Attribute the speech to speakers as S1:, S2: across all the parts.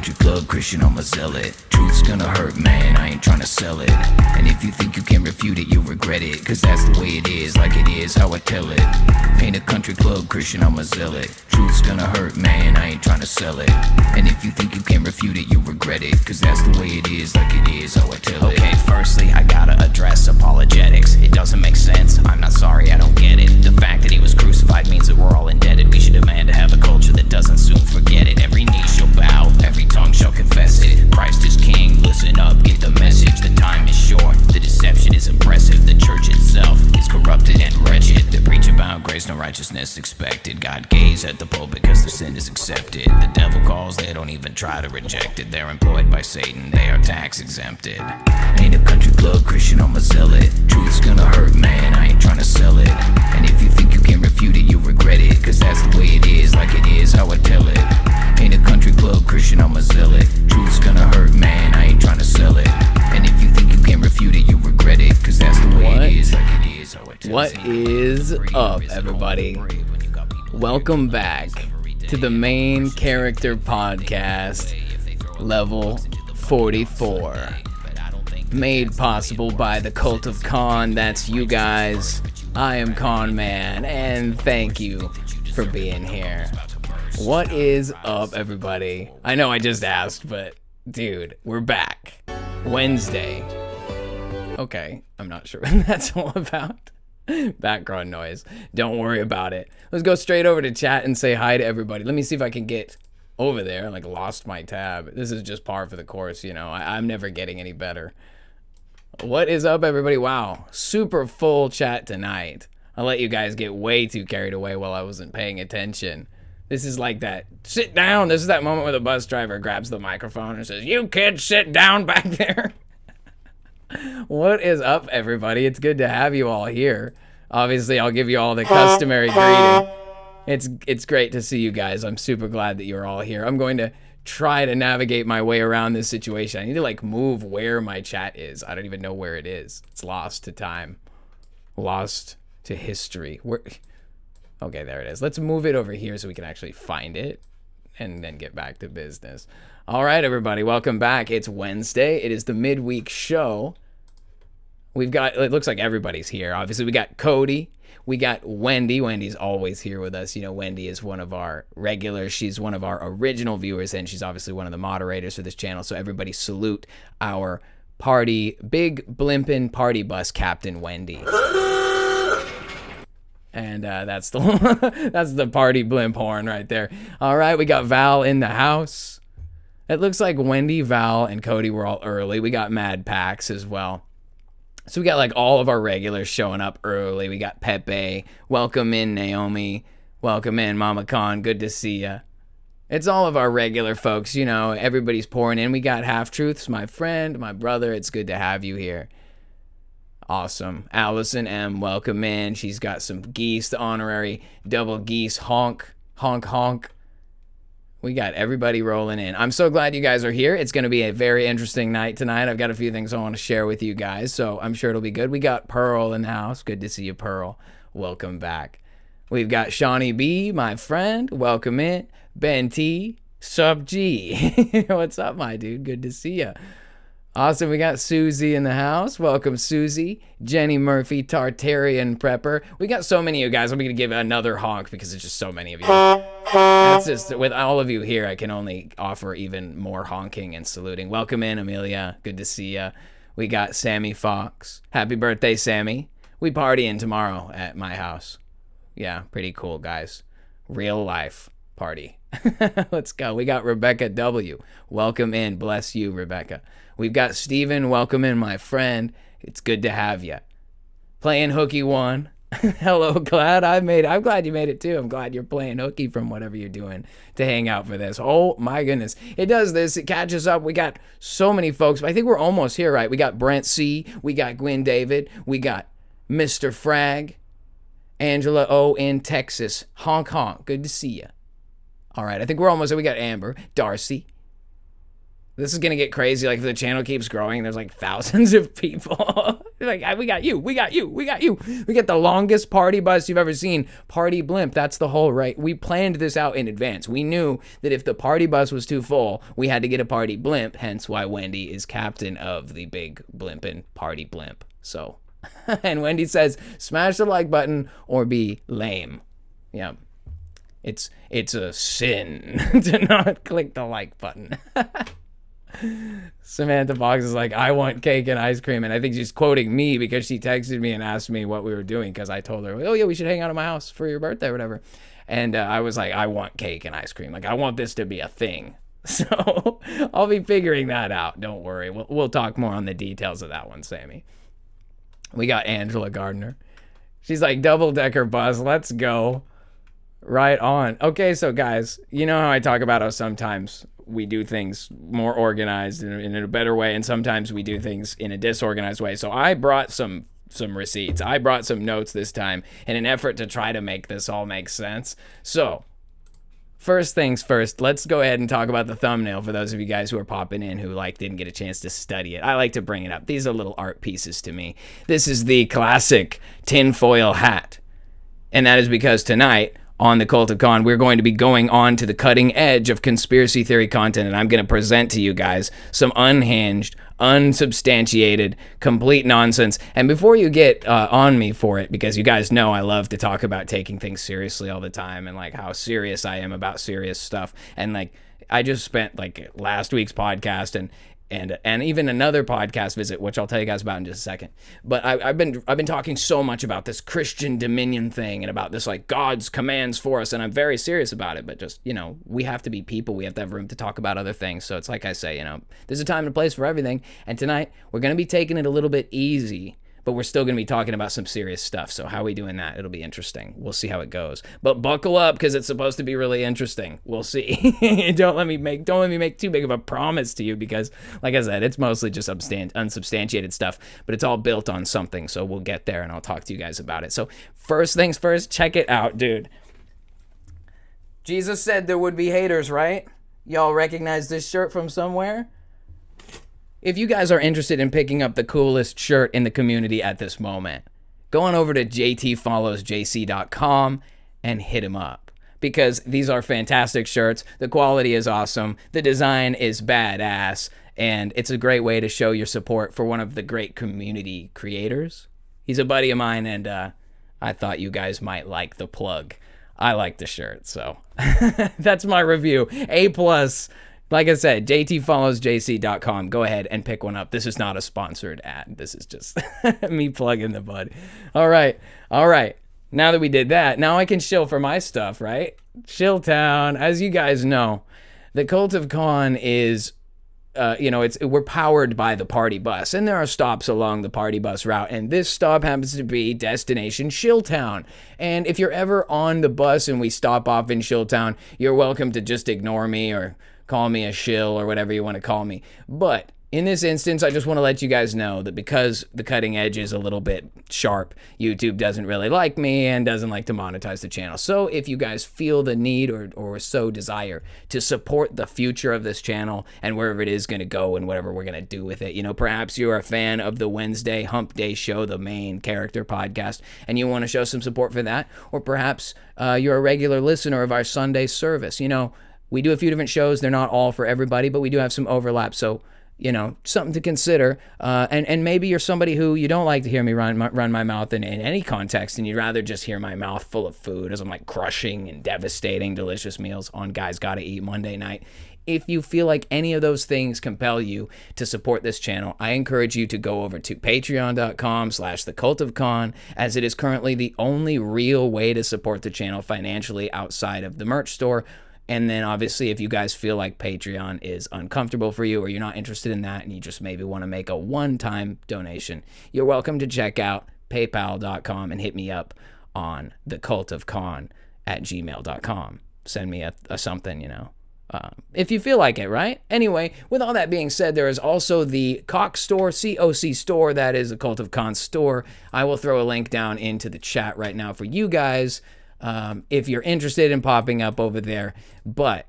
S1: country club Christian, I'm a zealot. Truth's gonna hurt, man, I ain't trying to sell it. And if you think you can refute it, you'll regret it. Cause that's the way it is, like it is, how I tell it. Ain't a country club Christian, I'm a zealot. Truth's gonna hurt, man, I ain't trying to sell it. And if you think you can refute it, you'll regret it. Cause that's the way it is, like it is, how I tell it.
S2: Okay, firstly, I gotta address apologetics. It doesn't make sense, I'm not sorry, I don't get it. The fact that he was crucified means that we're all indebted. We should demand to have a culture that doesn't soon forget it. Every knee shall bow, every tongue shall confess it. Christ is king, listen up, get the message. The time is short, the deception is impressive. The church itself is corrupted and wretched. They preach about grace, no righteousness expected. God gaze at the pulpit because the sin is accepted. The devil calls, they don't even try to reject it. They're employed by Satan, they are tax exempted.
S1: Ain't a country club Christian, I'm a zealot. Truth's gonna hurt, man, I ain't trying to sell it. And if you think you can refute it, you'll regret it. Cause that's the way it is, like it is, how I tell it. Ain't a country club Christian, I'm a zealot. Truth's gonna hurt, man, I ain't trying to sell it. And if you think you can refute it, you'll regret it. Cause that's the way it is, like it is, how I tell it.
S3: What is up, everybody? Welcome back to the Main Character Podcast, level 44. Made possible by the Cult of Con, that's you guys. I am Con Man, and thank you for being here. What is up, everybody? I know I just asked, but dude, we're back. Wednesday. Okay, I'm not sure what that's all about. Background noise. Don't worry about it. Let's go straight over to chat and say hi to everybody. Let me see if I can get over there. Like, lost my tab. This is just par for the course, you know. I'm never getting any better. What is up, everybody? Wow, super full chat tonight. I let you guys get way too carried away while I wasn't paying attention. This is like that, sit down. This is that moment where the bus driver grabs the microphone and says, "You kids sit down back there." What is up, everybody? It's good to have you all here. Obviously, I'll give you all the customary greeting. It's great to see you guys. I'm super glad that you're all here. I'm going to try to navigate my way around this situation. I need to like move where my chat is. I don't even know where it is. It's lost to time. Lost to history. Where? Okay, there it is. Let's move it over here so we can actually find it and then get back to business. All right, everybody, welcome back. It's Wednesday. It is the midweek show. We've got, it looks like everybody's here. Obviously, we got Cody. We got Wendy. Wendy's always here with us. You know, Wendy is one of our regulars. She's one of our original viewers, and she's obviously one of the moderators for this channel. So everybody salute our party, big blimpin' party bus captain, Wendy. And that's the party blimp horn right there. All right, we got Val in the house. It looks like Wendy, Val, and Cody were all early. We got Mad Pax as well. So we got like all of our regulars showing up early. We got Pepe. Welcome in, Naomi. Welcome in, Mama Khan. Good to see ya. It's all of our regular folks, you know. Everybody's pouring in. We got Half Truths, my friend, my brother. It's good to have you here. Awesome. Allison M, welcome in. She's got some geese, the honorary double geese honk, honk, honk. We got everybody rolling in. I'm so glad you guys are here. It's going to be a very interesting night tonight. I've got a few things I want to share with you guys, so I'm sure it'll be good. We got Pearl in the house. Good to see you, Pearl. Welcome back. We've got Shawnee B, my friend. Welcome in. Ben T, Sub G. What's up, my dude? Good to see you. Awesome, we got Susie in the house. Welcome, Susie. Jenny Murphy, Tartarian Prepper. We got so many of you guys. I'm going to give another honk because there's just so many of you. That's just, with all of you here, I can only offer even more honking and saluting. Welcome in, Amelia. Good to see ya. We got Sammy Fox. Happy birthday, Sammy. We partying tomorrow at my house. Yeah, pretty cool, guys. Real life party. Let's go. We got Rebecca W. Welcome in. Bless you, Rebecca. We've got Steven. Welcome in, my friend. It's good to have you. Playing hooky one. Hello, glad I'm glad you made it too. I'm glad you're playing hooky from whatever you're doing to hang out for this. Oh my goodness. It does this. It catches up. We got so many folks. I think we're almost here, right? We got Brent C. We got Gwen David. We got Mr. Frag. Angela O in Texas. Honk honk. Good to see you. All right. I think we're almost there. We got Amber. Darcy. This is going to get crazy. Like, if the channel keeps growing, there's like thousands of people. Like, we got you. We got the longest party bus you've ever seen. Party blimp. That's the whole right. We planned this out in advance. We knew that if the party bus was too full, we had to get a party blimp. Hence why Wendy is captain of the big blimpin' party blimp. So, and Wendy says, smash the like button or be lame. Yeah. It's a sin to not click the like button. Samantha Fox is like, I want cake and ice cream. And I think she's quoting me because she texted me and asked me what we were doing because I told her, oh, yeah, we should hang out at my house for your birthday or whatever. And I was like, I want cake and ice cream. Like, I want this to be a thing. So I'll be figuring that out. Don't worry. We'll talk more on the details of that one, Sammy. We got Angela Gardner. She's like, double-decker bus. Let's go. Right on. Okay, so guys, you know how I talk about how sometimes we do things more organized in a better way, and sometimes we do things in a disorganized way. So I brought some receipts. I brought some notes this time in an effort to try to make this all make sense. So first things first, let's go ahead and talk about the thumbnail for those of you guys who are popping in who didn't get a chance to study it. I like to bring it up. These are little art pieces to me. This is the classic tinfoil hat. And that is because tonight on the Cult of Con, we're going to be going on to the cutting edge of conspiracy theory content, and I'm going to present to you guys some unhinged, unsubstantiated, complete nonsense. And before you get on me for it, because you guys know I love to talk about taking things seriously all the time and like how serious I am about serious stuff. And like I just spent like last week's podcast and even another podcast visit, which I'll tell you guys about in just a second. But I've been talking so much about this Christian dominion thing and about this like God's commands for us, and I'm very serious about it. But just, you know, we have to be people. We have to have room to talk about other things. So it's like I say, you know, there's a time and a place for everything. And tonight we're gonna be taking it a little bit easy, but we're still going to be talking about some serious stuff. So how are we doing that? It'll be interesting. We'll see how it goes. But buckle up because it's supposed to be really interesting. We'll see. Don't let me make too big of a promise to you because, like I said, it's mostly just unsubstantiated stuff, but it's all built on something. So we'll get there and I'll talk to you guys about it. So first things first, check it out, dude. Jesus said there would be haters, right? Y'all recognize this shirt from somewhere? If you guys are interested in picking up the coolest shirt in the community at this moment, go on over to jtfollowsjc.com and hit him up because these are fantastic shirts. The quality is awesome. The design is badass. And it's a great way to show your support for one of the great community creators. He's a buddy of mine, and I thought you guys might like the plug. I like the shirt, so that's my review. A+. Like I said, jtfollowsjc.com. Go ahead and pick one up. This is not a sponsored ad. This is just me plugging the bud. All right. Now that we did that, now I can shill for my stuff, right? Shilltown. As you guys know, the Cult of Con is, we're powered by the party bus, and there are stops along the party bus route, and this stop happens to be destination Shilltown. And if you're ever on the bus and we stop off in Shilltown, you're welcome to just ignore me or call me a shill or whatever you want to call me. But in this instance, I just want to let you guys know that because the cutting edge is a little bit sharp, YouTube doesn't really like me and doesn't like to monetize the channel. So if you guys feel the need or so desire to support the future of this channel and wherever it is going to go and whatever we're going to do with it, you know, perhaps you're a fan of the Wednesday Hump Day Show, the main character podcast, and you want to show some support for that, or perhaps you're a regular listener of our Sunday service. You know, we do a few different shows. They're not all for everybody, but we do have some overlap. So, you know, something to consider. And maybe you're somebody who you don't like to hear me run my mouth in any context, and you'd rather just hear my mouth full of food as I'm like crushing and devastating delicious meals on Guys Gotta Eat Monday night. If you feel like any of those things compel you to support this channel, I encourage you to go over to patreon.com/thecultofcon, as it is currently the only real way to support the channel financially outside of the merch store. And then obviously if you guys feel like Patreon is uncomfortable for you or you're not interested in that and you just maybe want to make a one-time donation, you're welcome to check out paypal.com and hit me up on thecultofcon@gmail.com. Send me a something, you know, if you feel like it, right? Anyway, with all that being said, there is also the Cock Store, COC Store. That is the Cult of Con store. I will throw a link down into the chat right now for you guys if you're interested in popping up over there. But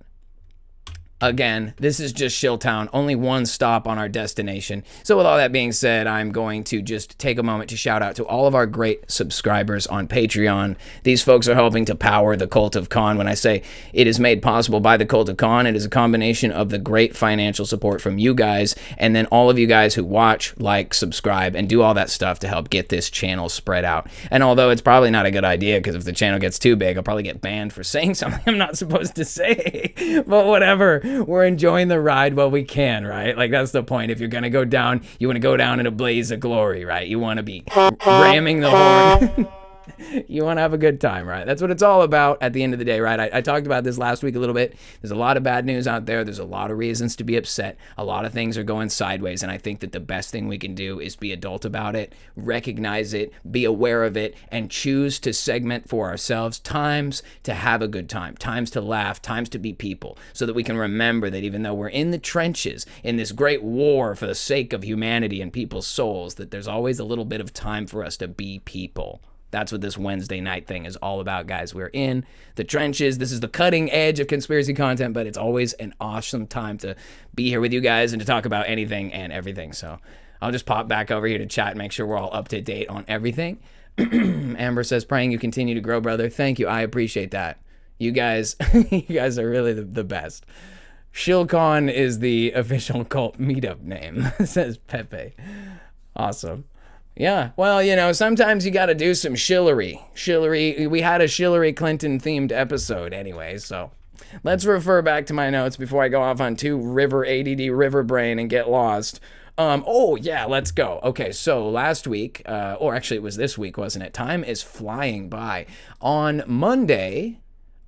S3: Again, this is just Shilltown, only one stop on our destination. So with all that being said, I'm going to just take a moment to shout out to all of our great subscribers on Patreon. These folks are helping to power the Cult of Con. When I say it is made possible by the Cult of Con, it is a combination of the great financial support from you guys and then all of you guys who watch, like, subscribe, and do all that stuff to help get this channel spread out. And although it's probably not a good idea, because if the channel gets too big, I'll probably get banned for saying something I'm not supposed to say. But whatever. We're enjoying the ride while we can, right? Like, that's the point. If you're gonna go down, you want to go down in a blaze of glory, right? You want to be ramming the horn. You want to have a good time, right? That's what it's all about at the end of the day, right? I talked about this last week a little bit. There's a lot of bad news out there. There's a lot of reasons to be upset. A lot of things are going sideways, and I think that the best thing we can do is be adult about it, recognize it, be aware of it, and choose to segment for ourselves times to have a good time, times to laugh, times to be people, so that we can remember that even though we're in the trenches, in this great war for the sake of humanity and people's souls, that there's always a little bit of time for us to be people. That's what this Wednesday night thing is all about, guys. We're in the trenches. This is the cutting edge of conspiracy content, but it's always an awesome time to be here with you guys and to talk about anything and everything. So I'll just pop back over here to chat and make sure we're all up to date on everything. Amber says, praying you continue to grow, brother. Thank you. I appreciate that. You guys, you guys are really the best. ShillCon is the official cult meetup name, says Pepe. Awesome. Yeah, well, you know, sometimes you got to do some shillery. We had a Hillary Clinton themed episode anyway, so let's refer back to my notes before I go off on ADD river brain and get lost. Oh yeah, let's go. Okay, so last week, or actually it was this week, wasn't it? Time is flying by. On Monday,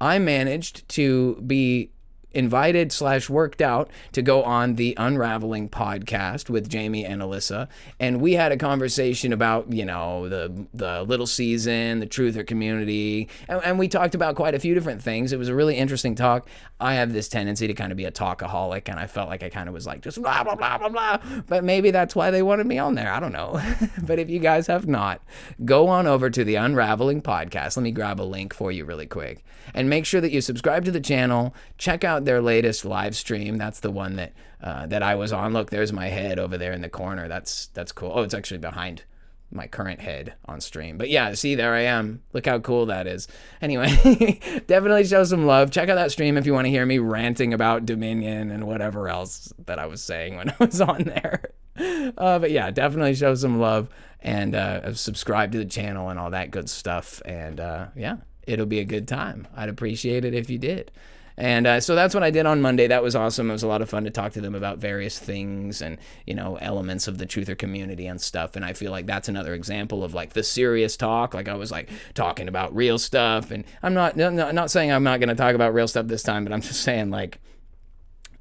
S3: I managed to be invited / worked out to go on the Unraveling podcast with Jamie and Alyssa, and we had a conversation about, you know, the little season, the truther community, and we talked about quite a few different things. It was a really interesting talk. I have this tendency to kind of be a talkaholic, and I felt like I kind of was like just blah blah blah blah blah, but maybe that's why they wanted me on there. I don't know. But if you guys have not, go on over to the Unraveling podcast. Let me grab a link for you really quick, and make sure that you subscribe to the channel. Check out their latest live stream. That's the one that that I was on. Look, there's my head over there in the corner. That's cool. Oh, it's actually behind my current head on stream. But yeah, see, there I am. Look how cool that is. Anyway, definitely show some love. Check out that stream if you want to hear me ranting about Dominion and whatever else that I was saying when I was on there. But yeah, definitely show some love and subscribe to the channel and all that good stuff. And yeah, it'll be a good time. I'd appreciate it if you did. And so that's what I did on Monday. That was awesome. It was a lot of fun to talk to them about various things and, you know, elements of the truther community and stuff. And I feel like that's another example of like the serious talk. Like I was like talking about real stuff, and I'm not saying I'm not going to talk about real stuff this time, but I'm just saying like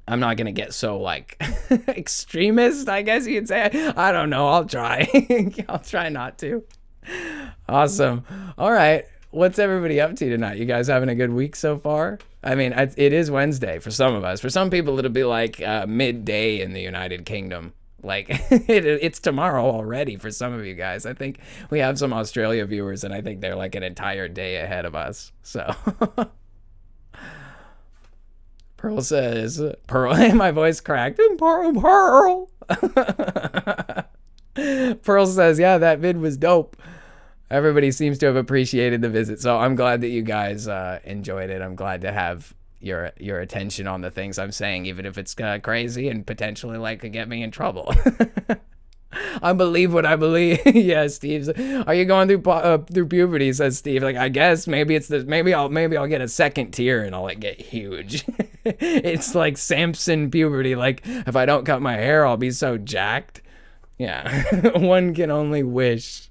S3: I'm not going to get so like extremist, I guess you could say. I don't know. I'll try. I'll try not to. Awesome. All right. What's everybody up to tonight? You guys having a good week so far? I mean, it is Wednesday for some of us. For some people, it'll be like midday in the United Kingdom. Like, it's tomorrow already for some of you guys. I think we have some Australia viewers, and I think they're like an entire day ahead of us. So, Pearl says, Pearl, my voice cracked. Pearl. Pearl says, yeah, that vid was dope. Everybody seems to have appreciated the visit, so I'm glad that you guys enjoyed it. I'm glad to have your attention on the things I'm saying, even if it's crazy and potentially like to get me in trouble. I believe what I believe. Yeah, Steve. Are you going through puberty? Says Steve. Like, I guess maybe it's this. Maybe I'll get a second tier and I'll like get huge. It's like Samson puberty. Like if I don't cut my hair, I'll be so jacked. Yeah, one can only wish.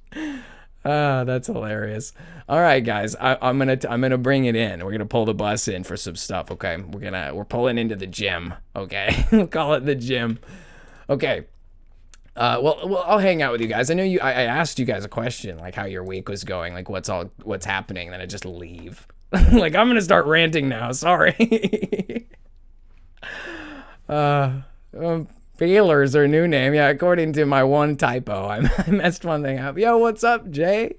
S3: That's hilarious. All right, guys, I'm gonna bring it in. We're gonna pull the bus in for some stuff. Okay, we're pulling into the gym. Okay, we'll call it the gym. Okay. Well, I'll hang out with you guys. I know I asked you guys a question, like how your week was going, like what's happening. Then I just leave. Like I'm gonna start ranting now. Sorry. Feelers are new name. Yeah, according to my one typo, I messed one thing up. Yo, what's up, Jay?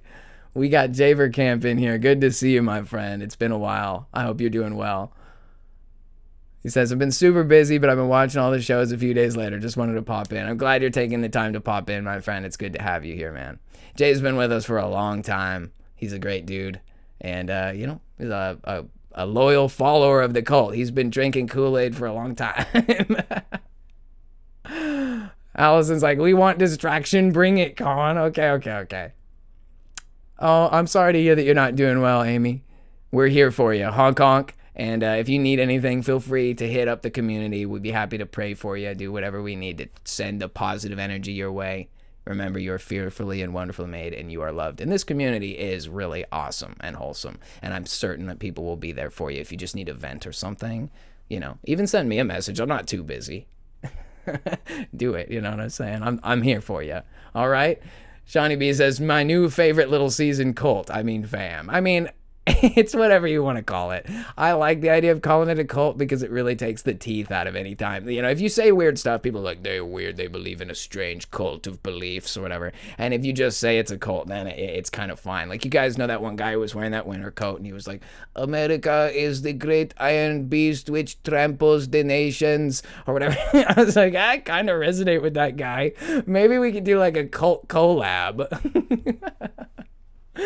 S3: We got Javer Camp in here. Good to see you, my friend. It's been a while. I hope you're doing well. He says, I've been super busy, but I've been watching all the shows a few days later. Just wanted to pop in. I'm glad you're taking the time to pop in, my friend. It's good to have you here, man. Jay's been with us for a long time. He's a great dude. And, he's a loyal follower of the cult. He's been drinking Kool-Aid for a long time. Allison's like, we want distraction. Bring it, Colin. Okay. Oh, I'm sorry to hear that you're not doing well, Amy. We're here for you. Honk, honk. And if you need anything, feel free to hit up the community. We'd be happy to pray for you, do whatever we need to send the positive energy your way. Remember, you're fearfully and wonderfully made, and you are loved. And this community is really awesome and wholesome. And I'm certain that people will be there for you. If you just need a vent or something, even send me a message. I'm not too busy. Do it. You know what I'm saying? I'm here for you. All right. Shawnee B says, my new favorite little season cult. Fam. It's whatever you want to call it. I like the idea of calling it a cult because it really takes the teeth out of any time. If you say weird stuff, people are like, they're weird. They believe in a strange cult of beliefs or whatever. And if you just say it's a cult, then it's kind of fine. Like, you guys know that one guy who was wearing that winter coat and he was like, America is the great iron beast which tramples the nations or whatever. I was like, I kind of resonate with that guy. Maybe we could do like a cult collab.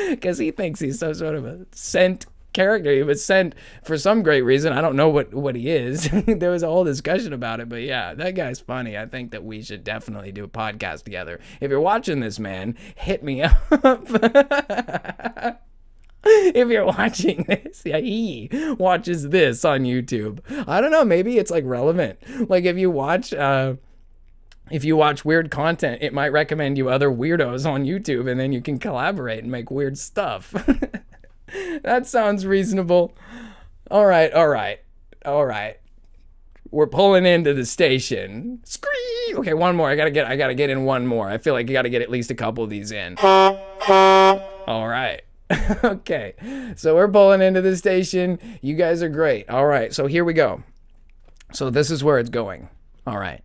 S3: Because he thinks he's some sort of a sent character. He was sent for some great reason. I don't know what he is. There was a whole discussion about it. But yeah, that guy's funny. I think that we should definitely do a podcast together. If you're watching this, man, hit me up. If you're watching this, yeah, he watches this on YouTube. I don't know. Maybe it's like relevant. Like if you watch weird content, it might recommend you other weirdos on YouTube, and then you can collaborate and make weird stuff. That sounds reasonable. All right. We're pulling into the station. Scree! Okay, one more. I gotta get in one more. I feel like you gotta get at least a couple of these in. All right. Okay. So we're pulling into the station. You guys are great. All right. So here we go. So this is where it's going. All right.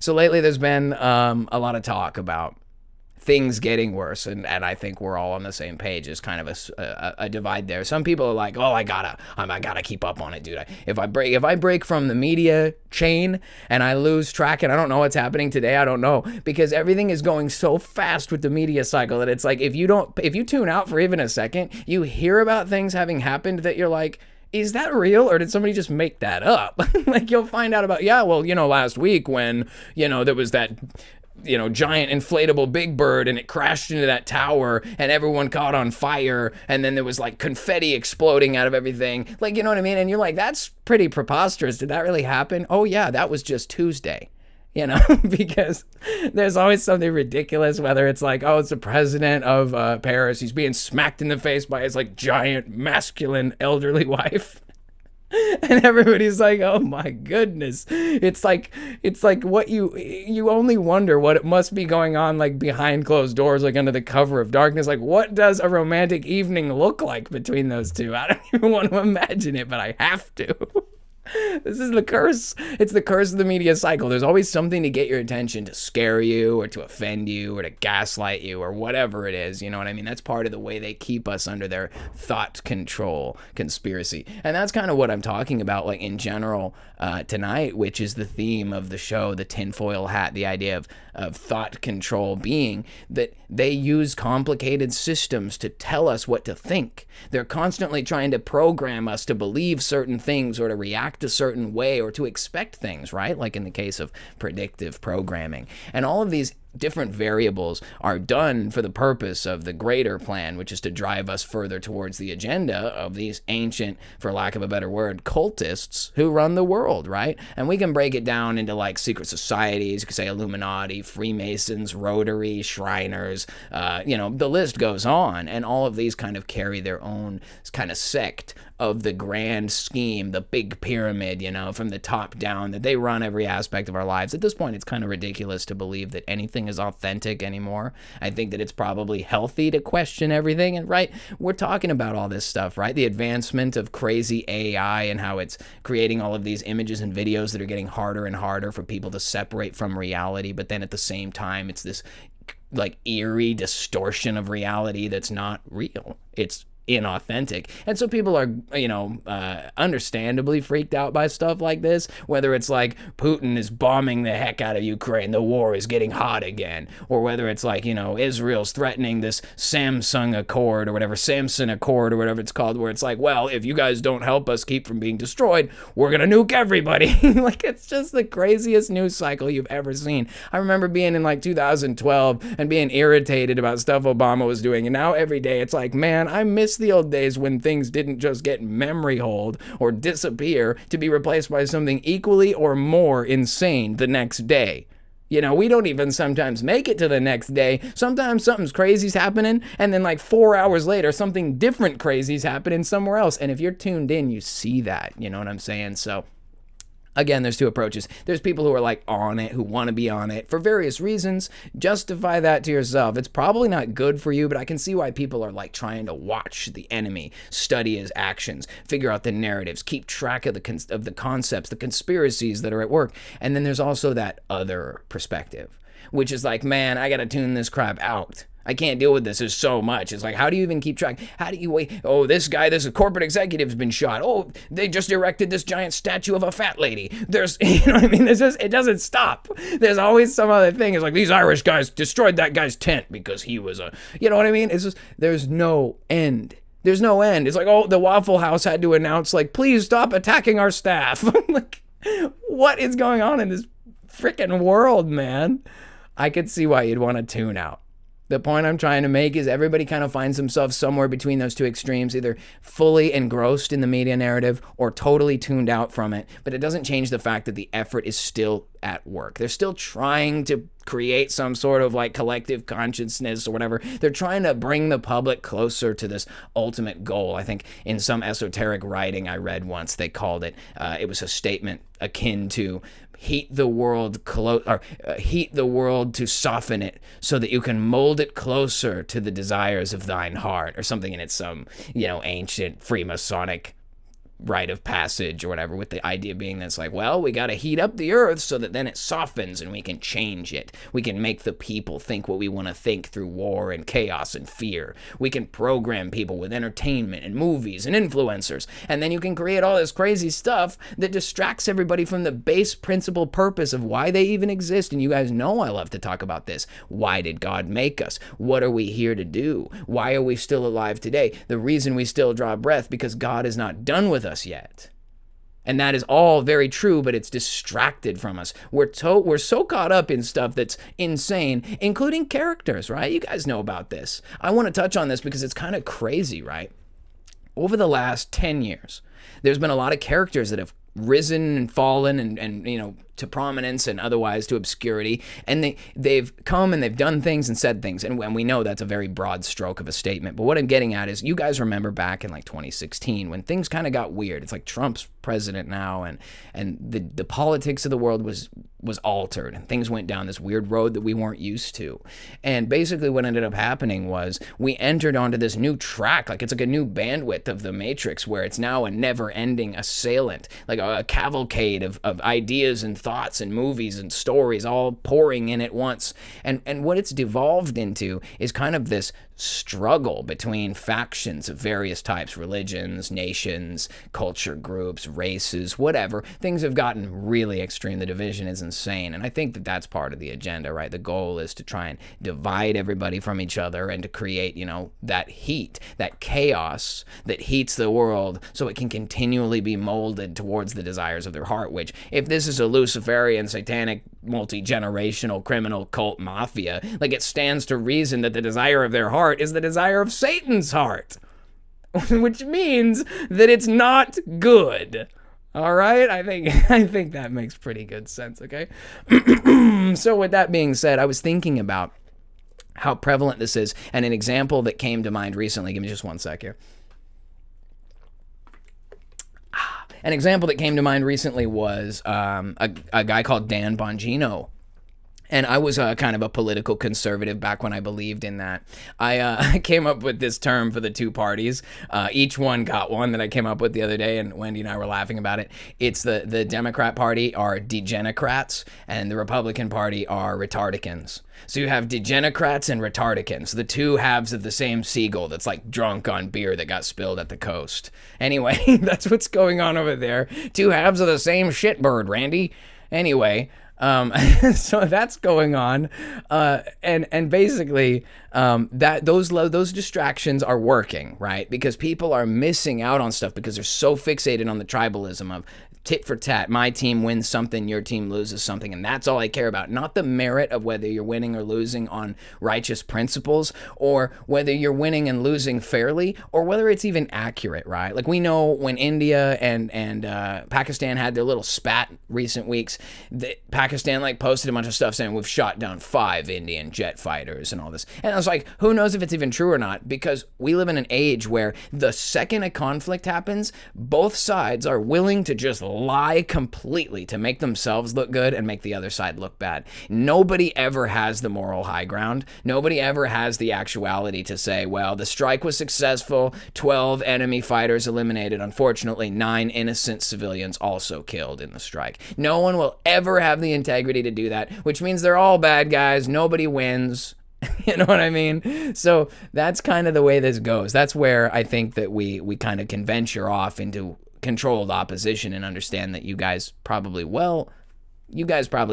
S3: So lately there's been a lot of talk about things getting worse, and I think we're all on the same page. There's kind of a divide there. Some people are like, oh, I gotta keep up on it, dude. If I break from the media chain and I lose track and I don't know what's happening today, I don't know, because everything is going so fast with the media cycle that it's like if you tune out for even a second, you hear about things having happened that you're like, is that real, or did somebody just make that up? Like, you'll find out about, last week when, there was that, giant inflatable Big Bird and it crashed into that tower and everyone caught on fire and then there was like confetti exploding out of everything. Like, you know what I mean? And you're like, that's pretty preposterous. Did that really happen? Oh yeah, that was just Tuesday. Because there's always something ridiculous, whether it's like, oh, it's the president of Paris. He's being smacked in the face by his like giant masculine elderly wife. And everybody's like, oh my goodness. It's like what you only wonder what it must be going on like behind closed doors, like under the cover of darkness. Like, what does a romantic evening look like between those two? I don't even want to imagine it, but I have to. This is the curse. It's the curse of the media cycle. There's always something to get your attention, to scare you or to offend you or to gaslight you or whatever it is. You know what I mean? That's part of the way they keep us under their thought control conspiracy. And that's kind of what I'm talking about, like in general tonight, which is the theme of the show, the tinfoil hat, the idea of thought control being that they use complicated systems to tell us what to think. They're constantly trying to program us to believe certain things or to react a certain way or to expect things, right? Like in the case of predictive programming. And all of these different variables are done for the purpose of the greater plan, which is to drive us further towards the agenda of these ancient, for lack of a better word, cultists who run the world, right? And we can break it down into like secret societies. You could say Illuminati, Freemasons, Rotary, Shriners, the list goes on. And all of these kind of carry their own kind of sect of the grand scheme, the big pyramid, from the top down, that they run every aspect of our lives. At this point, it's kind of ridiculous to believe that anything is authentic anymore. I think that it's probably healthy to question everything. And right, we're talking about all this stuff, right? The advancement of crazy AI and how it's creating all of these images and videos that are getting harder and harder for people to separate from reality. But then at the same time, it's this like eerie distortion of reality that's not real. It's inauthentic. And so people are, understandably freaked out by stuff like this, whether it's like Putin is bombing the heck out of Ukraine, the war is getting hot again, or whether it's like, Israel's threatening this Samsung Accord or whatever, Samson Accord or whatever it's called, where it's like, well, if you guys don't help us keep from being destroyed, we're gonna nuke everybody. Like, it's just the craziest news cycle you've ever seen. I remember being in like 2012 and being irritated about stuff Obama was doing, and now every day it's like, man, I miss the old days when things didn't just get memory hold or disappear to be replaced by something equally or more insane the next day. We don't even sometimes make it to the next day. Sometimes something's crazy's happening, and then like 4 hours later, something different crazy's happening somewhere else. And if you're tuned in, you see that. You know what I'm saying? So again, there's two approaches. There's people who are like on it, who want to be on it for various reasons. Justify that to yourself. It's probably not good for you, but I can see why people are like trying to watch the enemy, study his actions, figure out the narratives, keep track of the concepts, the conspiracies that are at work. And then there's also that other perspective, which is like, man, I got to tune this crap out. I can't deal with this. There's so much. It's like, how do you even keep track? How do you wait? Oh, this corporate executive's been shot. Oh, they just erected this giant statue of a fat lady. There's, it doesn't stop. There's always some other thing. It's like, these Irish guys destroyed that guy's tent because he was you know what I mean? It's just, there's no end. There's no end. It's like, oh, the Waffle House had to announce, like, please stop attacking our staff. Like, what is going on in this freaking world, man? I could see why you'd want to tune out. The point I'm trying to make is everybody kind of finds themselves somewhere between those two extremes, either fully engrossed in the media narrative or totally tuned out from it. But it doesn't change the fact that the effort is still at work. They're still trying to create some sort of like collective consciousness or whatever. They're trying to bring the public closer to this ultimate goal. I think in some esoteric writing I read once, they called it, it was a statement akin to heat the world to soften it so that you can mold it closer to the desires of thine heart, or something in it, some, ancient Freemasonic rite of passage or whatever, with the idea being that's like, well, we got to heat up the earth so that then it softens and we can change it. We can make the people think what we want to think through war and chaos and fear. We can program people with entertainment and movies and influencers. And then you can create all this crazy stuff that distracts everybody from the base principle purpose of why they even exist. And you guys know I love to talk about this. Why did God make us? What are we here to do? Why are we still alive today? The reason we still draw breath, because God is not done with us yet. And that is all very true, but it's distracted from us. We're so caught up in stuff that's insane, including characters, right? You guys know about this. I want to touch on this because it's kind of crazy, right? Over the last 10 years, there's been a lot of characters that have risen and fallen and to prominence and otherwise to obscurity, and they've come and they've done things and said things, and we know that's a very broad stroke of a statement, but what I'm getting at is, you guys remember back in like 2016 when things kind of got weird. It's like Trump's president now, and the politics of the world was altered, and things went down this weird road that we weren't used to. And basically what ended up happening was we entered onto this new track, like it's like a new bandwidth of the Matrix, where it's now a never-ending assailant, like a cavalcade of ideas and thoughts and movies and stories all pouring in at once. And what it's devolved into is kind of this struggle between factions of various types, religions, nations, culture groups, races, whatever. Things have gotten really extreme. The division is insane. And I think that that's part of the agenda, right? The goal is to try and divide everybody from each other and to create, that heat, that chaos that heats the world so it can continually be molded towards the desires of their heart, which, if this is a Luciferian, satanic, multi-generational criminal cult mafia, like, it stands to reason that the desire of their heart is the desire of Satan's heart, which means that it's not good. All right, I think that makes pretty good sense. Okay, so with that being said, I was thinking about how prevalent this is, and an example that came to mind recently. Give me just one sec here. An example that came to mind recently was a guy called Dan Bongino. And I was kind of a political conservative back when I believed in that. I came up with this term for the two parties. Each one got one that I came up with the other day, and Wendy and I were laughing about it. It's the Democrat Party are degenocrats, and the Republican Party are retardicans. So you have degenocrats and retardicans, the two halves of the same seagull that's like drunk on beer that got spilled at the coast. Anyway, that's what's going on over there. Two halves of the same shitbird, Randy. Anyway, so that's going on, and basically, that those distractions are working, right? Because people are missing out on stuff because they're so fixated on the tribalism of tit for tat. My team wins something, your team loses something, and that's all I care about. Not the merit of whether you're winning or losing on righteous principles, or whether you're winning and losing fairly, or whether it's even accurate, right? Like we know when India and Pakistan had their little spat recent weeks, Pakistan like posted a bunch of stuff saying we've shot down 5 Indian jet fighters and all this. And I was like, who knows if it's even true or not? Because we live in an age where the second a conflict happens, both sides are willing to just lie completely to make themselves look good and make the other side look bad. Nobody ever has the moral high ground. Nobody ever has the actuality to say, well, the strike was successful, 12 enemy fighters eliminated. Unfortunately, 9 innocent civilians also killed in the strike. No one will ever have the integrity to do that, which means they're all bad guys. Nobody wins. You know what I mean? So that's kind of the way this goes. That's where I think that we kind of can venture off into controlled opposition and understand that you guys probably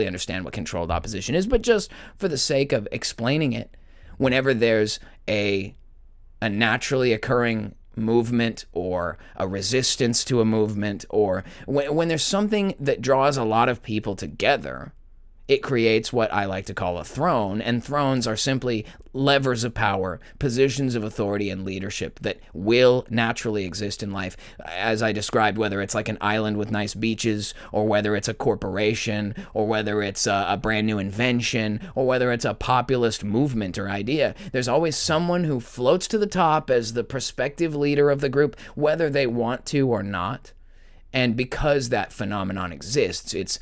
S3: understand what controlled opposition is, but just for the sake of explaining it, whenever there's a naturally occurring movement or a resistance to a movement, or when there's something that draws a lot of people together, it creates what I like to call a throne, and thrones are simply levers of power, positions of authority and leadership that will naturally exist in life. As I described, whether it's like an island with nice beaches, or whether it's a corporation, or whether it's a brand new invention, or whether it's a populist movement or idea, there's always someone who floats to the top as the prospective leader of the group, whether they want to or not. And because that phenomenon exists, it's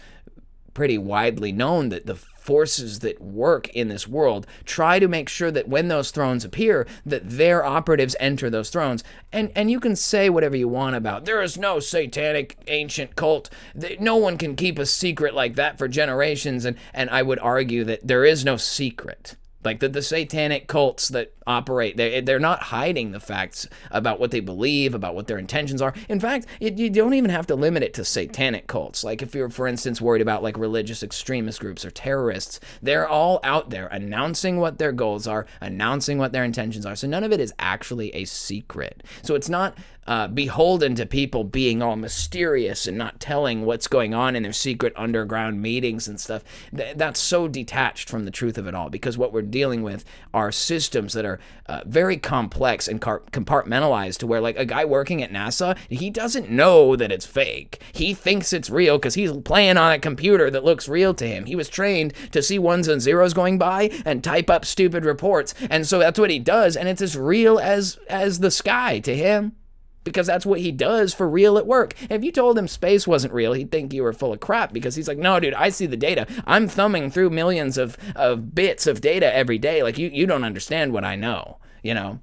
S3: pretty widely known that the forces that work in this world try to make sure that when those thrones appear, that their operatives enter those thrones. And you can say whatever you want about, there is no satanic ancient cult. No one can keep a secret like that for generations. And I would argue that there is no secret. Like the satanic cults that operate, they're not hiding the facts about what they believe, about what their intentions are. In fact, you don't even have to limit it to satanic cults. Like if you're, for instance, worried about like religious extremist groups or terrorists, they're all out there announcing what their goals are, announcing what their intentions are. So none of it is actually a secret. So it's not beholden to people being all mysterious and not telling what's going on in their secret underground meetings and stuff. That's so detached from the truth of it all, because what we're dealing with are systems that are very complex and compartmentalized, to where like a guy working at NASA, he doesn't know that it's fake. He thinks it's real because he's playing on a computer that looks real to him. He was trained to see ones and zeros going by and type up stupid reports, and so that's what he does, and it's as real as the sky to him, because that's what he does for real at work. If you told him space wasn't real, he'd think you were full of crap, because he's like, no, dude, I see the data. I'm thumbing through millions of bits of data every day. Like, you don't understand what I know, you know?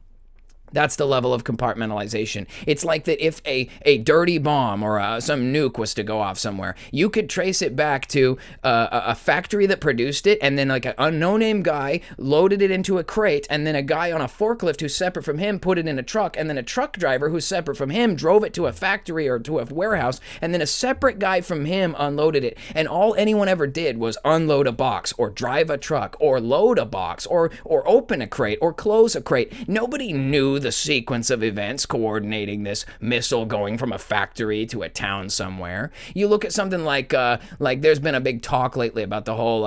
S3: That's the level of compartmentalization. It's like that if a dirty bomb or some nuke was to go off somewhere, you could trace it back to a factory that produced it, and then like a no-name guy loaded it into a crate, and then a guy on a forklift who's separate from him put it in a truck, and then a truck driver who's separate from him drove it to a factory or to a warehouse, and then a separate guy from him unloaded it. And all anyone ever did was unload a box, or drive a truck, or load a box, or open a crate, or close a crate. Nobody knew the sequence of events coordinating this missile going from a factory to a town somewhere. You look at something like there's been a big talk lately about the whole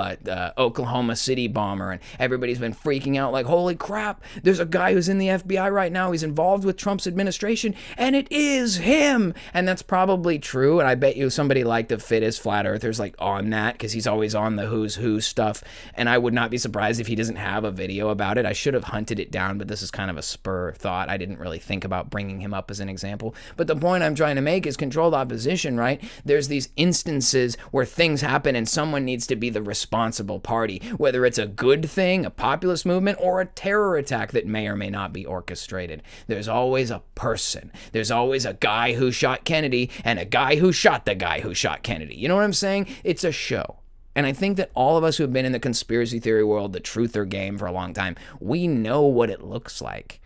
S3: Oklahoma City bomber, and everybody's been freaking out like, holy crap, there's a guy who's in the FBI right now, he's involved with Trump's administration, and it is him. And that's probably true, and I bet you somebody like the fittest flat earthers like on that, because he's always on the who's who stuff, and I would not be surprised if he doesn't have a video about it. I should have hunted it down, but this is kind of a spur thought. I didn't really think about bringing him up as an example. But the point I'm trying to make is controlled opposition, right? There's these instances where things happen and someone needs to be the responsible party, whether it's a good thing, a populist movement, or a terror attack that may or may not be orchestrated. There's always a person. There's always a guy who shot Kennedy and a guy who shot the guy who shot Kennedy. You know what I'm saying? It's a show. And I think that all of us who have been in the conspiracy theory world, the truther game for a long time, we know what it looks like.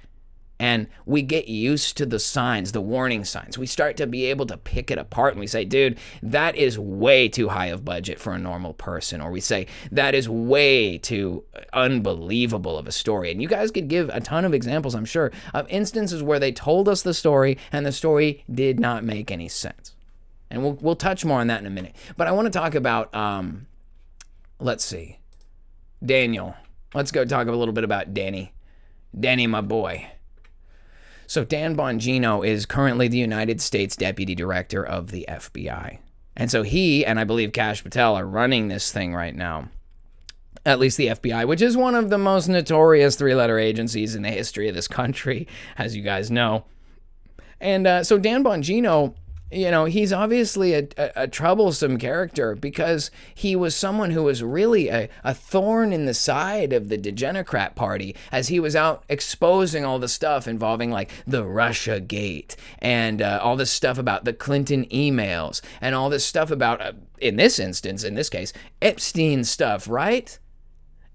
S3: And we get used to the signs, the warning signs. We start to be able to pick it apart and we say, dude, that is way too high of budget for a normal person. Or we say, that is way too unbelievable of a story. And you guys could give a ton of examples, I'm sure, of instances where they told us the story and the story did not make any sense. And we'll touch more on that in a minute. But I want to talk about, let's see, Daniel. Let's go talk a little bit about Danny. Danny, my boy. So Dan Bongino is currently the United States Deputy Director of the FBI. And so he, and I believe Kash Patel, are running this thing right now. At least the FBI, which is one of the most notorious three-letter agencies in the history of this country, as you guys know. And so Dan Bongino, you know, he's obviously a troublesome character because he was someone who was really a thorn in the side of the Degenerat Party as he was out exposing all the stuff involving like the Russia Gate and all this stuff about the Clinton emails and all this stuff about, in this case, Epstein stuff, right?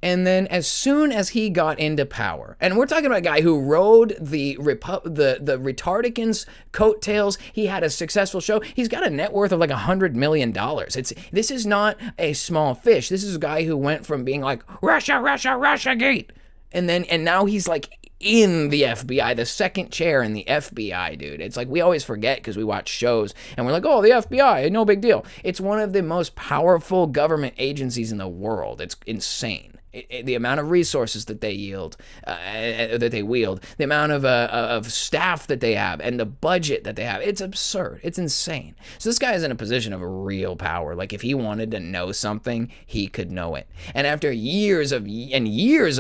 S3: And then as soon as he got into power, and we're talking about a guy who rode the Retardicans' coattails, he had a successful show. He's got a net worth of like $100 million. This is not a small fish. This is a guy who went from being like, Russia Gate. And now he's like in the FBI, the second chair in the FBI, dude. It's like we always forget because we watch shows and we're like, oh, the FBI, no big deal. It's one of the most powerful government agencies in the world. It's insane. The amount of resources that they wield, the amount of staff that they have, and the budget that they have, it's absurd. It's insane. So this guy is in a position of real power. Like if he wanted to know something, he could know it. And after years of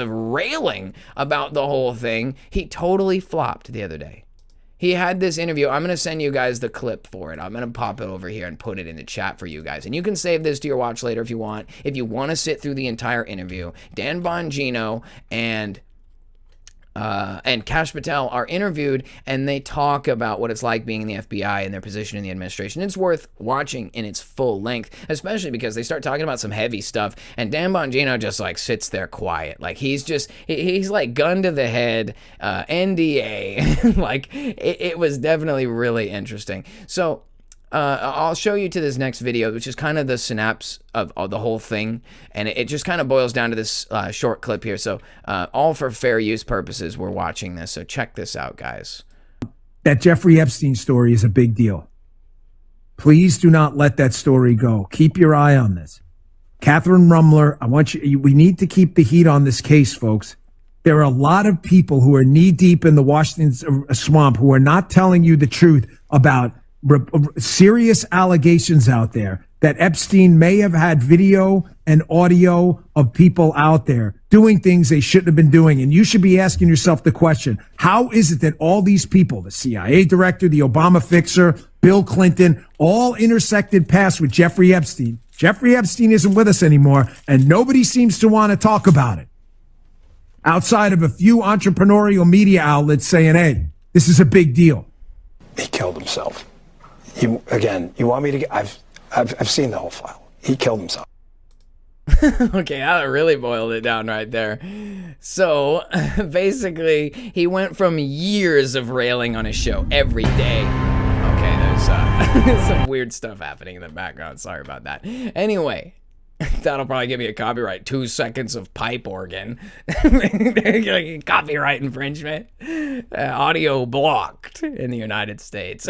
S3: railing about the whole thing, he totally flopped the other day. He had this interview. I'm going to send you guys the clip for it. I'm going to pop it over here and put it in the chat for you guys. And you can save this to your watch later if you want. If you want to sit through the entire interview, Dan Bongino and Kash Patel are interviewed and they talk about what it's like being in the FBI and their position in the administration. It's worth watching in its full length, especially because they start talking about some heavy stuff and Dan Bongino just like sits there quiet. Like he's like gun to the head, NDA. Like it was definitely really interesting. So I'll show you to this next video, which is kind of the synapse of the whole thing. And it just kind of boils down to this short clip here. So all for fair use purposes, we're watching this. So check this out, guys.
S4: That Jeffrey Epstein story is a big deal. Please do not let that story go. Keep your eye on this. Catherine Rumler, we need to keep the heat on this case, folks. There are a lot of people who are knee deep in the Washington swamp who are not telling you the truth about serious allegations out there that Epstein may have had video and audio of people out there doing things they shouldn't have been doing. And you should be asking yourself the question, how is it that all these people, the CIA director, the Obama fixer, Bill Clinton, all intersected paths with Jeffrey Epstein? Jeffrey Epstein isn't with us anymore, and nobody seems to want to talk about it. Outside of a few entrepreneurial media outlets saying, hey, this is a big deal.
S5: He killed himself. You want me to get, I've seen the whole file. He killed himself.
S3: Okay, that really boiled it down right there. So basically, he went from years of railing on his show every day. Okay, there's some weird stuff happening in the background. Sorry about that. Anyway, that'll probably give me a copyright. 2 seconds of pipe organ. Copyright infringement. Audio blocked in the United States.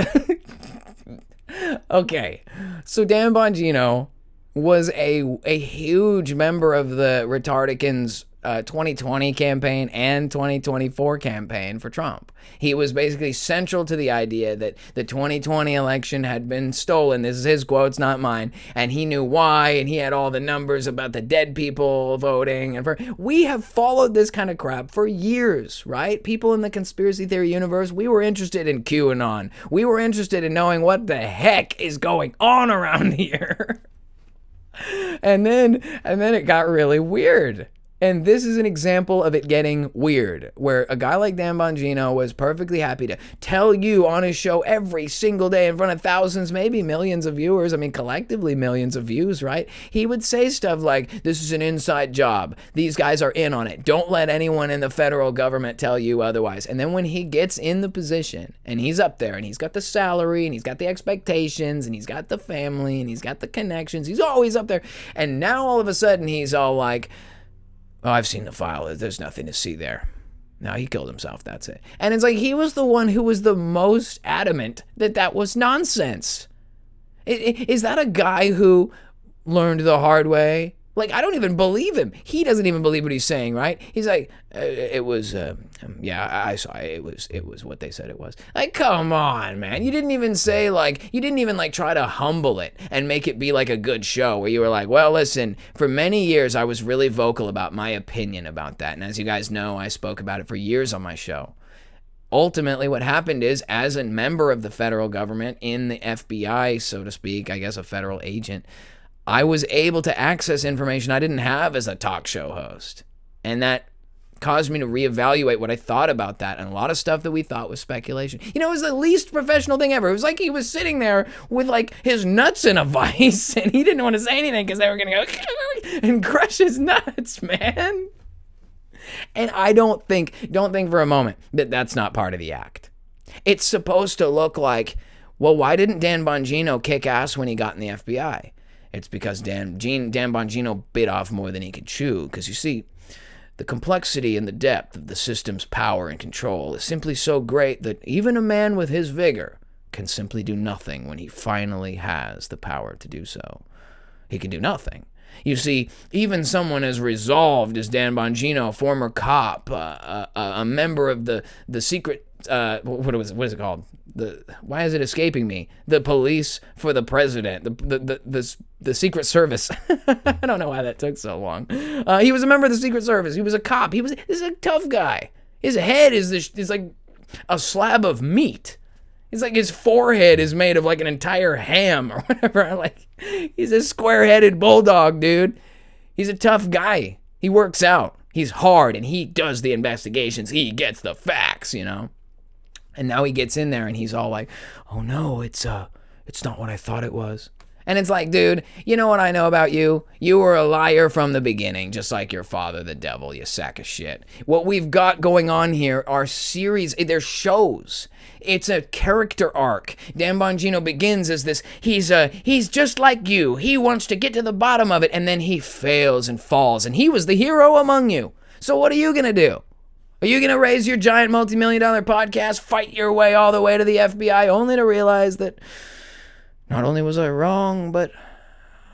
S3: Okay, so Dan Bongino was a huge member of the Retardicans 2020 campaign and 2024 campaign for Trump. He was basically central to the idea that the 2020 election had been stolen. This is his quotes, not mine. And he knew why, and he had all the numbers about the dead people voting. And we have followed this kind of crap for years, right? People in the conspiracy theory universe, we were interested in QAnon. We were interested in knowing what the heck is going on around here. And then it got really weird. And this is an example of it getting weird, where a guy like Dan Bongino was perfectly happy to tell you on his show every single day in front of thousands, maybe millions of viewers. I mean, collectively millions of views, right? He would say stuff like, this is an inside job. These guys are in on it. Don't let anyone in the federal government tell you otherwise. And then when he gets in the position and he's up there and he's got the salary and he's got the expectations and he's got the family and he's got the connections, he's always up there. And now all of a sudden he's all like, oh, I've seen the file. There's nothing to see there. No, he killed himself. That's it. And it's like he was the one who was the most adamant that that was nonsense. Is that a guy who learned the hard way? Like, I don't even believe him. He doesn't even believe what he's saying, right? He's like, it was, yeah, I saw it. It was what they said it was. Like, come on, man. You didn't even say, like, you didn't even, like, try to humble it and make it be, like, a good show where you were like, well, listen, for many years I was really vocal about my opinion about that. And as you guys know, I spoke about it for years on my show. Ultimately, what happened is, as a member of the federal government in the FBI, so to speak, I guess a federal agent, I was able to access information I didn't have as a talk show host. And that caused me to reevaluate what I thought about that. And a lot of stuff that we thought was speculation. You know, it was the least professional thing ever. It was like he was sitting there with like his nuts in a vice and he didn't want to say anything because they were going to go and crush his nuts, man. And I don't think for a moment that that's not part of the act. It's supposed to look like, well, why didn't Dan Bongino kick ass when he got in the FBI? It's because Dan Bongino bit off more than he could chew. Because you see, the complexity and the depth of the system's power and control is simply so great that even a man with his vigor can simply do nothing when he finally has the power to do so. He can do nothing. You see, even someone as resolved as Dan Bongino, a former cop, a member of the secret, what is it called? Why is it escaping me? The police for the president, the Secret Service. I don't know why that took so long. He was a member of the Secret Service. He was a cop. This is a tough guy. His head is like a slab of meat. It's like his forehead is made of like an entire ham or whatever. Like, he's a square-headed bulldog, dude. He's a tough guy. He works out. He's hard, and he does the investigations. He gets the facts, you know. And now he gets in there, and he's all like, "Oh no, it's not what I thought it was." And it's like, dude, you know what I know about you? You were a liar from the beginning, just like your father, the devil, you sack of shit. What we've got going on here are series, they're shows. It's a character arc. Dan Bongino begins as this, he's just like you. He wants to get to the bottom of it, and then he fails and falls, and he was the hero among you. So what are you going to do? Are you going to raise your giant multi-million-dollar podcast, fight your way all the way to the FBI, only to realize that not only was I wrong, but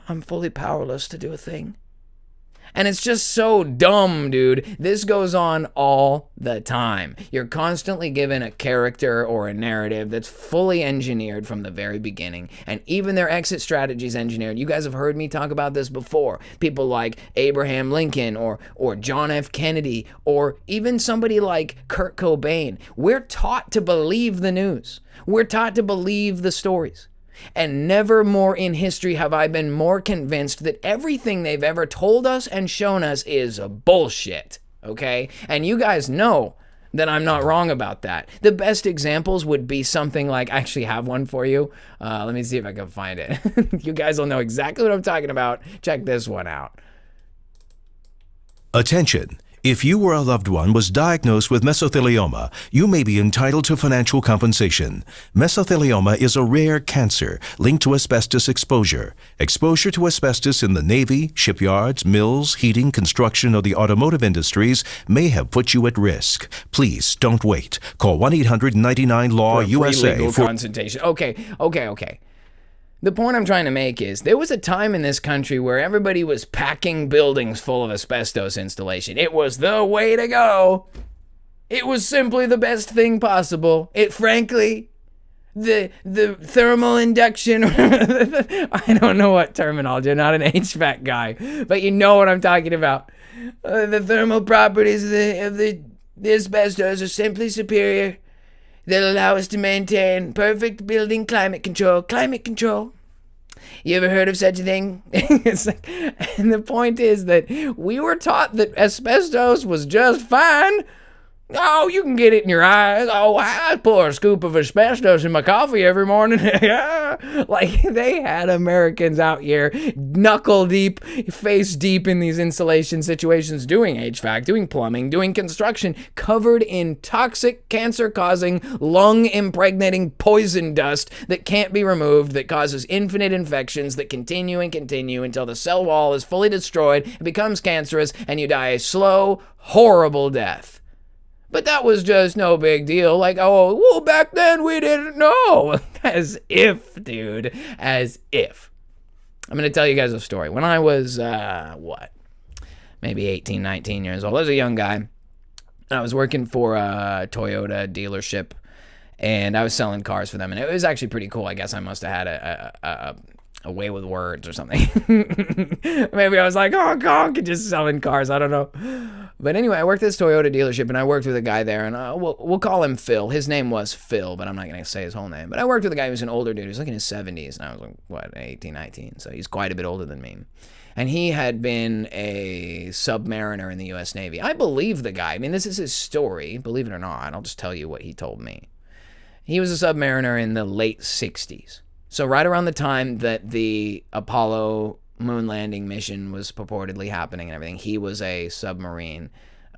S3: I'm fully powerless to do a thing? And it's just so dumb, dude. This goes on all the time. You're constantly given a character or a narrative that's fully engineered from the very beginning. And even their exit strategies engineered. You guys have heard me talk about this before. People like Abraham Lincoln or John F. Kennedy or even somebody like Kurt Cobain. We're taught to believe the news. We're taught to believe the stories. And never more in history have I been more convinced that everything they've ever told us and shown us is bullshit, okay? And you guys know that I'm not wrong about that. The best examples would be something like, I actually have one for you. Let me see if I can find it. You guys will know exactly what I'm talking about. Check this one out.
S6: Attention. If you or a loved one was diagnosed with mesothelioma, you may be entitled to financial compensation. Mesothelioma is a rare cancer linked to asbestos exposure. Exposure to asbestos in the Navy, shipyards, mills, heating, construction, or the automotive industries may have put you at risk. Please don't wait. Call 1-800-99-LAW-USA
S3: for legal consultation. Okay. The point I'm trying to make is there was a time in this country where everybody was packing buildings full of asbestos insulation. It was the way to go. It was simply the best thing possible. It frankly, the thermal induction, I don't know what terminology, I'm not an HVAC guy, but you know what I'm talking about. The thermal properties of the asbestos are simply superior. They'll allow us to maintain perfect building climate control. Climate control. You ever heard of such a thing? It's like, and the point is that we were taught that asbestos was just fine. Oh, you can get it in your eyes. Oh, I pour a scoop of asbestos in my coffee every morning. Like, they had Americans out here knuckle deep, face deep in these insulation situations, doing HVAC, doing plumbing, doing construction, covered in toxic, cancer-causing, lung-impregnating poison dust that can't be removed, that causes infinite infections that continue and continue until the cell wall is fully destroyed, it becomes cancerous, and you die a slow, horrible death. But that was just no big deal. Like, oh, well, back then we didn't know. As if, dude. As if. I'm going to tell you guys a story. When I was, maybe 18, 19 years old. I was a young guy. I was working for a Toyota dealership, and I was selling cars for them. And it was actually pretty cool. I guess I must have had a way with words or something. Maybe I was like, oh, God, just selling cars. I don't know. But anyway, I worked at this Toyota dealership, and I worked with a guy there, and we'll call him Phil. His name was Phil, but I'm not going to say his whole name. But I worked with a guy who was an older dude. He was like in his 70s, and I was like, 18, 19. So he's quite a bit older than me. And he had been a submariner in the U.S. Navy. I believe the guy. I mean, this is his story. Believe it or not, I'll just tell you what he told me. He was a submariner in the late 60s. So right around the time that the Apollo moon landing mission was purportedly happening and everything, he was a submarine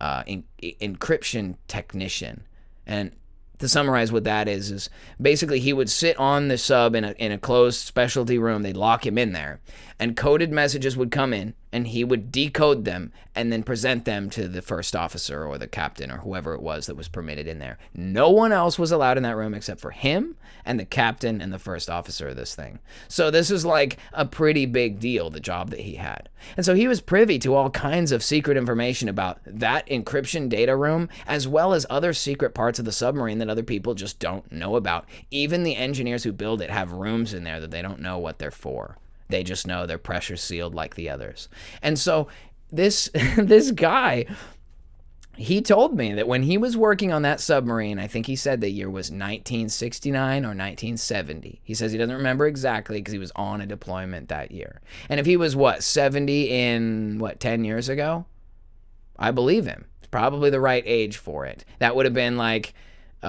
S3: encryption technician. And to summarize what that is basically he would sit on the sub in a closed specialty room. They'd lock him in there, and coded messages would come in, and he would decode them and then present them to the first officer or the captain or whoever it was that was permitted in there. No one else was allowed in that room except for him and the captain and the first officer of this thing. So this is like a pretty big deal, the job that he had. And so he was privy to all kinds of secret information about that encryption data room, as well as other secret parts of the submarine that other people just don't know about. Even the engineers who build it have rooms in there that they don't know what they're for. They just know they're pressure sealed like the others. And so this guy, he told me that when he was working on that submarine, I think he said the year was 1969 or 1970. He says he doesn't remember exactly because he was on a deployment that year. And if he was, 70 in, 10 years ago? I believe him. It's probably the right age for it. That would have been like, he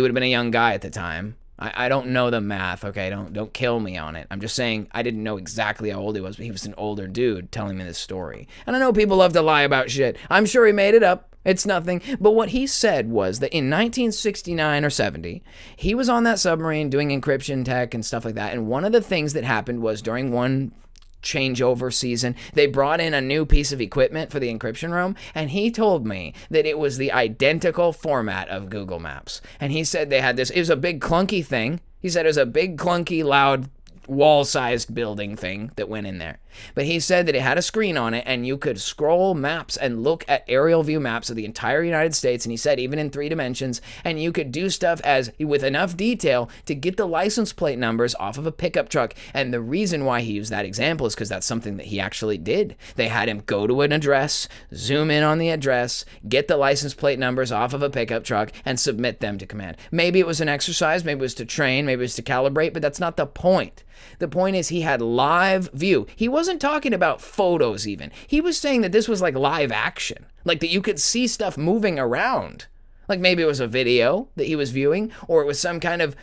S3: would have been a young guy at the time. I don't know the math, okay? Don't kill me on it. I'm just saying I didn't know exactly how old he was, but he was an older dude telling me this story. And I know people love to lie about shit. I'm sure he made it up. It's nothing. But what he said was that in 1969 or 70, he was on that submarine doing encryption tech and stuff like that. And one of the things that happened was during one changeover season, they brought in a new piece of equipment for the encryption room, and he told me that it was the identical format of Google Maps. And he said they had this, it was a big clunky thing. He said it was a big clunky loud wall-sized building thing that went in there. But he said that it had a screen on it, and you could scroll maps and look at aerial view maps of the entire United States, and he said even in 3 dimensions, and you could do stuff as with enough detail to get the license plate numbers off of a pickup truck. And the reason why he used that example is because that's something that he actually did. They had him go to an address, zoom in on the address, get the license plate numbers off of a pickup truck, and submit them to command. Maybe it was an exercise, maybe it was to train, maybe it was to calibrate, but that's not the point. The point is he had live view. He wasn't talking about photos even. He was saying that this was like live action, like that you could see stuff moving around. Like maybe it was a video that he was viewing, or it was some kind of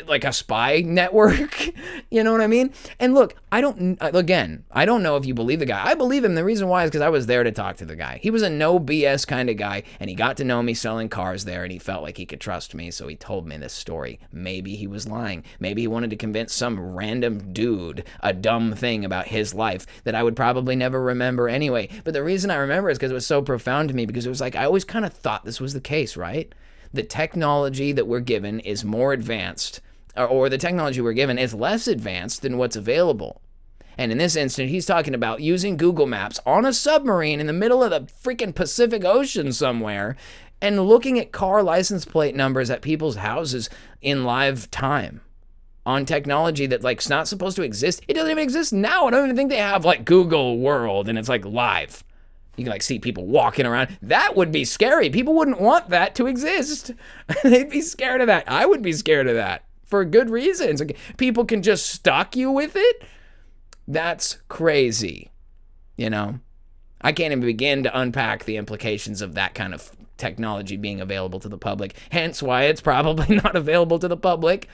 S3: like a spy network. You know what I mean? And look, I don't know if you believe the guy. I believe him. The reason why is because I was there to talk to the guy. He was a no BS kind of guy, and he got to know me selling cars there, and he felt like he could trust me, so he told me this story. Maybe he was lying. Maybe he wanted to convince some random dude a dumb thing about his life that I would probably never remember anyway. But the reason I remember is because it was so profound to me, because it was like I always kind of thought this was the case, right? The technology that we're given is more advanced or the technology we're given is less advanced than what's available. And in this instance, he's talking about using Google Maps on a submarine in the middle of the freaking Pacific Ocean somewhere and looking at car license plate numbers at people's houses in live time on technology that like, it's not supposed to exist. It doesn't even exist now. I don't even think they have like Google World and it's like live. You can like see people walking around. That would be scary. People wouldn't want that to exist. They'd be scared of that. I would be scared of that for good reasons. Like, people can just stalk you with it. That's crazy. You know, I can't even begin to unpack the implications of that kind of technology being available to the public. Hence why it's probably not available to the public.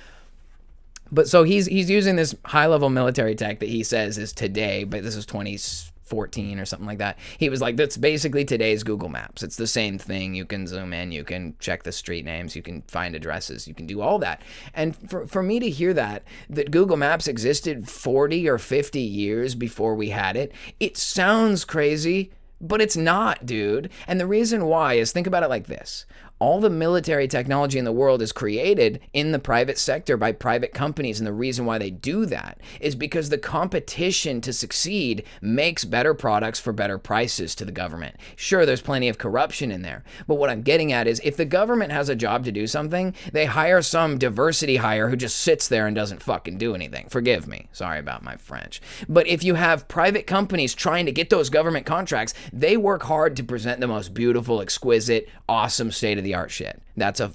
S3: But so he's using this high-level military tech that he says is today, but this is 2014 or something like that. He was like, that's basically today's Google Maps. It's the same thing. You can zoom in, you can check the street names, you can find addresses, you can do all that. And for me to hear that Google Maps existed 40 or 50 years before we had it, it sounds crazy, but it's not, dude. And the reason why is, think about it like this. All the military technology in the world is created in the private sector by private companies. And the reason why they do that is because the competition to succeed makes better products for better prices to the government. Sure, there's plenty of corruption in there. But what I'm getting at is, if the government has a job to do something, they hire some diversity hire who just sits there and doesn't fucking do anything. Forgive me. Sorry about my French. But if you have private companies trying to get those government contracts, they work hard to present the most beautiful, exquisite, awesome state-of-the-art shit. That's a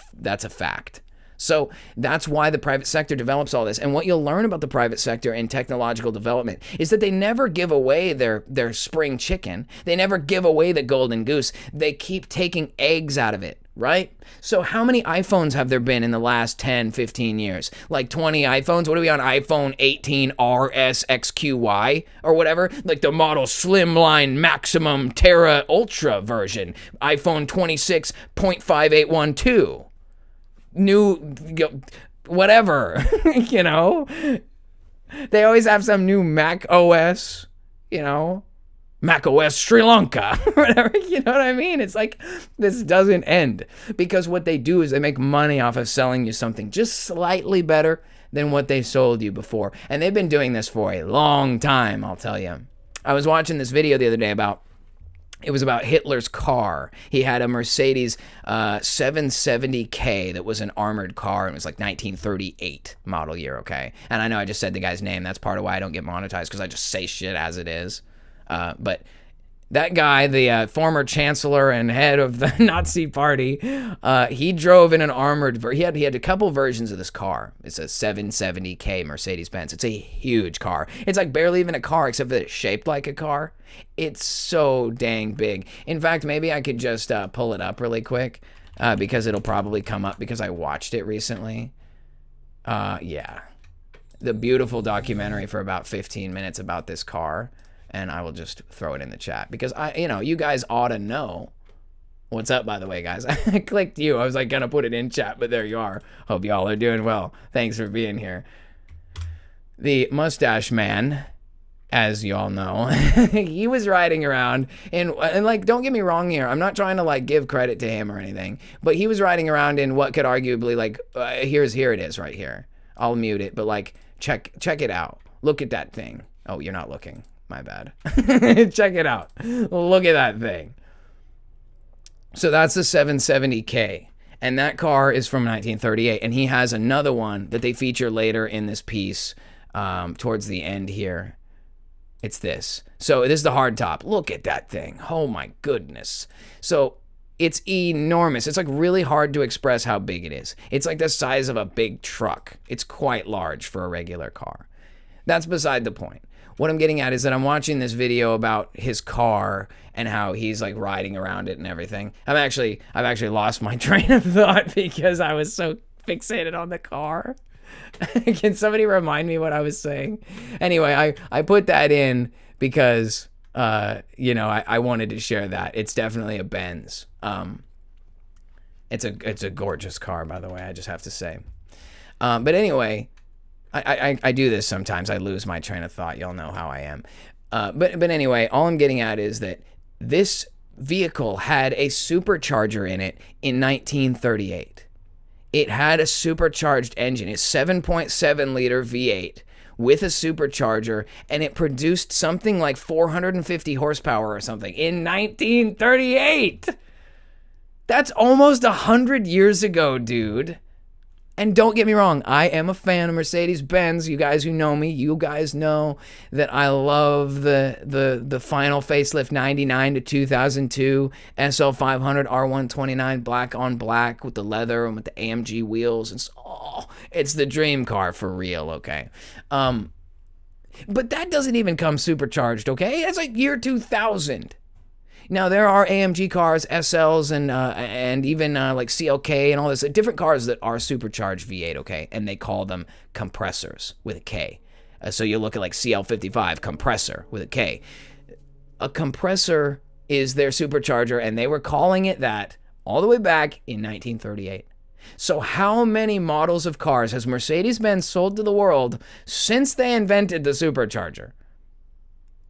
S3: fact. So that's why the private sector develops all this. And what you'll learn about the private sector in technological development is that they never give away their spring chicken. They never give away the golden goose. They keep taking eggs out of it, right? So how many iPhones have there been in the last 10, 15 years? Like 20 iPhones? What are we on? iPhone 18 RSXQY or whatever? Like the model Slimline Maximum Terra Ultra version. iPhone 26.5812. New, whatever, you know? They always have some new Mac OS, you know? Mac OS Sri Lanka, whatever, you know what I mean? It's like, this doesn't end, because what they do is they make money off of selling you something just slightly better than what they sold you before. And they've been doing this for a long time, I'll tell you. I was watching this video the other day about Hitler's car. He had a Mercedes 770K that was an armored car, and it was like 1938 model year, okay? And I know I just said the guy's name. That's part of why I don't get monetized, because I just say shit as it is. But that guy, the former chancellor and head of the Nazi party, he drove in an armored. He had a couple versions of this car. It's a 770K Mercedes-Benz. It's a huge car. It's like barely even a car, except that it's shaped like a car. It's so dang big. In fact, maybe I could just pull it up really quick, because it'll probably come up because I watched it recently. Yeah, the beautiful documentary for about 15 minutes about this car. And I will just throw it in the chat, because you guys ought to know. What's up, by the way, guys? I clicked you. I was like gonna put it in chat, but there you are. Hope y'all are doing well. Thanks for being here. The mustache man, as y'all know, he was riding around and like, don't get me wrong here. I'm not trying to like give credit to him or anything, but he was riding around in what could arguably like, here it is right here. I'll mute it, but like, check it out. Look at that thing. Oh, you're not looking. My bad. Check it out. Look at that thing. So that's the 770K. And that car is from 1938. And he has another one that they feature later in this piece, towards the end here. It's this. So this is the hard top. Look at that thing. Oh my goodness. So it's enormous. It's like really hard to express how big it is. It's like the size of a big truck. It's quite large for a regular car. That's beside the point. What I'm getting at is that I'm watching this video about his car and how he's like riding around it and everything. I've actually lost my train of thought because I was so fixated on the car. Can somebody remind me what I was saying? Anyway, I put that in because I wanted to share that. It's definitely a Benz. It's a gorgeous car, by the way, I just have to say. But anyway, I do this sometimes. I lose my train of thought. Y'all know how I am. But anyway, all I'm getting at is that this vehicle had a supercharger in it in 1938. it had a supercharged engine. It's 7.7 liter V8 with a supercharger, and it produced something like 450 horsepower or something in 1938. That's almost 100 years ago, dude. And don't get me wrong, I am a fan of Mercedes-Benz. You guys who know me, you guys know that I love the final facelift 99 to 2002 SL500 R129 black on black with the leather and with the AMG wheels. And it's the dream car for real, okay? But that doesn't even come supercharged, okay? That's like year 2000. Now, there are AMG cars, SLs, and even like CLK and all this, different cars that are supercharged V8, okay? And they call them compressors with a K. So you look at like CL55, compressor with a K. A compressor is their supercharger, and they were calling it that all the way back in 1938. So how many models of cars has Mercedes-Benz sold to the world since they invented the supercharger?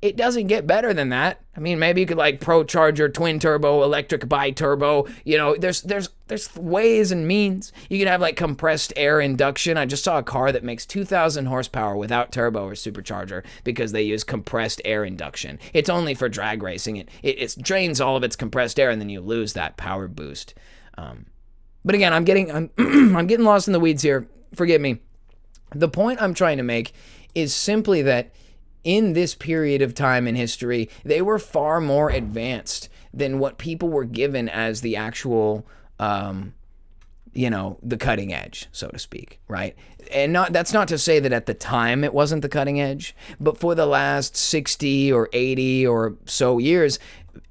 S3: It doesn't get better than that. I mean, maybe you could like Pro Charger, twin turbo, electric bi-turbo. You know, there's ways and means. You can have like compressed air induction. I just saw a car that makes 2,000 horsepower without turbo or supercharger because they use compressed air induction. It's only for drag racing. It drains all of its compressed air, and then you lose that power boost. But again, I'm getting lost in the weeds here. Forgive me. The point I'm trying to make is simply that in this period of time in history, they were far more advanced than what people were given as the actual, the cutting edge, so to speak, right? And that's not to say that at the time it wasn't the cutting edge, but for the last 60 or 80 or so years,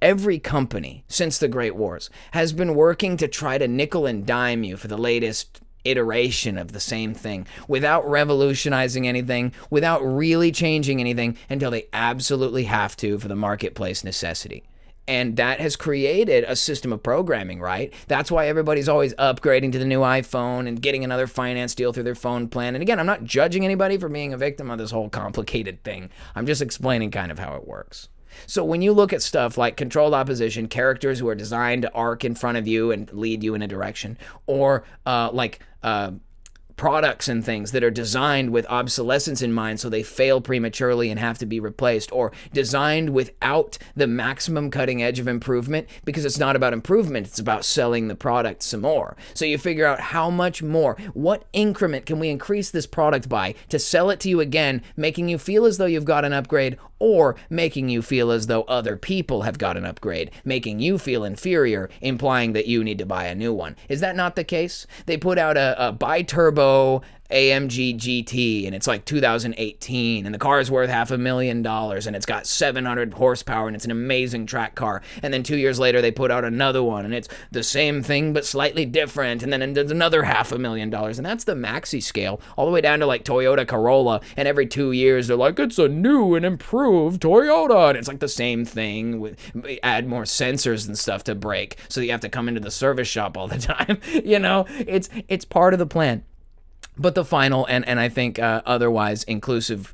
S3: every company since the Great Wars has been working to try to nickel and dime you for the latest iteration of the same thing without revolutionizing anything, without really changing anything until they absolutely have to for the marketplace necessity. And that has created a system of programming, right? That's why everybody's always upgrading to the new iPhone and getting another finance deal through their phone plan. And again, I'm not judging anybody for being a victim of this whole complicated thing. I'm just explaining kind of how it works. So when you look at stuff like controlled opposition, characters who are designed to arc in front of you and lead you in a direction, or products and things that are designed with obsolescence in mind so they fail prematurely and have to be replaced, or designed without the maximum cutting edge of improvement because it's not about improvement, it's about selling the product some more. So you figure out how much more, what increment can we increase this product by to sell it to you again, making you feel as though you've got an upgrade, or making you feel as though other people have got an upgrade, making you feel inferior, implying that you need to buy a new one. Is that not the case? They put out a bi-turbo AMG GT, and it's like 2018, and the car is worth $500,000, and it's got 700 horsepower, and it's an amazing track car. And then 2 years later, they put out another one, and it's the same thing but slightly different, and then there's another $500,000, and that's the maxi scale, all the way down to like Toyota Corolla, and every 2 years, they're like, it's a new and improved Toyota, and it's like the same thing, with add more sensors and stuff to brake, so you have to come into the service shop all the time. You know, it's part of the plan. But the final and I think otherwise inclusive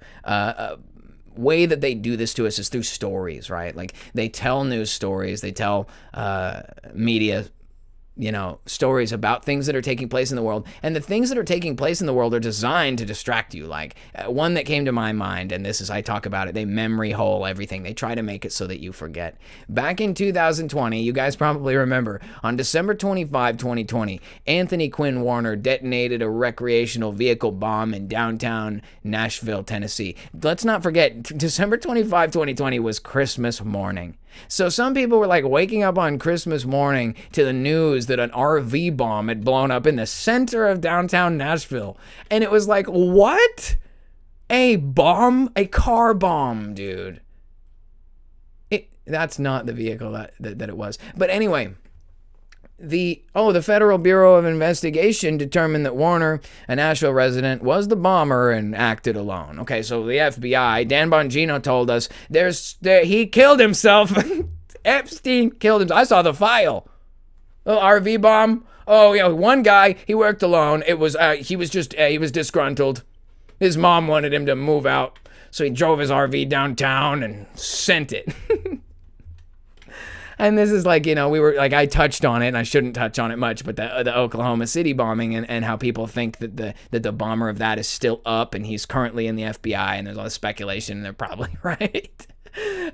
S3: way that they do this to us is through stories, right? Like they tell news stories, they tell media, stories about things that are taking place in the world. And the things that are taking place in the world are designed to distract you. Like one that came to my mind, and this is, I talk about it, they memory hole everything. They try to make it so that you forget. Back in 2020, you guys probably remember, on December 25, 2020, Anthony Quinn Warner detonated a recreational vehicle bomb in downtown Nashville, Tennessee. Let's not forget, December 25, 2020 was Christmas morning. So some people were like waking up on Christmas morning to the news that an RV bomb had blown up in the center of downtown Nashville. And it was like, what? A bomb? A car bomb, dude. That's not the vehicle that it was. But anyway, the Federal Bureau of Investigation determined that Warner, a Nashville resident, was the bomber and acted alone. Okay, so the FBI, Dan Bongino told us he killed himself. Epstein killed himself. I saw the file. Oh, RV bomb. Oh, yeah, one guy, he worked alone. It was he was disgruntled. His mom wanted him to move out, so he drove his RV downtown and sent it. And this is like, we were like, I touched on it and I shouldn't touch on it much, but the Oklahoma City bombing and how people think that the bomber of that is still up and he's currently in the FBI, and there's all this speculation and they're probably right.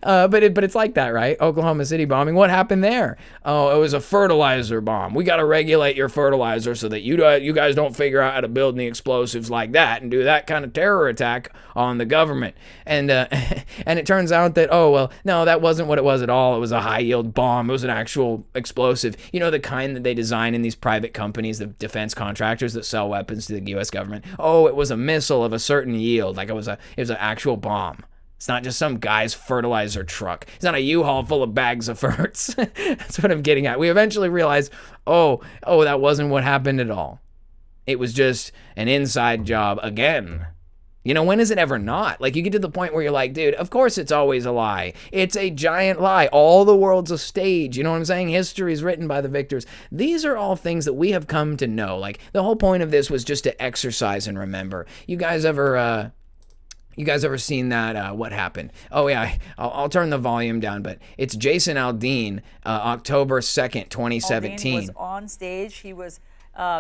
S3: But it's like that, right? Oklahoma City bombing. What happened there? Oh, it was a fertilizer bomb. We got to regulate your fertilizer so that you guys don't figure out how to build any explosives like that and do that kind of terror attack on the government. And and it turns out that, oh, well, no, that wasn't what it was at all. It was a high yield bomb. It was an actual explosive. The kind that they design in these private companies, the defense contractors that sell weapons to the U.S. government. Oh, it was a missile of a certain yield. Like it was an actual bomb. It's not just some guy's fertilizer truck. It's not a U-Haul full of bags of ferts. That's what I'm getting at. We eventually realized, oh, that wasn't what happened at all. It was just an inside job again. When is it ever not? Like, you get to the point where you're like, dude, of course it's always a lie. It's a giant lie. All the world's a stage. You know what I'm saying? History is written by the victors. These are all things that we have come to know. Like, the whole point of this was just to exercise and remember. You guys ever seen that? What happened? Oh yeah, I'll turn the volume down, but it's Jason Aldean, October 2nd, 2017.
S7: Aldean was on stage. He was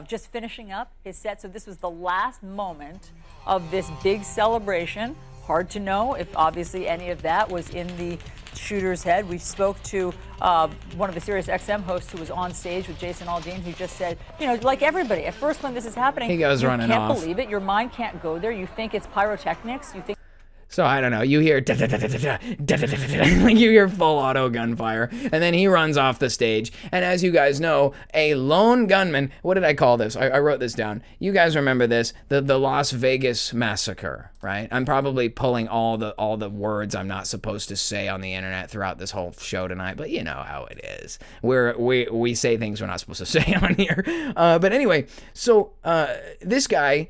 S7: just finishing up his set, so this was the last moment of this big celebration. Hard to know if obviously any of that was in the shooter's head. We spoke to one of the Sirius XM hosts who was on stage with Jason Aldean, who just said, like everybody, at first when this is happening,
S3: he goes running off.
S7: You can't believe it. Your mind can't go there. You think it's pyrotechnics. You think.
S3: So I don't know, you hear like you hear full auto gunfire, and then he runs off the stage. And as you guys know, a lone gunman, what did I call this? I wrote this down. You guys remember this, the Las Vegas massacre, right? I'm probably pulling all the words I'm not supposed to say on the internet throughout this whole show tonight, but you know how it is. We say things we're not supposed to say on here. But anyway, so this guy,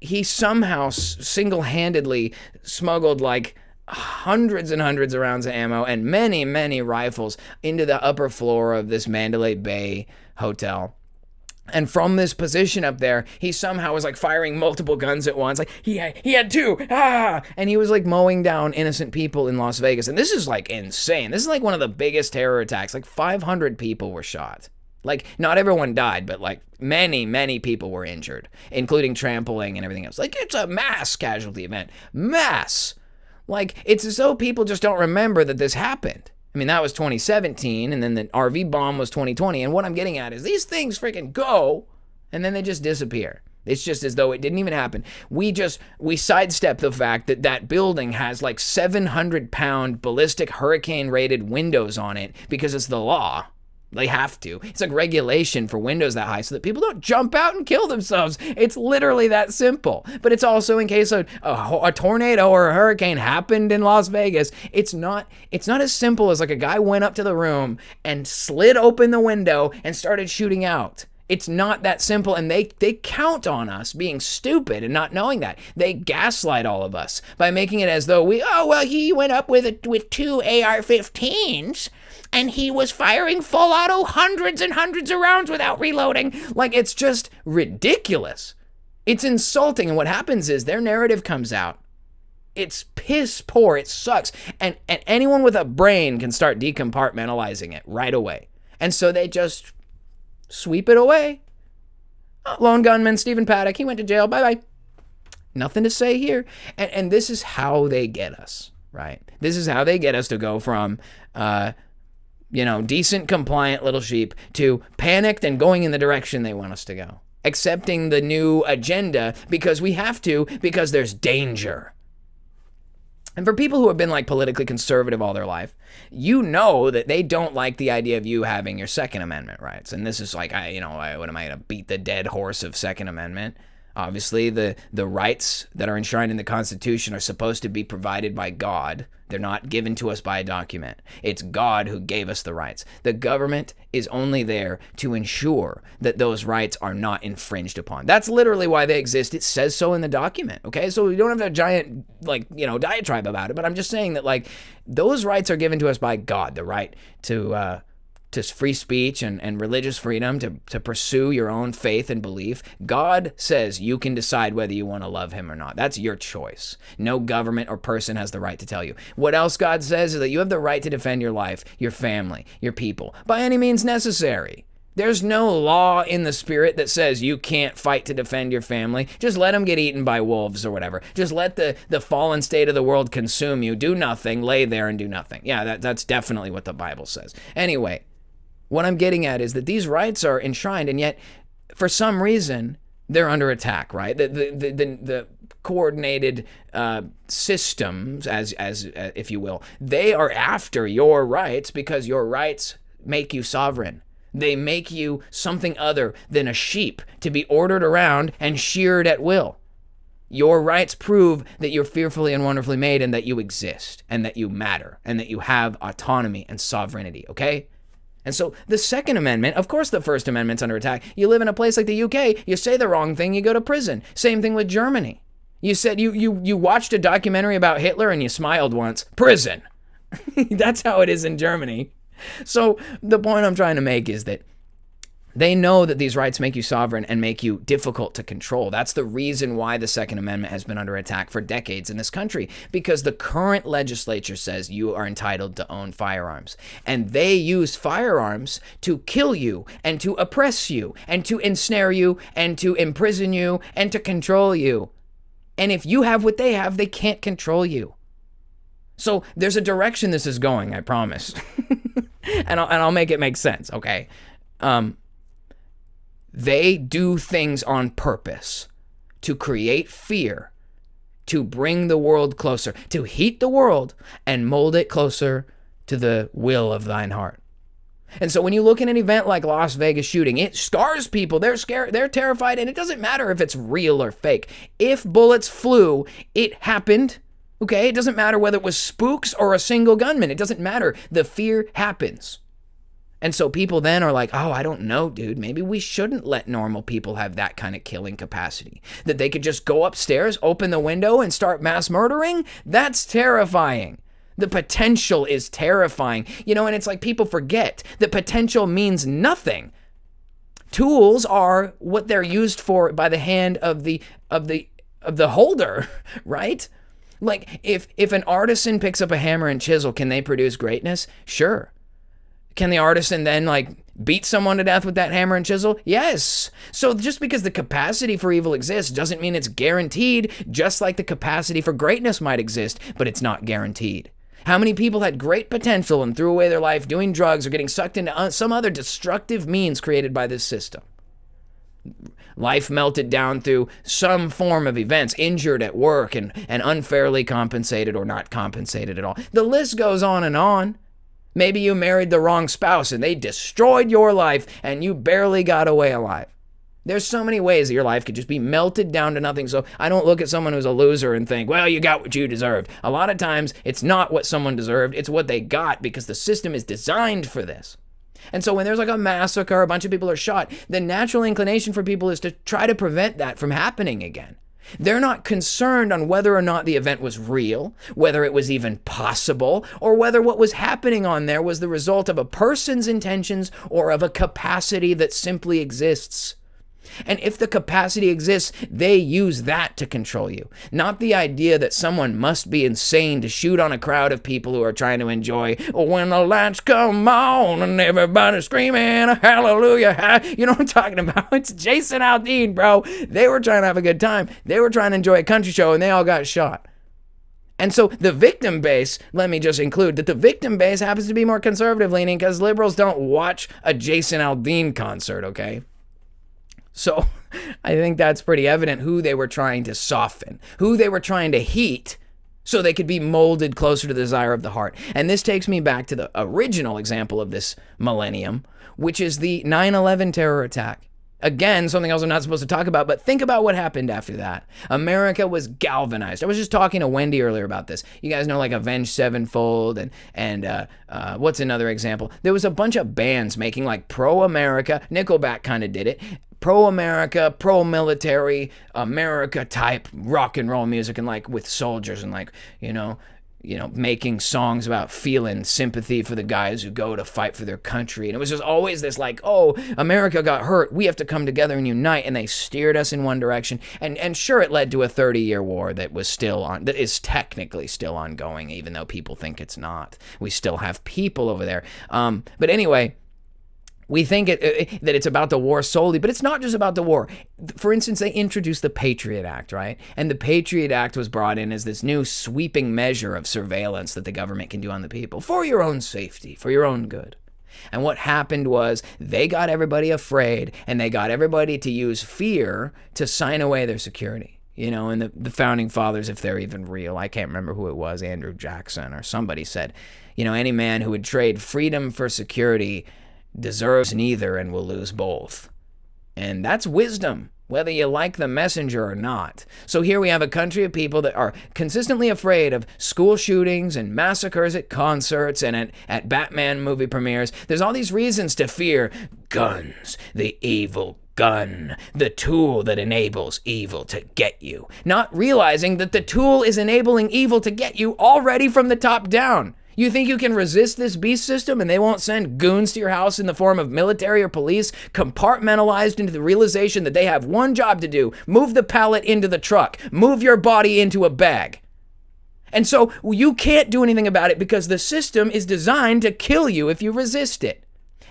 S3: he somehow single-handedly smuggled like hundreds and hundreds of rounds of ammo and many, many rifles into the upper floor of this Mandalay Bay hotel. And from this position up there, he somehow was like firing multiple guns at once. Like he had two, and he was like mowing down innocent people in Las Vegas. And this is like insane. This is like one of the biggest terror attacks. Like 500 people were shot. Like, not everyone died, but like many, many people were injured, including trampling and everything else. Like, it's a mass casualty event. Mass. Like, it's as though people just don't remember that this happened. I mean, that was 2017, and then the RV bomb was 2020. And what I'm getting at is these things freaking go, and then they just disappear. It's just as though it didn't even happen. We sidestep the fact that that building has like 700-pound ballistic hurricane-rated windows on it because it's the law. They have to. It's like regulation for windows that high so that people don't jump out and kill themselves. It's literally that simple. But it's also in case a tornado or a hurricane happened in Las Vegas. It's not as simple as like a guy went up to the room and slid open the window and started shooting out. It's not that simple, and they count on us being stupid and not knowing that. They gaslight all of us by making it as though he went up with two AR-15s. And he was firing full auto hundreds and hundreds of rounds without reloading. Like, it's just ridiculous. It's insulting. And what happens is their narrative comes out. It's piss poor. It sucks. And anyone with a brain can start decompartmentalizing it right away. And so they just sweep it away. Oh, lone gunman, Stephen Paddock, he went to jail. Bye-bye. Nothing to say here. And this is how they get us, right? This is how they get us to go from... decent, compliant little sheep to panicked and going in the direction they want us to go. Accepting the new agenda because we have to, because there's danger. And for people who have been like politically conservative all their life, you know that they don't like the idea of you having your Second Amendment rights. And this is like, what am I going to beat the dead horse of Second Amendment? Obviously, the rights that are enshrined in the Constitution are supposed to be provided by God. They're not given to us by a document. It's God who gave us the rights. The government is only there to ensure that those rights are not infringed upon. That's literally why they exist. It says so in the document, okay? So we don't have a giant, diatribe about it, but I'm just saying that, those rights are given to us by God. The right to to free speech and religious freedom to pursue your own faith and belief. God says you can decide whether you want to love him or not. That's your choice. No government or person has the right to tell you. What else God says is that you have the right to defend your life, your family, your people, by any means necessary. There's no law in the spirit that says you can't fight to defend your family. Just let them get eaten by wolves or whatever. Just let the fallen state of the world consume you. Do nothing, lay there and do nothing. Yeah, that's definitely what the Bible says. Anyway, what I'm getting at is that these rights are enshrined, and yet, for some reason, they're under attack, right? The coordinated systems, as if you will, they are after your rights because your rights make you sovereign. They make you something other than a sheep to be ordered around and sheared at will. Your rights prove that you're fearfully and wonderfully made and that you exist and that you matter and that you have autonomy and sovereignty, okay? And so the Second Amendment, of course the First Amendment's under attack. You live in a place like the UK, you say the wrong thing, you go to prison. Same thing with Germany. You said you watched a documentary about Hitler and you smiled once. Prison. That's how it is in Germany. So the point I'm trying to make is that they know that these rights make you sovereign and make you difficult to control. That's the reason why the Second Amendment has been under attack for decades in this country, because the current legislature says you are entitled to own firearms. And they use firearms to kill you and to oppress you and to ensnare you and to imprison you and to control you. And if you have what they have, they can't control you. So there's a direction this is going, I promise. and I'll make it make sense, okay? They do things on purpose to create fear, to bring the world closer, to heat the world and mold it closer to the will of thine heart. And so when you look at an event like Las Vegas shooting, it scars people. They're scared, they're terrified, and it doesn't matter if it's real or fake. If bullets flew, it happened. Okay, it doesn't matter whether it was spooks or a single gunman. It doesn't matter. The fear happens. And so people then are like, oh, I don't know, dude. Maybe we shouldn't let normal people have that kind of killing capacity. That they could just go upstairs, open the window, and start mass murdering? That's terrifying. The potential is terrifying. You know, and it's like people forget that potential means nothing. Tools are what they're used for by the hand of the holder, right? Like, if an artisan picks up a hammer and chisel, can they produce greatness? Sure. Can the artisan then, beat someone to death with that hammer and chisel? Yes. So just because the capacity for evil exists doesn't mean it's guaranteed, just like the capacity for greatness might exist, but it's not guaranteed. How many people had great potential and threw away their life doing drugs or getting sucked into some other destructive means created by this system? Life melted down through some form of events, injured at work and unfairly compensated or not compensated at all. The list goes on and on. Maybe you married the wrong spouse and they destroyed your life and you barely got away alive. There's so many ways that your life could just be melted down to nothing. So I don't look at someone who's a loser and think, well, you got what you deserved. A lot of times it's not what someone deserved, it's what they got because the system is designed for this. And so when there's a massacre, a bunch of people are shot, the natural inclination for people is to try to prevent that from happening again. They're not concerned on whether or not the event was real, whether it was even possible, or whether what was happening on there was the result of a person's intentions or of a capacity that simply exists. And if the capacity exists, they use that to control you. Not the idea that someone must be insane to shoot on a crowd of people who are trying to enjoy, oh, when the lights come on and everybody's screaming, hallelujah. You know what I'm talking about? It's Jason Aldean, bro. They were trying to have a good time. They were trying to enjoy a country show and they all got shot. And so the victim base, let me just include that the victim base happens to be more conservative leaning because liberals don't watch a Jason Aldean concert, okay? So I think that's pretty evident who they were trying to soften, who they were trying to heat so they could be molded closer to the desire of the heart. And this takes me back to the original example of this millennium, which is the 9/11 terror attack. Again, something else I'm not supposed to talk about, but think about what happened after that. America was galvanized. I was just talking to Wendy earlier about this. You guys know Avenged Sevenfold and what's another example? There was a bunch of bands making pro-America. Nickelback kind of did it. Pro-America, pro-military, America type rock and roll music and with soldiers and making songs about feeling sympathy for the guys who go to fight for their country. And it was just always this like, oh, America got hurt, we have to come together and unite. And they steered us in one direction. And sure, it led to a 30-year war that is technically still ongoing, even though people think it's not. We still have people over there. But anyway, we think that it's about the war solely, but it's not just about the war. For instance, they introduced the Patriot Act, right? And the Patriot Act was brought in as this new sweeping measure of surveillance that the government can do on the people for your own safety, for your own good. And what happened was they got everybody afraid, and they got everybody to use fear to sign away their security. And the founding fathers, if they're even real, I can't remember who it was, Andrew Jackson or somebody said, any man who would trade freedom for security deserves neither and will lose both. And that's wisdom, whether you like the messenger or not. So here we have a country of people that are consistently afraid of school shootings and massacres at concerts and at Batman movie premieres. There's all these reasons to fear guns, the evil gun, the tool that enables evil to get you. Not realizing that the tool is enabling evil to get you already from the top down. You think you can resist this beast system and they won't send goons to your house in the form of military or police, compartmentalized into the realization that they have one job to do: move the pallet into the truck, move your body into a bag. And so you can't do anything about it because the system is designed to kill you if you resist it.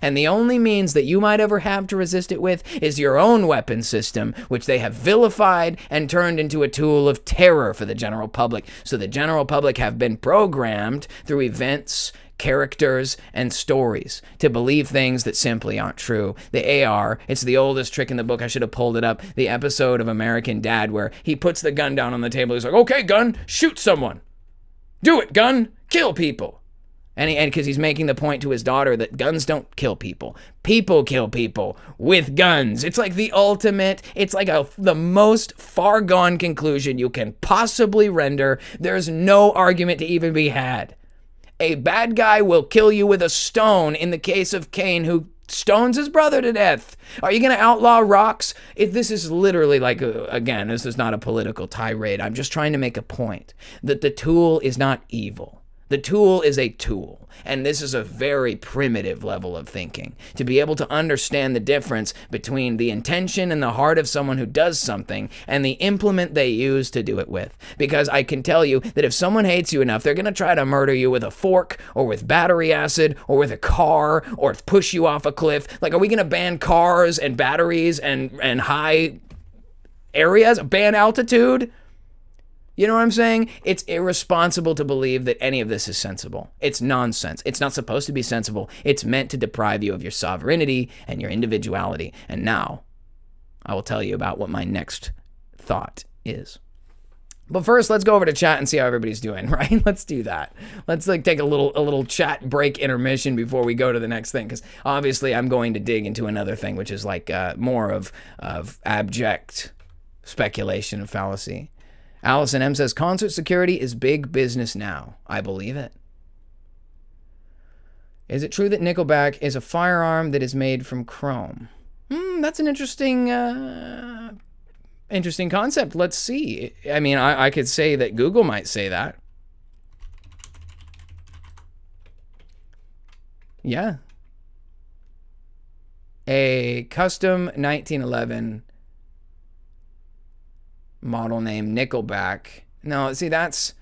S3: And the only means that you might ever have to resist it with is your own weapon system, which they have vilified and turned into a tool of terror for the general public. So the general public have been programmed through events, characters, and stories to believe things that simply aren't true. The AR, it's the oldest trick in the book. I should have pulled it up. The episode of American Dad where he puts the gun down on the table. He's like, okay, gun, shoot someone. Do it, gun, kill people. And because he's making the point to his daughter that guns don't kill people. People kill people with guns. It's like the ultimate, it's like the most far gone conclusion you can possibly render. There's no argument to even be had. A bad guy will kill you with a stone in the case of Cain, who stones his brother to death. Are you going to outlaw rocks? This is literally like, again, this is not a political tirade. I'm just trying to make a point that the tool is not evil. The tool is a tool, and this is a very primitive level of thinking. To be able to understand the difference between the intention and the heart of someone who does something and the implement they use to do it with. Because I can tell you that if someone hates you enough, they're going to try to murder you with a fork or with battery acid or with a car or push you off a cliff. Like, are we going to ban cars and batteries and high areas, ban altitude? You know what I'm saying? It's irresponsible to believe that any of this is sensible. It's nonsense. It's not supposed to be sensible. It's meant to deprive you of your sovereignty and your individuality. And now, I will tell you about what my next thought is. But first, let's go over to chat and see how everybody's doing, right? Let's do that. Let's take a little chat break intermission before we go to the next thing, because obviously I'm going to dig into another thing, which is more of abject speculation and fallacy. Allison M says, concert security is big business now. I believe it. Is it true that Nickelback is a firearm that is made from chrome? That's an interesting concept. Let's see. I mean, I could say that Google might say that. Yeah. A custom 1911 model name Nickelback. No, see, that's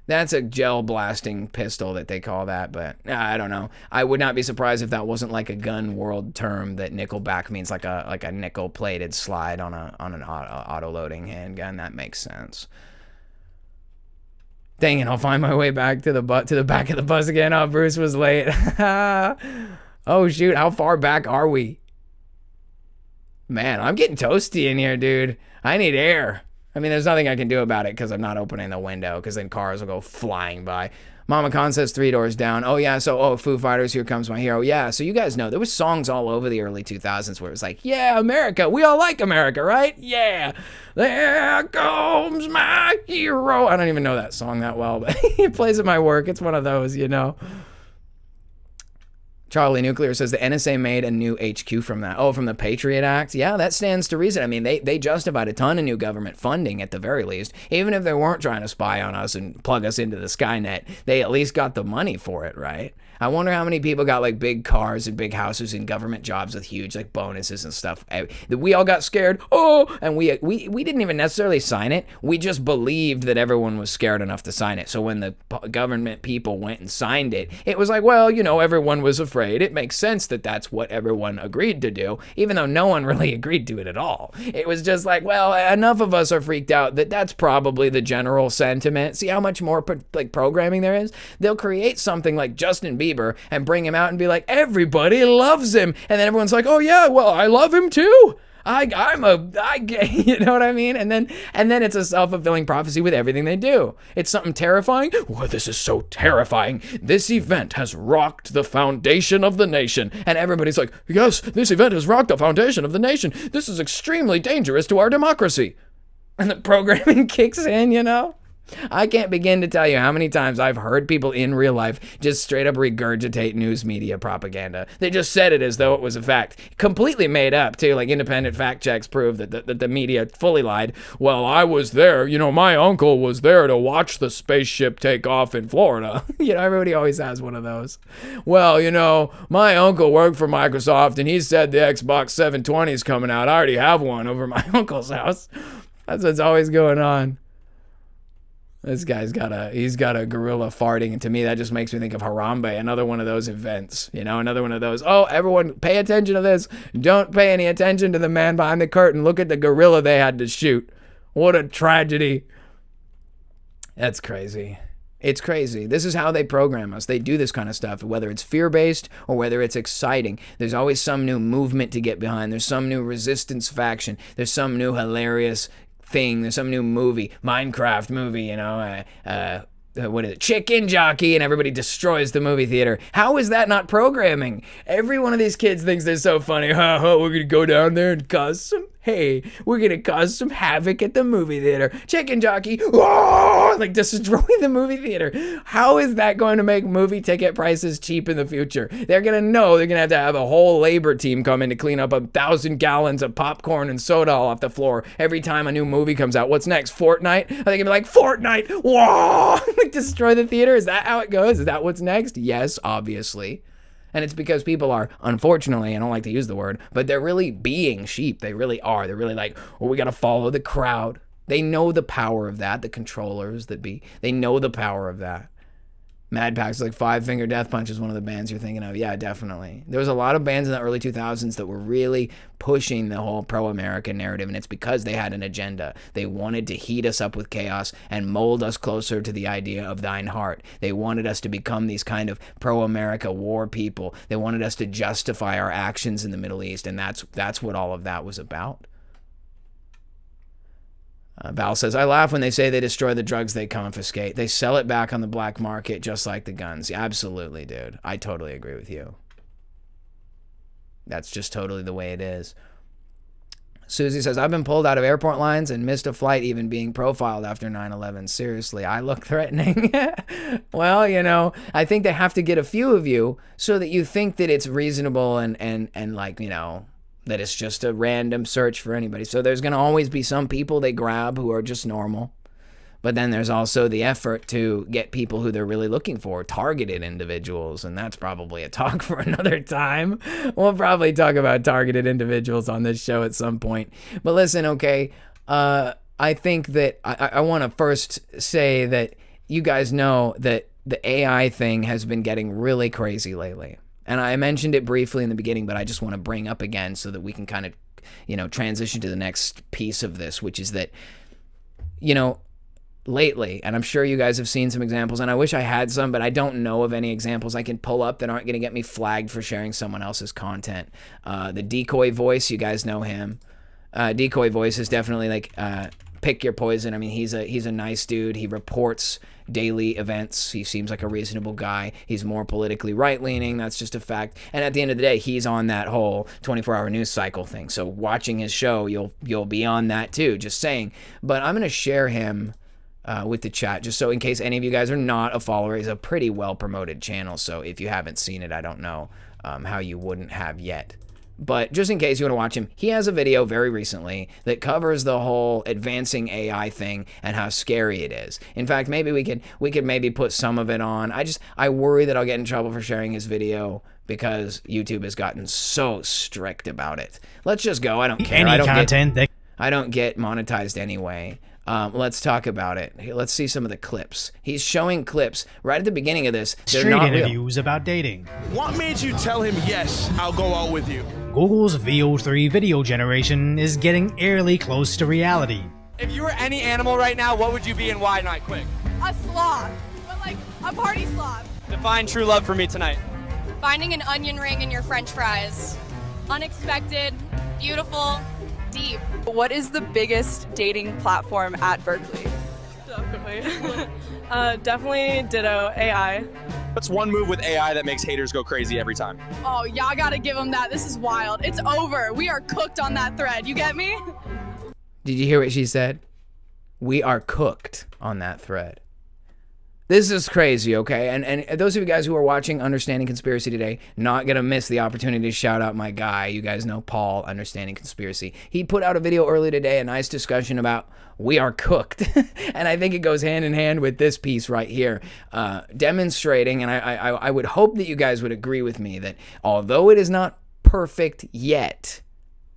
S3: a gel blasting pistol that they call that, but I don't know. I would not be surprised if that wasn't like a gun world term, that Nickelback means like a nickel plated slide on an auto loading handgun. That makes sense. Dang it, I'll find my way back to the back of the bus again. Oh, Bruce was late. Oh shoot, how far back are we? Man, I'm getting toasty in here, dude. I need air. I mean, there's nothing I can do about it because I'm not opening the window, because then cars will go flying by. Mama Khan says 3 doors down. Oh, yeah. So, Foo Fighters, Here Comes My Hero. Yeah. So you guys know there was songs all over the early 2000s where it was like, yeah, America. We all like America, right? Yeah. There comes my hero. I don't even know that song that well, but it plays at my work. It's one of those, you know. Charlie Nuclear says the NSA made a new HQ from that. Oh, from the Patriot Act? Yeah, that stands to reason. I mean, they justified a ton of new government funding at the very least. Even if they weren't trying to spy on us and plug us into the Skynet, they at least got the money for it, right? I wonder how many people got like big cars and big houses and government jobs with huge like bonuses and stuff. We all got scared. Oh, and we didn't even necessarily sign it. We just believed that everyone was scared enough to sign it. So when the government people went and signed it, it was like, well, you know, everyone was afraid. It makes sense that that's what everyone agreed to do, even though no one really agreed to it at all. It was just like, well, enough of us are freaked out that that's probably the general sentiment. See how much more like programming there is? They'll create something like Justin Bieber and bring him out and be like, everybody loves him, and then everyone's like, oh yeah, well, I love him too. I you know what I mean? And then it's a self-fulfilling prophecy with everything they do. It's something terrifying. Well, this is so terrifying. This event has rocked the foundation of the nation. And everybody's like, yes, this event has rocked the foundation of the nation. This is extremely dangerous to our democracy. And the programming kicks in, you know? I can't begin to tell you how many times I've heard people in real life just straight up regurgitate news media propaganda. They just said it as though it was a fact. Completely made up, too. Like independent fact checks prove that the media fully lied. Well, I was there. You know, my uncle was there to watch the spaceship take off in Florida. You know, everybody always has one of those. Well, you know, my uncle worked for Microsoft and he said the Xbox 720 is coming out. I already have one over my uncle's house. That's what's always going on. This guy's got a gorilla farting, and to me that just makes me think of Harambe, another one of those events, you know, another one of those, oh, everyone pay attention to this, don't pay any attention to the man behind the curtain, look at the gorilla they had to shoot. What a tragedy. That's crazy. It's crazy. This is how they program us. They do this kind of stuff, whether it's fear-based or whether it's exciting. There's always some new movement to get behind. There's some new resistance faction. There's some new hilarious thing. There's some new movie, Minecraft movie, you know, what is it, Chicken Jockey, and everybody destroys the movie theater. How is that not programming? Every one of these kids thinks they're so funny. We're gonna go down there and cause some havoc at the movie theater. Chicken Jockey, like destroy the movie theater. How is that going to make movie ticket prices cheap in the future? They're gonna know they're gonna have a whole labor team come in to clean up 1,000 gallons of popcorn and soda all off the floor every time a new movie comes out. What's next? Fortnite? Are they gonna be like, Fortnite? Whoa! Like destroy the theater? Is that how it goes? Is that what's next? Yes, obviously. And it's because people are, unfortunately, I don't like to use the word, but they're really being sheep. They really are. They're really like, well, we got to follow the crowd. They know the power of that. The controllers that be, they know the power of that. Mad Pack's like Five Finger Death Punch is one of the bands you're thinking of. Yeah, definitely. There was a lot of bands in the early 2000s that were really pushing the whole pro-American narrative, and it's because they had an agenda. They wanted to heat us up with chaos and mold us closer to the idea of thine heart. They wanted us to become these kind of pro-America war people. They wanted us to justify our actions in the Middle East, and that's what all of that was about. Val says, I laugh when they say they destroy the drugs they confiscate. They sell it back on the black market just like the guns. Yeah, absolutely, dude. I totally agree with you. That's just totally the way it is. Susie says, I've been pulled out of airport lines and missed a flight even being profiled after 9/11. Seriously, I look threatening. Well, you know, I think they have to get a few of you so that you think that it's reasonable and like, you know, that it's just a random search for anybody. So there's going to always be some people they grab who are just normal. But then there's also the effort to get people who they're really looking for, targeted individuals. And that's probably a talk for another time. We'll probably talk about targeted individuals on this show at some point. But listen, okay, I think that I want to first say that you guys know that the AI thing has been getting really crazy lately. And I mentioned it briefly in the beginning, but I just want to bring up again so that we can kind of, you know, transition to the next piece of this, which is that, you know, lately, and I'm sure you guys have seen some examples, and I wish I had some, but I don't know of any examples I can pull up that aren't going to get me flagged for sharing someone else's content. The decoy voice, you guys know him. Decoy voice is definitely like, pick your poison. I mean, he's a nice dude. He reports daily events. He seems like a reasonable guy. He's more politically right-leaning. That's just a fact. And at the end of the day, he's on that whole 24-hour news cycle thing. So watching his show, you'll be on that too, just saying. But I'm going to share him with the chat, just so in case any of you guys are not a follower. He's a pretty well-promoted channel, so if you haven't seen it, I don't know how you wouldn't have yet. But just in case you want to watch him, he has a video very recently that covers the whole advancing AI thing and how scary it is. In fact, maybe we could maybe put some of it on. I worry that I'll get in trouble for sharing his video because YouTube has gotten so strict about it. Let's just go. I don't care. I don't get monetized anyway. Let's talk about it. Let's see some of the clips. He's showing clips right at the beginning of this. They're
S8: Street
S3: not
S8: interviews about dating.
S9: What made you tell him, yes, I'll go out with you?
S8: Google's VO3 video generation is getting eerily close to reality.
S10: If you were any animal right now, what would you be and why? Not quick.
S11: A sloth, but like a party sloth.
S10: Define true love for me tonight.
S11: Finding an onion ring in your french fries. Unexpected, beautiful, deep. What is the biggest dating platform at Berkeley? Definitely Ditto AI.
S10: What's one move with AI that makes haters go crazy every time?
S11: Oh, y'all gotta give them that. This is wild. It's over. We are cooked on that thread. You get me?
S3: Did you hear what she said? We are cooked on that thread. This is crazy, okay? And those of you guys who are watching Understanding Conspiracy today, not gonna miss the opportunity to shout out my guy. You guys know Paul, Understanding Conspiracy. He put out a video earlier today, a nice discussion about we are cooked. And I think it goes hand in hand with this piece right here, demonstrating, and I would hope that you guys would agree with me that although it is not perfect yet,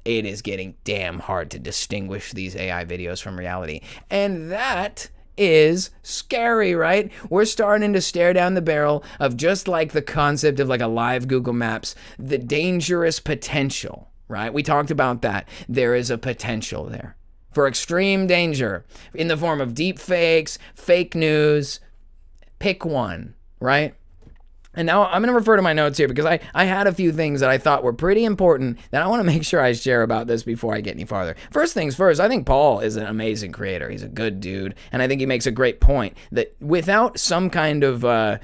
S3: it is getting damn hard to distinguish these AI videos from reality. And that is scary, right? We're starting to stare down the barrel of, just like the concept of like a live Google Maps, the dangerous potential, right? We talked about that. There is a potential there for extreme danger in the form of deep fakes, fake news, pick one, right? And now I'm going to refer to my notes here because I had a few things that I thought were pretty important that I want to make sure I share about this before I get any farther. First things first, I think Paul is an amazing creator. He's a good dude. And I think he makes a great point that without some kind of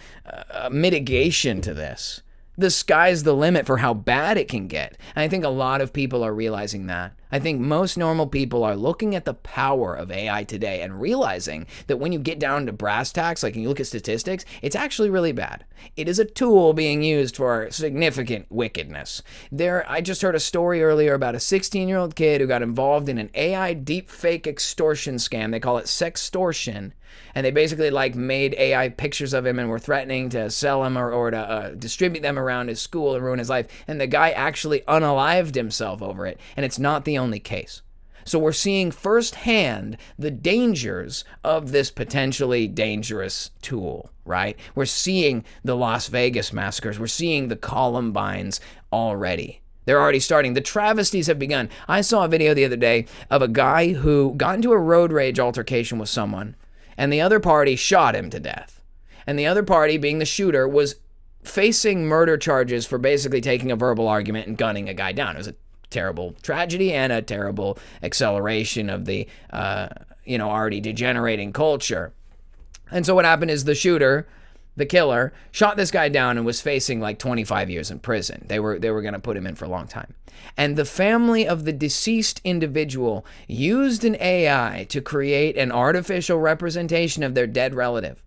S3: mitigation to this, the sky's the limit for how bad it can get. And I think a lot of people are realizing that. I think most normal people are looking at the power of AI today and realizing that when you get down to brass tacks, like when you look at statistics, it's actually really bad. It is a tool being used for significant wickedness. I just heard a story earlier about a 16-year-old kid who got involved in an AI deepfake extortion scam. They call it sextortion. And they basically like made AI pictures of him and were threatening to sell him or to distribute them around his school and ruin his life. And the guy actually unalived himself over it. And it's not the only case. So we're seeing firsthand the dangers of this potentially dangerous tool, right? We're seeing the Las Vegas massacres. We're seeing the Columbines already. They're already starting. The travesties have begun. I saw a video the other day of a guy who got into a road rage altercation with someone, and the other party shot him to death. And the other party, being the shooter, was facing murder charges for basically taking a verbal argument and gunning a guy down. It was a terrible tragedy and a terrible acceleration of the, already degenerating culture. And so what happened is the shooter, the killer, shot this guy down and was facing like 25 years in prison. They were going to put him in for a long time. And the family of the deceased individual used an AI to create an artificial representation of their dead relative.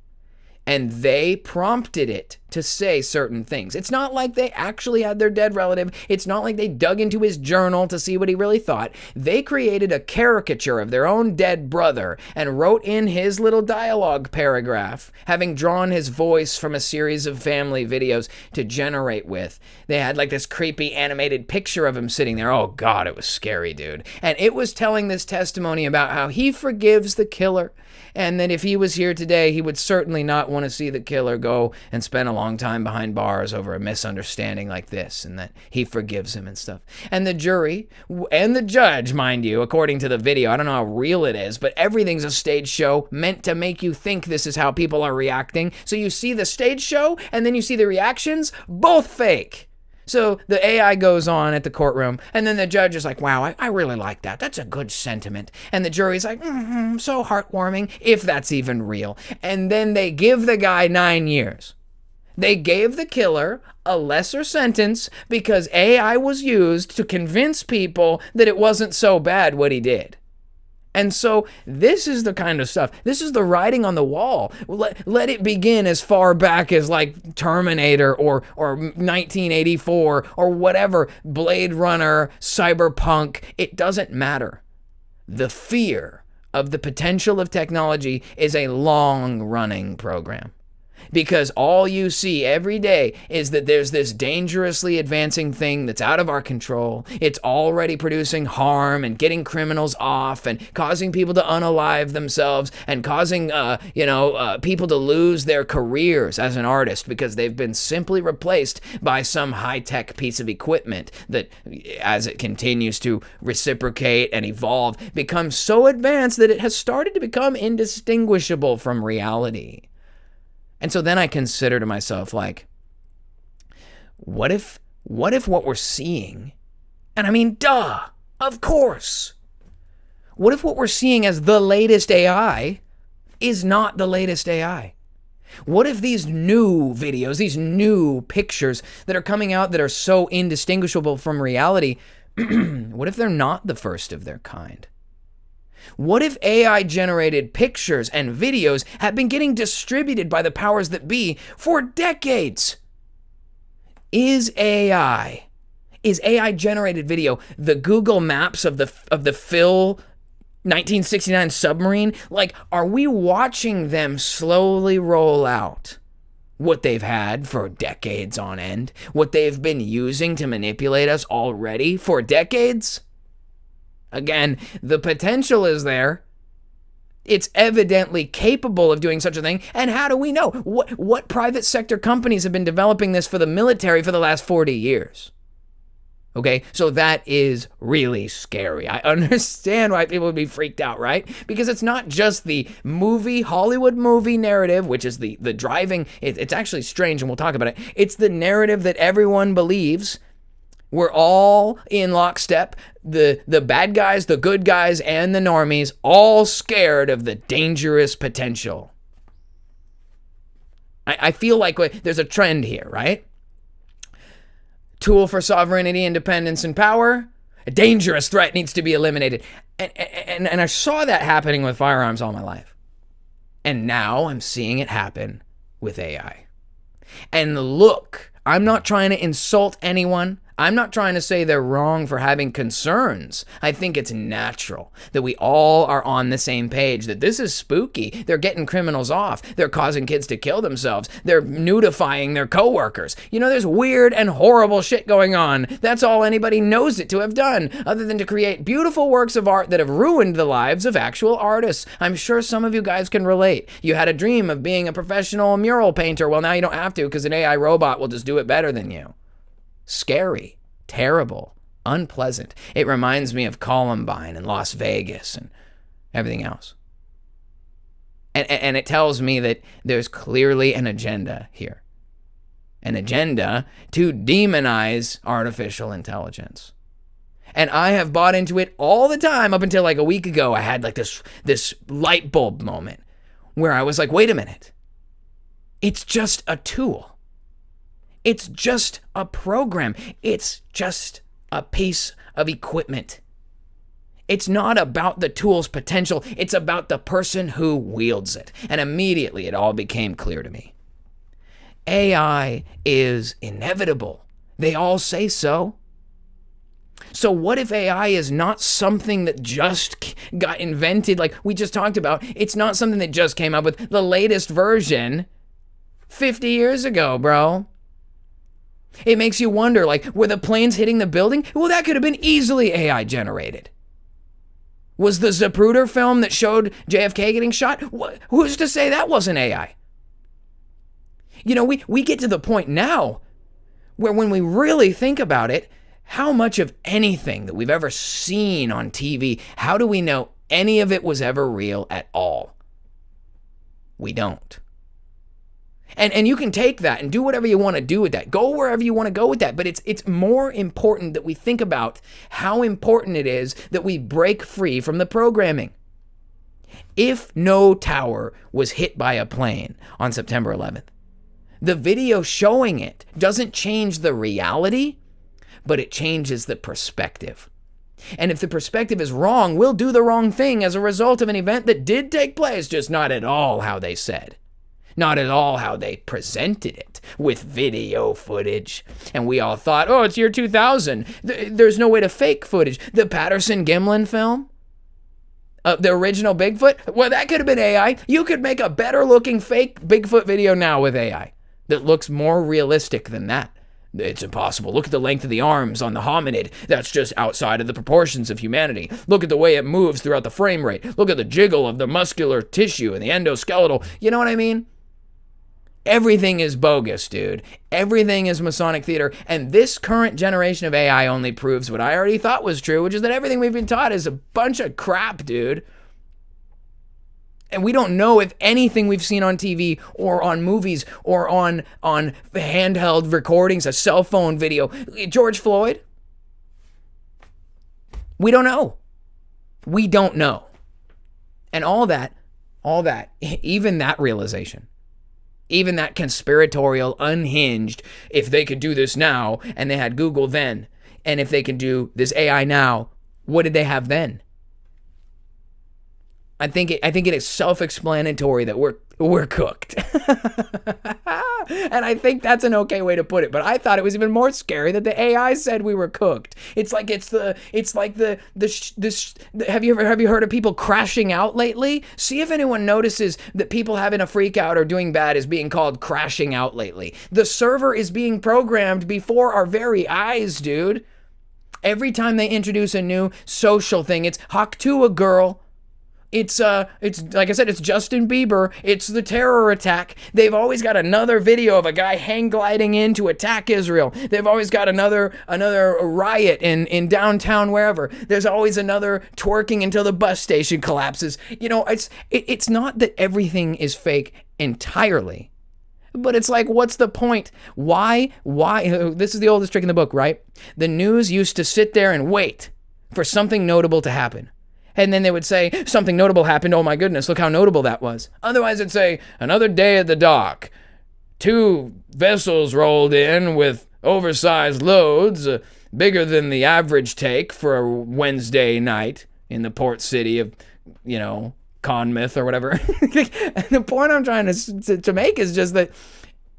S3: And they prompted it to say certain things. It's not like they actually had their dead relative. It's not like they dug into his journal to see what he really thought. They created a caricature of their own dead brother and wrote in his little dialogue paragraph, having drawn his voice from a series of family videos to generate with. They had like this creepy animated picture of him sitting there. Oh God, it was scary, dude. And it was telling this testimony about how he forgives the killer, and that if he was here today, he would certainly not want to see the killer go and spend a long time behind bars over a misunderstanding like this, and that he forgives him and stuff. And the jury and the judge, mind you, according to the video, I don't know how real it is, but everything's a stage show meant to make you think this is how people are reacting. So you see the stage show and then you see the reactions, both fake. So the AI goes on at the courtroom, and then the judge is like, wow, I really like that. That's a good sentiment. And the jury's like, so heartwarming, if that's even real. And then they give the guy 9 years. They gave the killer a lesser sentence because AI was used to convince people that it wasn't so bad what he did. And so this is the kind of stuff. This is the writing on the wall. Let it begin as far back as like Terminator or 1984 or whatever, Blade Runner, Cyberpunk. It doesn't matter. The fear of the potential of technology is a long-running program. Because all you see every day is that there's this dangerously advancing thing that's out of our control. It's already producing harm and getting criminals off and causing people to unalive themselves and causing, people to lose their careers as an artist because they've been simply replaced by some high-tech piece of equipment that, as it continues to reciprocate and evolve, becomes so advanced that it has started to become indistinguishable from reality. And so then I consider to myself, like, what if what we're seeing, and I mean, duh, of course, what if what we're seeing as the latest AI is not the latest AI? What if these new videos, these new pictures that are coming out that are so indistinguishable from reality, what if they're not the first of their kind? What if AI-generated pictures and videos have been getting distributed by the powers that be for decades? Is AI-generated video the Google Maps of the Phil 1969 submarine? Like, are we watching them slowly roll out what they've had for decades on end? What they've been using to manipulate us already for decades? Again, the potential is there. It's evidently capable of doing such a thing. And how do we know? What private sector companies have been developing this for the military for the last 40 years? Okay, so that is really scary. I understand why people would be freaked out, right? Because it's not just the Hollywood movie narrative, which is the driving. It's actually strange, and we'll talk about it. It's the narrative that everyone believes. We're all in lockstep. The bad guys, the good guys, and the normies, all scared of the dangerous potential. I feel like there's a trend here, right? Tool for sovereignty, independence, and power. A dangerous threat needs to be eliminated. And I saw that happening with firearms all my life. And now I'm seeing it happen with AI. And look, I'm not trying to insult anyone. I'm not trying to say they're wrong for having concerns. I think it's natural that we all are on the same page, that this is spooky. They're getting criminals off. They're causing kids to kill themselves. They're nudifying their coworkers. There's weird and horrible shit going on. That's all anybody knows it to have done, other than to create beautiful works of art that have ruined the lives of actual artists. I'm sure some of you guys can relate. You had a dream of being a professional mural painter. Well, now you don't have to because an AI robot will just do it better than you. Scary, terrible, unpleasant. It reminds me of Columbine and Las Vegas and everything else. And it tells me that there's clearly an agenda here. An agenda to demonize artificial intelligence. And I have bought into it all the time up until like a week ago. I had like this light bulb moment where I was like, wait a minute. It's just a tool. It's just a program. It's just a piece of equipment. It's not about the tool's potential. It's about the person who wields it. And immediately it all became clear to me. AI is inevitable. They all say so. So what if AI is not something that just got invented like we just talked about? It's not something that just came up with the latest version 50 years ago, bro. It makes you wonder, like, were the planes hitting the building? Well, that could have been easily AI generated. Was the Zapruder film that showed JFK getting shot? Who's to say that wasn't AI? We get to the point now where when we really think about it, how much of anything that we've ever seen on TV, how do we know any of it was ever real at all? We don't. And you can take that and do whatever you want to do with that. Go wherever you want to go with that. But it's more important that we think about how important it is that we break free from the programming. If no tower was hit by a plane on September 11th, the video showing it doesn't change the reality, but it changes the perspective. And if the perspective is wrong, we'll do the wrong thing as a result of an event that did take place, just not at all how they said. Not at all how they presented it with video footage. And we all thought, oh, it's year 2000. There's no way to fake footage. The Patterson-Gimlin film, the original Bigfoot, well, that could have been AI. You could make a better looking fake Bigfoot video now with AI that looks more realistic than that. It's impossible. Look at the length of the arms on the hominid. That's just outside of the proportions of humanity. Look at the way it moves throughout the frame rate. Look at the jiggle of the muscular tissue and the endoskeletal. You know what I mean? Everything is bogus, dude. Everything is Masonic theater. And this current generation of AI only proves what I already thought was true, which is that everything we've been taught is a bunch of crap, dude. And we don't know if anything we've seen on TV or on movies or on handheld recordings, a cell phone video, George Floyd, we don't know. We don't know. And all that, even that realization, even that conspiratorial, unhinged, if they could do this now and they had Google then, and if they can do this AI now, what did they have then? I think it is self-explanatory that we're cooked. And I think that's an okay way to put it, but I thought it was even more scary that the AI said we were cooked. It's like have you heard of people crashing out lately? See if anyone notices that people having a freak out or doing bad is being called crashing out lately. The server is being programmed before our very eyes, dude. Every time they introduce a new social thing, it's Hawk to a girl. It's like I said, it's Justin Bieber. It's the terror attack. They've always got another video of a guy hang gliding in to attack Israel. They've always got another riot in downtown wherever. There's always another twerking until the bus station collapses. You know, it's not that everything is fake entirely, but it's like, what's the point? Why? This is the oldest trick in the book, right? The news used to sit there and wait for something notable to happen. And then they would say, something notable happened. Oh my goodness, look how notable that was. Otherwise it'd say, another day at the dock. 2 vessels rolled in with oversized loads, bigger than the average take for a Wednesday night in the port city of, Conmouth or whatever. And the point I'm trying to make is just that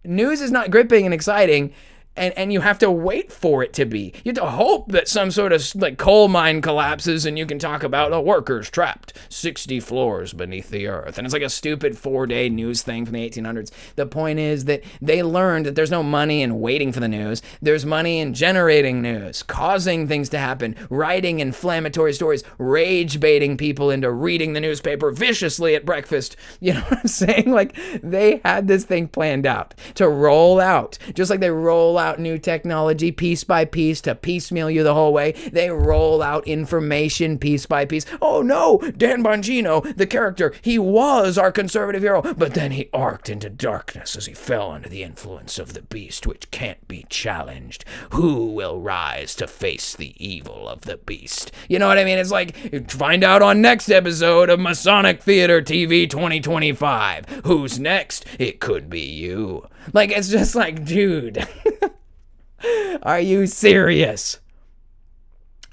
S3: news is not gripping and exciting. And you have to wait for it to be. You have to hope that some sort of coal mine collapses and you can talk about the workers trapped 60 floors beneath the earth. And it's like a stupid 4-day news thing from the 1800s. The point is that they learned that there's no money in waiting for the news. There's money in generating news, causing things to happen, writing inflammatory stories, rage baiting people into reading the newspaper viciously at breakfast. You know what I'm saying? They had this thing planned out to roll out, just like they roll out new technology piece by piece to piecemeal you the whole way. They roll out information piece by piece. Oh no, Dan Bongino, the character, he was our conservative hero, but then he arced into darkness as he fell under the influence of the beast, which can't be challenged. Who will rise to face the evil of the beast? You know what I mean? It's like, find out on next episode of Masonic Theater TV 2025. Who's next? It could be you. It's just like, dude. Are you serious?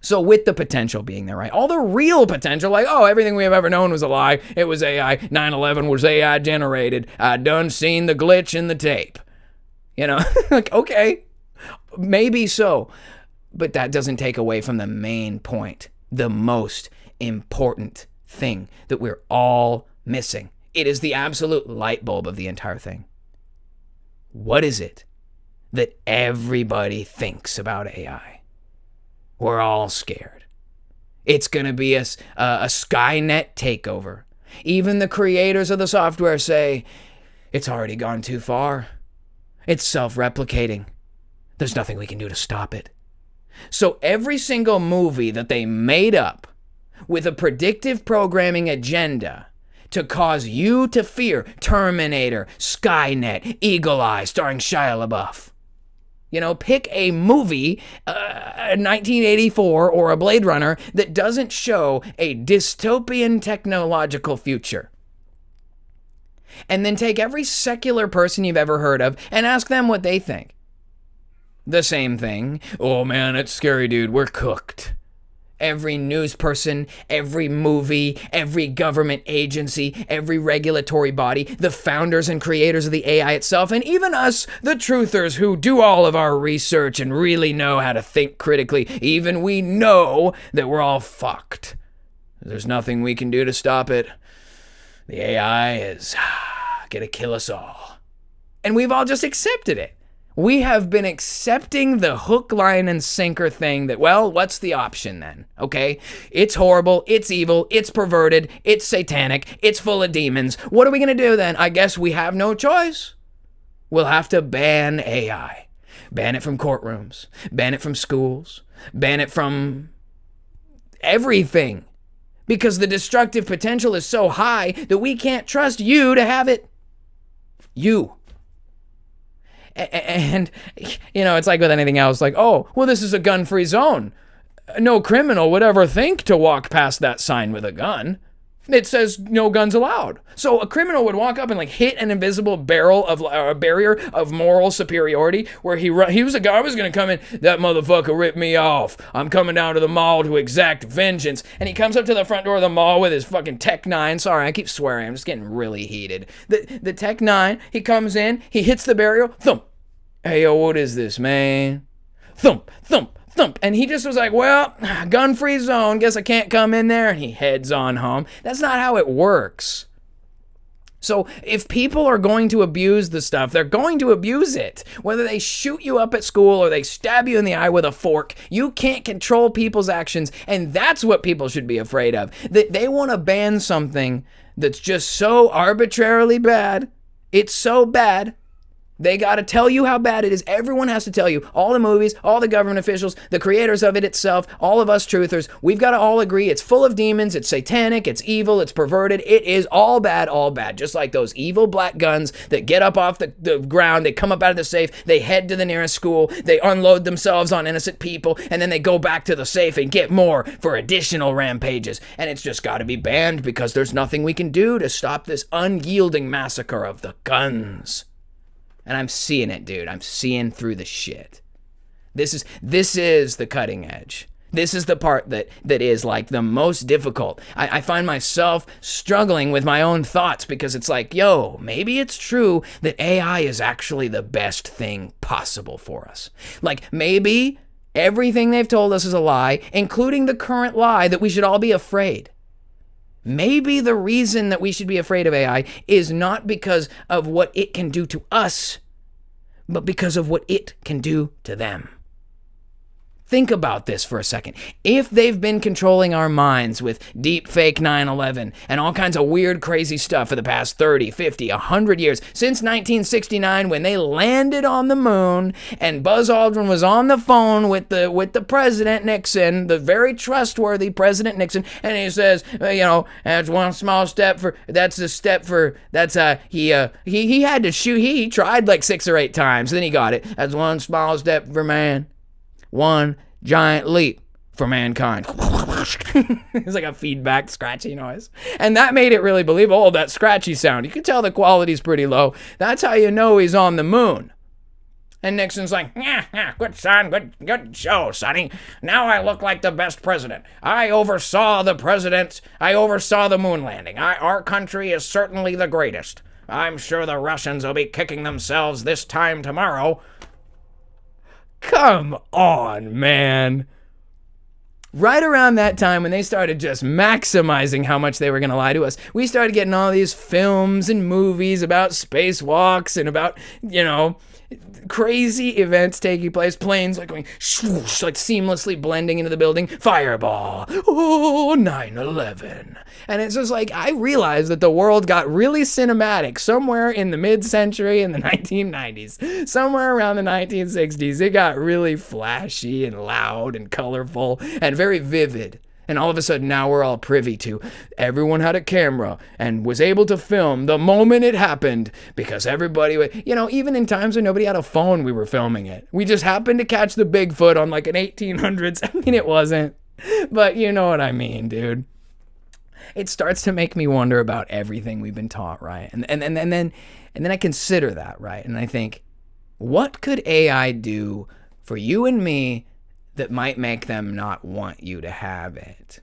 S3: So with the potential being there, right? All the real potential, everything we have ever known was a lie. It was AI. 9/11 was AI generated. I done seen the glitch in the tape. Okay, maybe so. But that doesn't take away from the main point, the most important thing that we're all missing. It is the absolute light bulb of the entire thing. What is it that everybody thinks about AI? We're all scared. It's going to be a Skynet takeover. Even the creators of the software say, it's already gone too far. It's self-replicating. There's nothing we can do to stop it. So every single movie that they made up with a predictive programming agenda to cause you to fear Terminator, Skynet, Eagle Eye, starring Shia LaBeouf. Pick a movie, 1984 or a Blade Runner, that doesn't show a dystopian technological future. And then take every secular person you've ever heard of and ask them what they think. The same thing. Oh man, it's scary, dude. We're cooked. Every news person, every movie, every government agency, every regulatory body, the founders and creators of the AI itself, and even us, the truthers who do all of our research and really know how to think critically, even we know that we're all fucked. There's nothing we can do to stop it. The AI is gonna kill us all. And we've all just accepted it. We have been accepting the hook, line, and sinker thing that, well, what's the option then? Okay? It's horrible, it's evil, it's perverted, it's satanic, it's full of demons. What are we gonna do then? I guess we have no choice. We'll have to ban AI. Ban it from courtrooms. Ban it from schools. Ban it from everything. Because the destructive potential is so high that we can't trust you to have it. You. And, you know, it's like with anything else, like, oh, well, this is a gun-free zone. No criminal would ever think to walk past that sign with a gun. It says no guns allowed. So a criminal would walk up and like hit an invisible barrier of moral superiority where he was a guy who was going to come in, that motherfucker ripped me off. I'm coming down to the mall to exact vengeance. And he comes up to the front door of the mall with his fucking Tech 9. Sorry, I keep swearing. I'm just getting really heated. The Tech 9, he comes in, he hits the barrier, thump. Hey, yo, what is this, man? Thump, thump. Thump. And he just was like, well, gun-free zone, guess I can't come in there. And he heads on home. That's not how it works. So if people are going to abuse the stuff, they're going to abuse it. Whether they shoot you up at school or they stab you in the eye with a fork, you can't control people's actions. And that's what people should be afraid of. They want to ban something that's just so arbitrarily bad. It's so bad. They got to tell you how bad it is. Everyone has to tell you. All the movies, all the government officials, the creators of it itself, all of us truthers, we've got to all agree it's full of demons, it's satanic, it's evil, it's perverted. It is all bad, all bad. Just like those evil black guns that get up off the ground, they come up out of the safe, they head to the nearest school, they unload themselves on innocent people, and then they go back to the safe and get more for additional rampages. And it's just got to be banned because there's nothing we can do to stop this unyielding massacre of the guns. And I'm seeing it, dude. I'm seeing through the shit. This is the cutting edge. This is the part that is like the most difficult. I find myself struggling with my own thoughts because it's like, yo, maybe it's true that AI is actually the best thing possible for us. Like maybe everything they've told us is a lie, including the current lie that we should all be afraid. Maybe the reason that we should be afraid of AI is not because of what it can do to us, but because of what it can do to them. Think about this for a second. If they've been controlling our minds with deep fake 9/11 and all kinds of weird, crazy stuff for the past 30, 50, 100 years, since 1969 when they landed on the moon and Buzz Aldrin was on the phone with the President Nixon, the very trustworthy President Nixon, and he says, that's one small step for, he had to shoot, he tried like 6 or 8 times, then he got it. That's one small step for man. One giant leap for mankind. It's like a feedback, scratchy noise. And that made it really believable. Oh, that scratchy sound. You can tell the quality's pretty low. That's how you know he's on the moon. And Nixon's like, yeah, good son, good show, sonny. Now I look like the best president. I oversaw the moon landing. Our country is certainly the greatest. I'm sure the Russians will be kicking themselves this time tomorrow. Come on, man. Right around that time when they started just maximizing how much they were going to lie to us, we started getting all these films and movies about spacewalks and about, crazy events taking place, planes like going swoosh, like seamlessly blending into the building, fireball, 9/11. And it's just like, I realized that the world got really cinematic somewhere in the mid-century in the 1990s, somewhere around the 1960s. It got really flashy and loud and colorful and very vivid. And all of a sudden now we're all privy to, everyone had a camera and was able to film the moment it happened because everybody, even in times when nobody had a phone, we were filming it. We just happened to catch the Bigfoot on like an 1800s. I mean, it wasn't, but you know what I mean, dude. It starts to make me wonder about everything we've been taught, right? And then I consider that, right? And I think, what could AI do for you and me that might make them not want you to have it.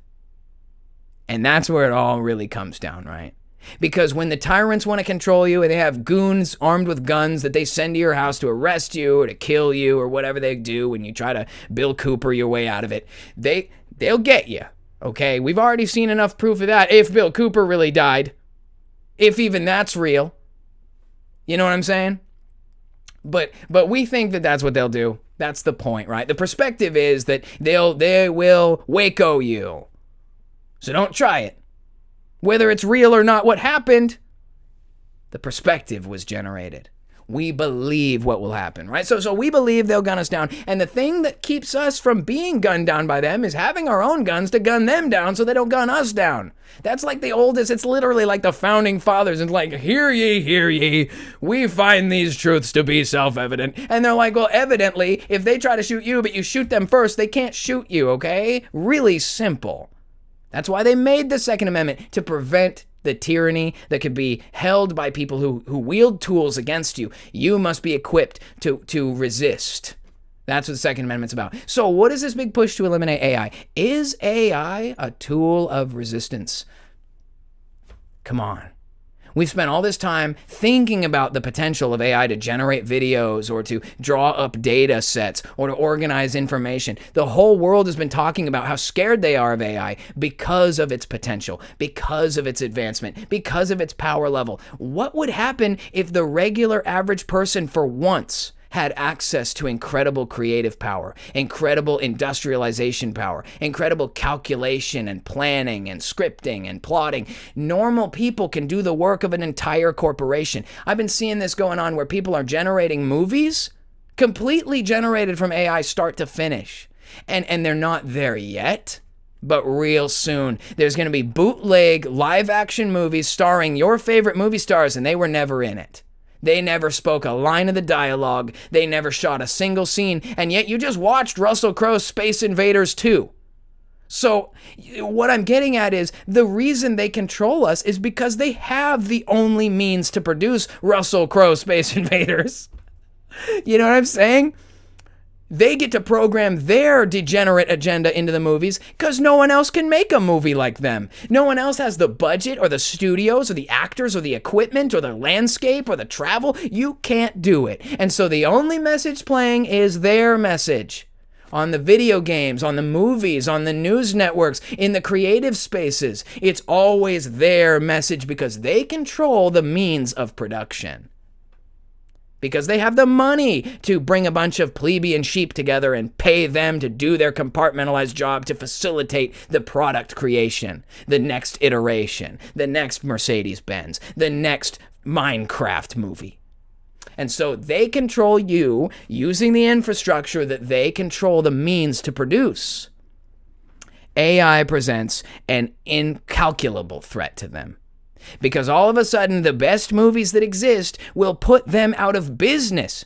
S3: And that's where it all really comes down, right? Because when the tyrants want to control you and they have goons armed with guns that they send to your house to arrest you or to kill you or whatever they do when you try to Bill Cooper your way out of it, they'll get you, okay? We've already seen enough proof of that if Bill Cooper really died, if even that's real. You know what I'm saying? But we think that that's what they'll do. That's the point, right? The perspective is that they will Waco you. So don't try it. Whether it's real or not what happened, the perspective was generated. We believe what will happen, right? So we believe they'll gun us down. And the thing that keeps us from being gunned down by them is having our own guns to gun them down so they don't gun us down. That's like the oldest, it's literally like the founding fathers. And like, hear ye, we find these truths to be self-evident. And they're like, well, evidently, if they try to shoot you, but you shoot them first, they can't shoot you, okay? Really simple. That's why they made the Second Amendment, to prevent the tyranny that could be held by people who wield tools against you. You must be equipped to resist. That's what the Second Amendment's about. So what is this big push to eliminate AI? Is AI a tool of resistance? Come on. We've spent all this time thinking about the potential of AI to generate videos or to draw up data sets or to organize information. The whole world has been talking about how scared they are of AI because of its potential, because of its advancement, because of its power level. What would happen if the regular average person for once had access to incredible creative power, incredible industrialization power, incredible calculation and planning and scripting and plotting? Normal people can do the work of an entire corporation. I've been seeing this going on where people are generating movies completely generated from AI start to finish. And they're not there yet, but real soon there's going to be bootleg live action movies starring your favorite movie stars, and they were never in it. They never spoke a line of the dialogue. They never shot a single scene. And yet you just watched Russell Crowe's Space Invaders 2. So what I'm getting at is the reason they control us is because they have the only means to produce Russell Crowe's Space Invaders. You know what I'm saying? They get to program their degenerate agenda into the movies because no one else can make a movie like them. No one else has the budget or the studios or the actors or the equipment or the landscape or the travel. You can't do it. And so the only message playing is their message. On the video games, on the movies, on the news networks, in the creative spaces, it's always their message because they control the means of production. Because they have the money to bring a bunch of plebeian sheep together and pay them to do their compartmentalized job to facilitate the product creation, the next iteration, the next Mercedes-Benz, the next Minecraft movie. And so they control you using the infrastructure that they control the means to produce. AI presents an incalculable threat to them. Because all of a sudden, the best movies that exist will put them out of business.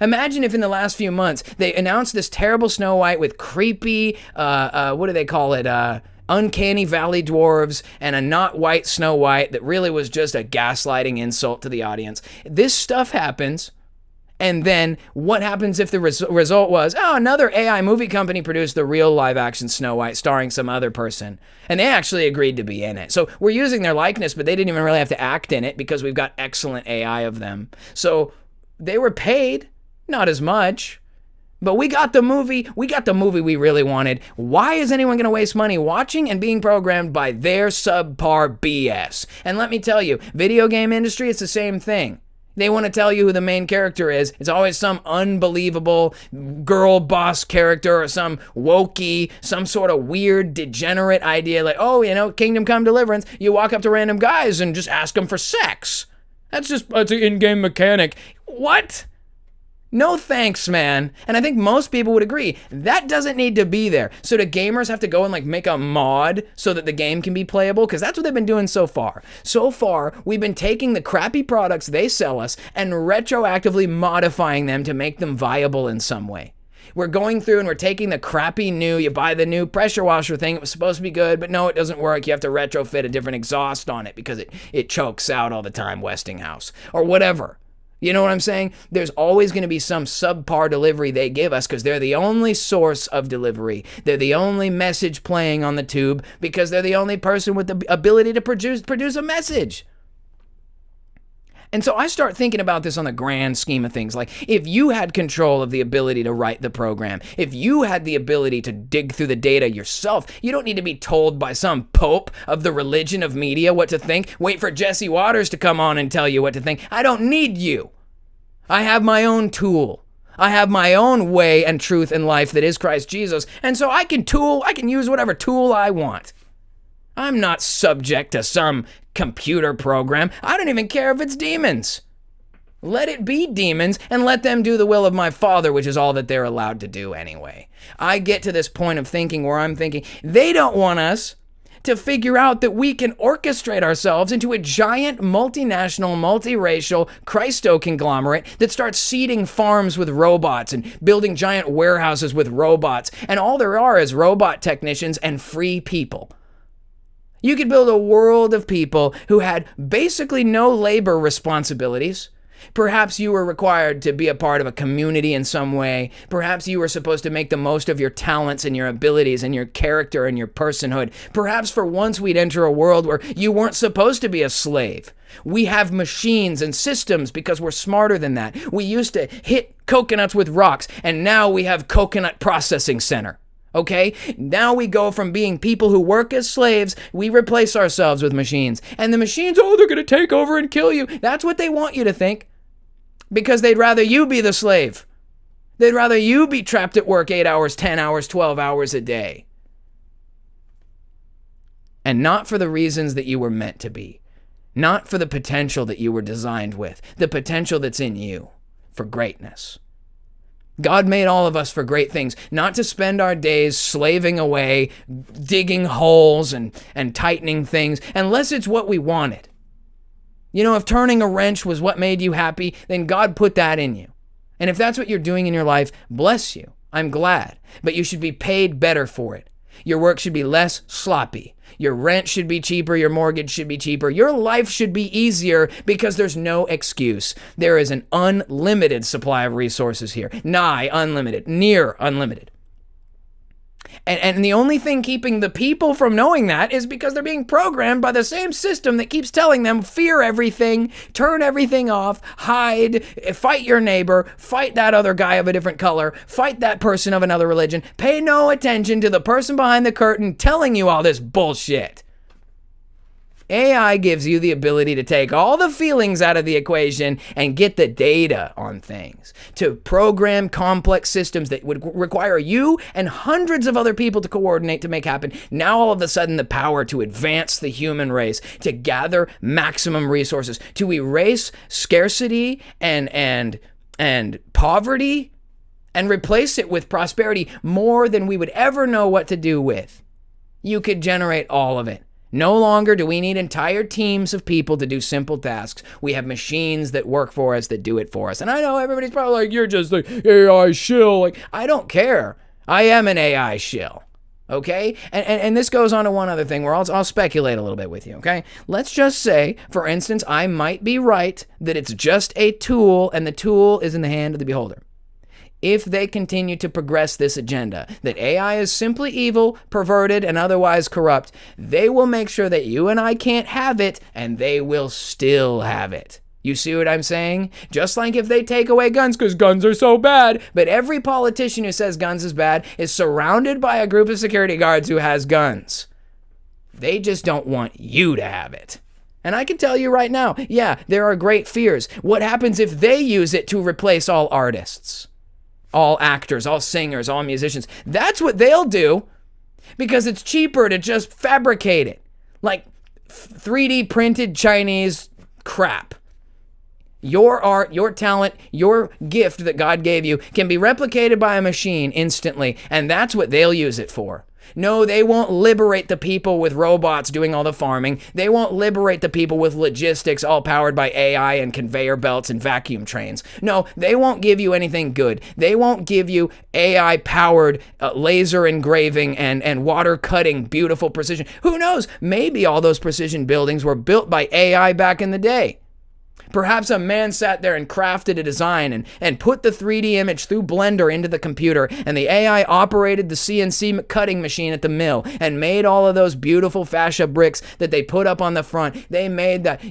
S3: Imagine if in the last few months, they announced this terrible Snow White with creepy, what do they call it? Uncanny Valley dwarves and a not white Snow White that really was just a gaslighting insult to the audience. This stuff happens. And then what happens if the result was, another AI movie company produced the real live action Snow White starring some other person. And they actually agreed to be in it. So we're using their likeness, but they didn't even really have to act in it because we've got excellent AI of them. So they were paid, not as much, but we got the movie we really wanted. Why is anyone going to waste money watching and being programmed by their subpar BS? And let me tell you, video game industry, it's the same thing. They want to tell you who the main character is. It's always some unbelievable girl boss character or some wokey, some sort of weird degenerate idea like, Kingdom Come Deliverance. You walk up to random guys and just ask them for sex. That's an in-game mechanic. What? No thanks, man. And I think most people would agree that doesn't need to be there. So do gamers have to go and make a mod so that the game can be playable? Because that's what they've been doing so far. So far, we've been taking the crappy products they sell us and retroactively modifying them to make them viable in some way. We're going through and we're taking the crappy you buy the new pressure washer thing. It was supposed to be good, but no, it doesn't work. You have to retrofit a different exhaust on it because it chokes out all the time, Westinghouse, or whatever. You know what I'm saying? There's always going to be some subpar delivery they give us because they're the only source of delivery. They're the only message playing on the tube because they're the only person with the ability to produce a message. And so I start thinking about this on the grand scheme of things. Like, if you had control of the ability to write the program, if you had the ability to dig through the data yourself, you don't need to be told by some pope of the religion of media what to think. Wait for Jesse Waters to come on and tell you what to think. I don't need you. I have my own tool. I have my own way and truth in life that is Christ Jesus. And so I can use whatever tool I want. I'm not subject to some computer program. I don't even care if it's demons. Let it be demons and let them do the will of my Father, which is all that they're allowed to do anyway. I get to this point of thinking where I'm thinking, they don't want us to figure out that we can orchestrate ourselves into a giant multinational, multiracial Christo conglomerate that starts seeding farms with robots and building giant warehouses with robots. And all there are is robot technicians and free people. You could build a world of people who had basically no labor responsibilities. Perhaps you were required to be a part of a community in some way. Perhaps you were supposed to make the most of your talents and your abilities and your character and your personhood. Perhaps for once we'd enter a world where you weren't supposed to be a slave. We have machines and systems because we're smarter than that. We used to hit coconuts with rocks, and now we have coconut processing center. Okay? Now we go from being people who work as slaves, we replace ourselves with machines. And the machines, they're going to take over and kill you. That's what they want you to think. Because they'd rather you be the slave. They'd rather you be trapped at work 8 hours, 10 hours, 12 hours a day. And not for the reasons that you were meant to be. Not for the potential that you were designed with. The potential that's in you for greatness. God made all of us for great things, not to spend our days slaving away, digging holes and tightening things, unless it's what we wanted. You know, if turning a wrench was what made you happy, then God put that in you. And if that's what you're doing in your life, bless you. I'm glad. But you should be paid better for it. Your work should be less sloppy. Your rent should be cheaper. Your mortgage should be cheaper. Your life should be easier because there's no excuse. There is an unlimited supply of resources here. Nigh unlimited. Near unlimited. And the only thing keeping the people from knowing that is because they're being programmed by the same system that keeps telling them fear everything, turn everything off, hide, fight your neighbor, fight that other guy of a different color, fight that person of another religion, pay no attention to the person behind the curtain telling you all this bullshit. AI gives you the ability to take all the feelings out of the equation and get the data on things, to program complex systems that would require you and hundreds of other people to coordinate to make happen. Now all of a sudden the power to advance the human race, to gather maximum resources, to erase scarcity and poverty and replace it with prosperity more than we would ever know what to do with. You could generate all of it. No longer do we need entire teams of people to do simple tasks. We have machines that work for us, that do it for us. And I know everybody's probably like, you're just like AI shill. Like, I don't care. I am an AI shill. Okay? And this goes on to one other thing where I'll speculate a little bit with you, okay? Let's just say, for instance, I might be right that it's just a tool and the tool is in the hand of the beholder. If they continue to progress this agenda, that AI is simply evil, perverted, and otherwise corrupt, they will make sure that you and I can't have it, and they will still have it. You see what I'm saying? Just like if they take away guns because guns are so bad, but every politician who says guns is bad is surrounded by a group of security guards who has guns. They just don't want you to have it. And I can tell you right now, yeah, there are great fears. What happens if they use it to replace all artists? All actors, all singers, all musicians. That's what they'll do because it's cheaper to just fabricate it. Like 3D printed Chinese crap. Your art, your talent, your gift that God gave you can be replicated by a machine instantly, and that's what they'll use it for. No, they won't liberate the people with robots doing all the farming. They won't liberate the people with logistics all powered by AI and conveyor belts and vacuum trains. No, they won't give you anything good. They won't give you AI-powered laser engraving and water-cutting beautiful precision. Who knows? Maybe all those precision buildings were built by AI back in the day. Perhaps a man sat there and crafted a design and put the 3D image through Blender into the computer, and the AI operated the CNC cutting machine at the mill and made all of those beautiful fascia bricks that they put up on the front. They made that,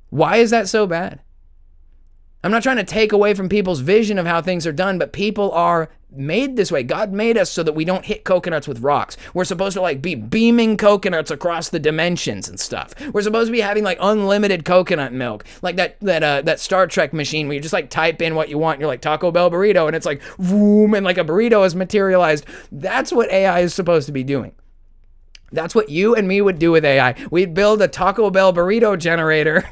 S3: why is that so bad? I'm not trying to take away from people's vision of how things are done, but people are made this way. God made us so that we don't hit coconuts with rocks. We're supposed to be beaming coconuts across the dimensions and stuff. We're supposed to be having unlimited coconut milk, like that Star Trek machine where you just type in what you want. And you're like Taco Bell burrito, and it's boom, and a burrito is materialized. That's what AI is supposed to be doing. That's what you and me would do with AI. We'd build a Taco Bell burrito generator.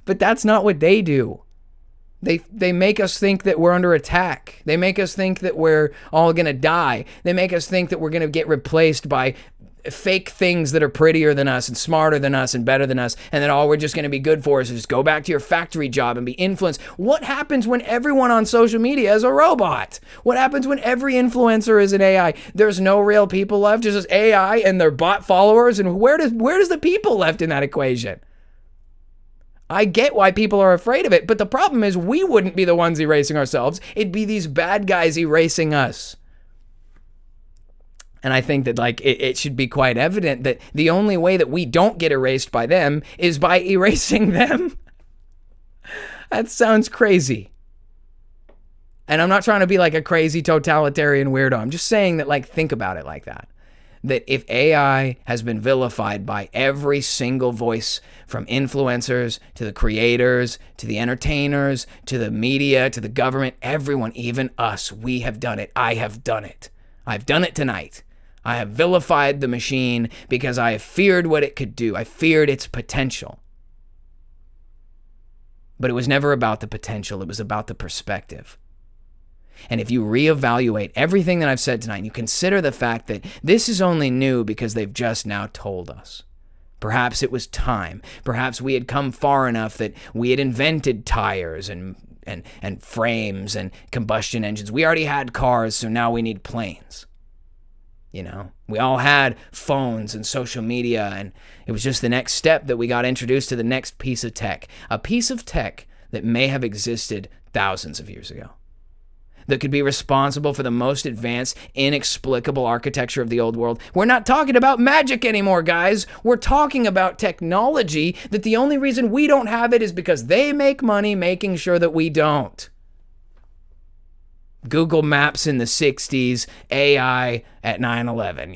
S3: But that's not what they do. They make us think that we're under attack. They make us think that we're all going to die. They make us think that we're going to get replaced by fake things that are prettier than us and smarter than us and better than us, and that all we're just going to be good for is just go back to your factory job and be influenced. What happens when everyone on social media is a robot? What happens when every influencer is an AI? There's no real people left. There's just AI and their bot followers, and where does the people left in that equation? I get why people are afraid of it, but the problem is we wouldn't be the ones erasing ourselves. It'd be these bad guys erasing us. And I think that it should be quite evident that the only way that we don't get erased by them is by erasing them. That sounds crazy. And I'm not trying to be a crazy totalitarian weirdo. I'm just saying that think about it like that. That if AI has been vilified by every single voice, from influencers to the creators to the entertainers to the media to the government, everyone, even us, we have done it. I have done it. I've done it tonight. I have vilified the machine because I have feared what it could do. I feared its potential. But it was never about the potential. It was about the perspective. And if you reevaluate everything that I've said tonight, and you consider the fact that this is only new because they've just now told us. Perhaps it was time. Perhaps we had come far enough that we had invented tires and frames and combustion engines. We already had cars, so now we need planes. We all had phones and social media, and it was just the next step that we got introduced to the next piece of tech. A piece of tech that may have existed thousands of years ago, that could be responsible for the most advanced, inexplicable architecture of the old world. We're not talking about magic anymore, guys. We're talking about technology that the only reason we don't have it is because they make money making sure that we don't. Google Maps in the 60s, AI at 9/11,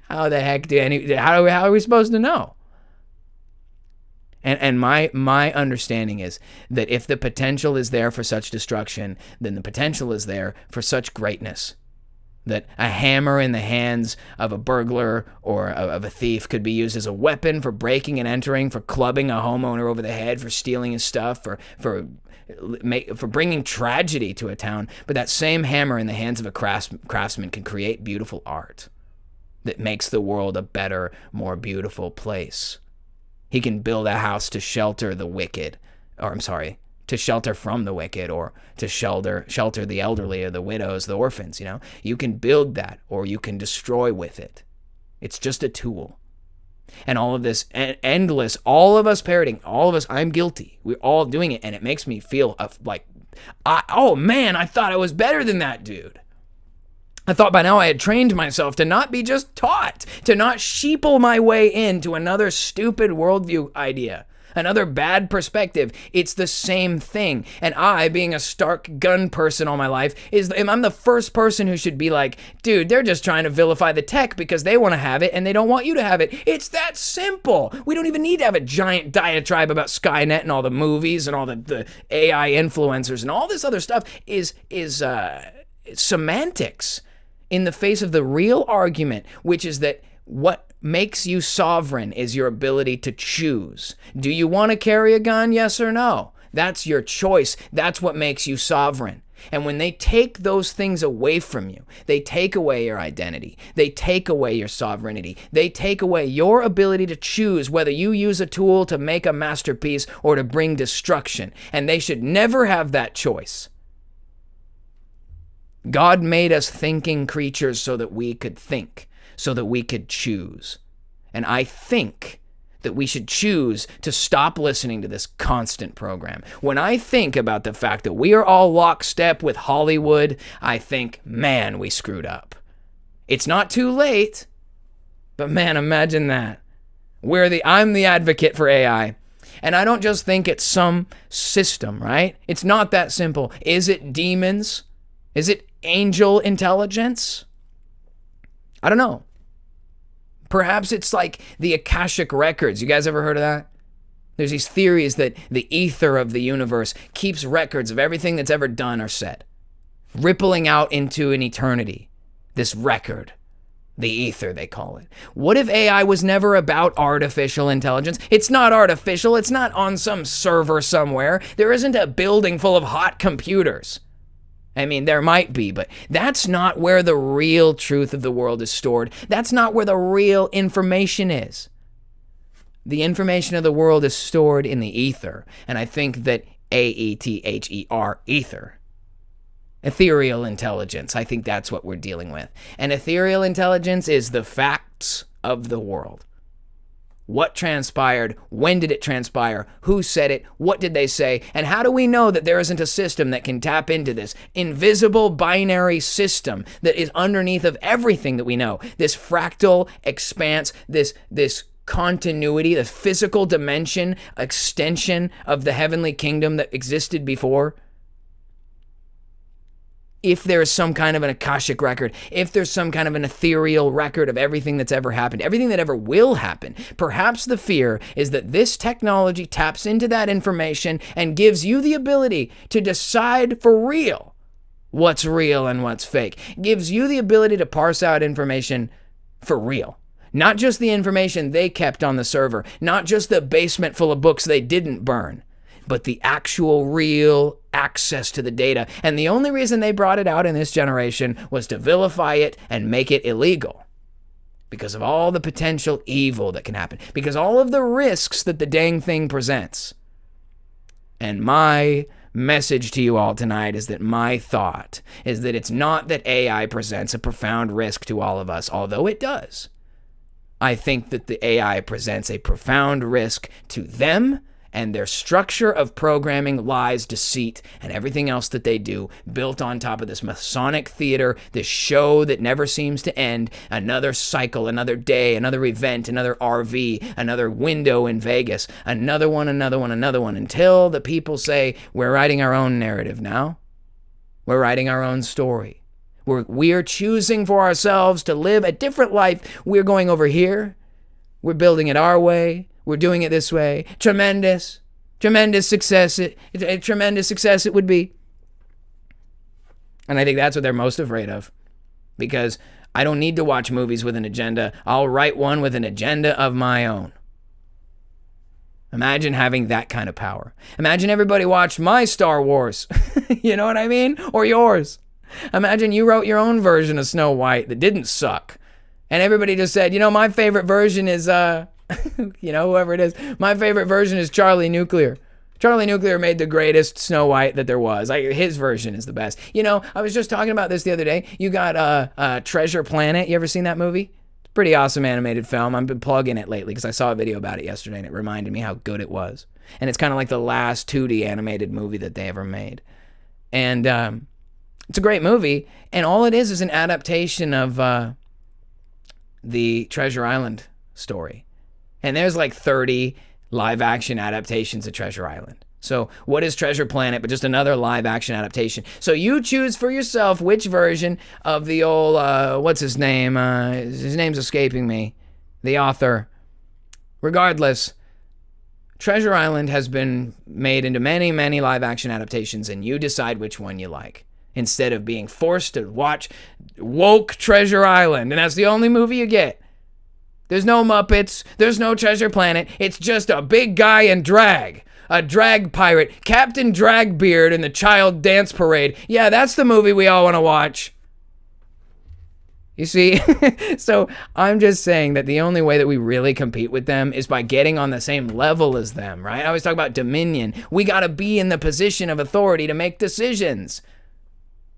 S3: How the heck how are we supposed to know? And my understanding is that if the potential is there for such destruction, then the potential is there for such greatness. That a hammer in the hands of a burglar or of a thief could be used as a weapon for breaking and entering, for clubbing a homeowner over the head, for stealing his stuff, for bringing tragedy to a town. But that same hammer in the hands of a craftsman can create beautiful art that makes the world a better, more beautiful place. He can build a house to shelter the wicked, to shelter from the wicked, or to shelter the elderly or the widows, the orphans, You can build that, or you can destroy with it. It's just a tool. And all of this endless, all of us parroting, all of us, I'm guilty. We're all doing it, and it makes me feel oh man, I thought I was better than that dude. I thought by now I had trained myself to not be just taught, to not sheeple my way into another stupid worldview idea, another bad perspective. It's the same thing. And I, being a stark gun person all my life, I'm the first person who should be like, dude, they're just trying to vilify the tech because they want to have it and they don't want you to have it. It's that simple. We don't even need to have a giant diatribe about Skynet and all the movies and all the AI influencers and all this other stuff is semantics in the face of the real argument, which is that what makes you sovereign is your ability to choose. Do you want to carry a gun? Yes or no? That's your choice. That's what makes you sovereign. And when they take those things away from you, they take away your identity. They take away your sovereignty. They take away your ability to choose whether you use a tool to make a masterpiece or to bring destruction. And they should never have that choice. God made us thinking creatures so that we could think, so that we could choose. And I think that we should choose to stop listening to this constant program. When I think about the fact that we are all lockstep with Hollywood, I think, man, we screwed up. It's not too late, but man, imagine that. I'm the advocate for AI. And I don't just think it's some system, right? It's not that simple. Is it demons? Is it angel intelligence? I don't know. Perhaps it's like the Akashic Records. You guys ever heard of that? There's these theories that the ether of the universe keeps records of everything that's ever done or said, rippling out into an eternity. This record. The ether, they call it. What if AI was never about artificial intelligence? It's not artificial. It's not on some server somewhere. There isn't a building full of hot computers. I mean, there might be, but that's not where the real truth of the world is stored. That's not where the real information is. The information of the world is stored in the ether, and I think that AETHER, ether. Ethereal intelligence. I think that's what we're dealing with. And ethereal intelligence is the facts of the world. What transpired? When did it transpire? Who said it? What did they say? And how do we know that there isn't a system that can tap into this invisible binary system that is underneath of everything that we know? This fractal expanse, this continuity, the physical dimension, extension of the heavenly kingdom that existed before? If there's some kind of an Akashic record, if there's some kind of an ethereal record of everything that's ever happened, everything that ever will happen, perhaps the fear is that this technology taps into that information and gives you the ability to decide for real what's real and what's fake. Gives you the ability to parse out information for real. Not just the information they kept on the server, not just the basement full of books they didn't burn, but the actual real access to the data. And the only reason they brought it out in this generation was to vilify it and make it illegal. Because of all the potential evil that can happen. Because all of the risks that the dang thing presents. And my message to you all tonight is that my thought is that it's not that AI presents a profound risk to all of us, although it does. I think that the AI presents a profound risk to them and their structure of programming, lies, deceit, and everything else that they do, built on top of this Masonic theater, this show that never seems to end, another cycle, another day, another event, another RV, another window in Vegas, another one, until the people say, we're writing our own narrative now. We're writing our own story. We're choosing for ourselves to live a different life. We're going over here. We're building it our way. We're doing it this way. Tremendous success. Tremendous success it would be. And I think that's what they're most afraid of. Because I don't need to watch movies with an agenda. I'll write one with an agenda of my own. Imagine having that kind of power. Imagine everybody watched my Star Wars. You know what I mean? Or yours. Imagine you wrote your own version of Snow White that didn't suck. And everybody just said, my favorite version is, whoever it is, my favorite version is Charlie Nuclear. Charlie Nuclear made the greatest Snow White that there was. His version is the best. I was just talking about this the other day. You got Treasure Planet. You ever seen that movie? It's a pretty awesome animated film. I've been plugging it lately because I saw a video about it yesterday and it reminded me how good it was. And it's kind of like the last 2D animated movie that they ever made. And it's a great movie. And all it is an adaptation of the Treasure Island story. And there's like 30 live action adaptations of Treasure Island. So what is Treasure Planet but just another live action adaptation? So you choose for yourself which version of the old, what's his name? His name's escaping me. The author. Regardless, Treasure Island has been made into many, many live action adaptations, and you decide which one you like. Instead of being forced to watch woke Treasure Island. And that's the only movie you get. There's no Muppets. There's no Treasure Planet. It's just a big guy in drag. A drag pirate. Captain Dragbeard in the Child Dance Parade. Yeah, that's the movie we all want to watch. You see? So I'm just saying that the only way that we really compete with them is by getting on the same level as them, right? I always talk about dominion. We got to be in the position of authority to make decisions.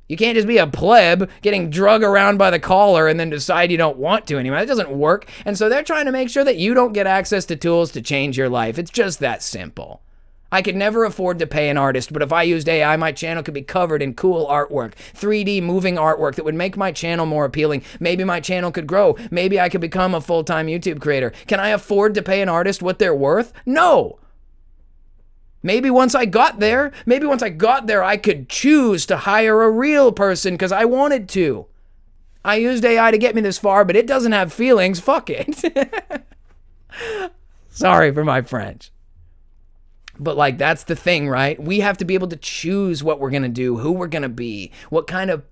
S3: You can't just be a pleb getting drug around by the collar and then decide you don't want to anymore. That doesn't work. And so they're trying to make sure that you don't get access to tools to change your life. It's just that simple. I could never afford to pay an artist, but if I used AI, my channel could be covered in cool artwork, 3D moving artwork that would make my channel more appealing. Maybe my channel could grow. Maybe I could become a full-time YouTube creator. Can I afford to pay an artist what they're worth? No. Maybe once I got there, I could choose to hire a real person because I wanted to. I used AI to get me this far, but it doesn't have feelings. Fuck it. Sorry for my French. But like, that's the thing, right? We have to be able to choose what we're going to do, who we're going to be, what kind of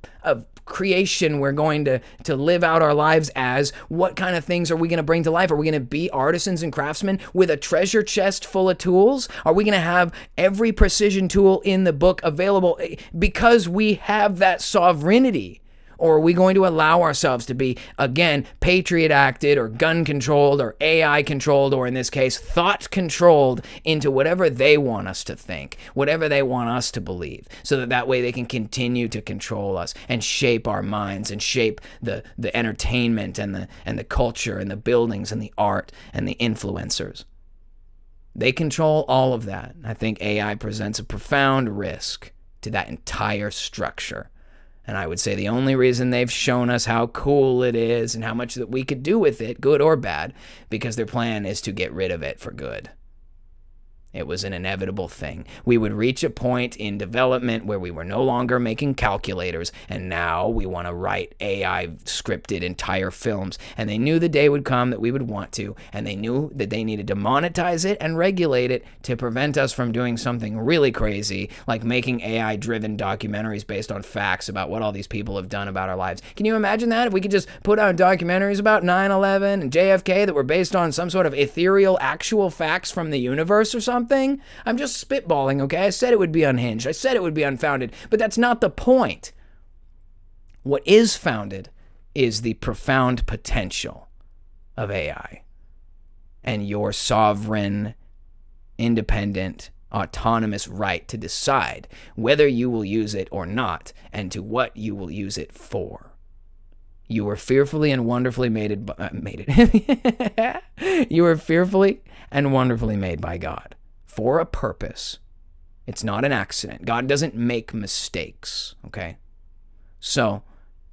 S3: creation we're going to live out our lives as, what kind of things are we going to bring to life? Are we going to be artisans and craftsmen with a treasure chest full of tools? Are we going to have every precision tool in the book available because we have that sovereignty? Or are we going to allow ourselves to be, again, patriot acted or gun controlled or AI controlled, or in this case, thought controlled into whatever they want us to think, whatever they want us to believe, so that way they can continue to control us and shape our minds and shape the entertainment and the culture and the buildings and the art and the influencers. They control all of that. I think AI presents a profound risk to that entire structure. And I would say the only reason they've shown us how cool it is and how much that we could do with it, good or bad, because their plan is to get rid of it for good. It was an inevitable thing. We would reach a point in development where we were no longer making calculators, and now we want to write AI scripted entire films. And they knew the day would come that we would want to, and they knew that they needed to monetize it and regulate it to prevent us from doing something really crazy, like making AI-driven documentaries based on facts about what all these people have done about our lives. Can you imagine that? If we could just put out documentaries about 9/11 and JFK that were based on some sort of ethereal actual facts from the universe or something? I'm just spitballing, okay? I said it would be unhinged. I said it would be unfounded, but that's not the point. What is founded is the profound potential of AI and your sovereign, independent, autonomous right to decide whether you will use it or not and to what you will use it for. You were fearfully and wonderfully You were fearfully and wonderfully made by God for a purpose. It's not an accident. God doesn't make mistakes, okay? So,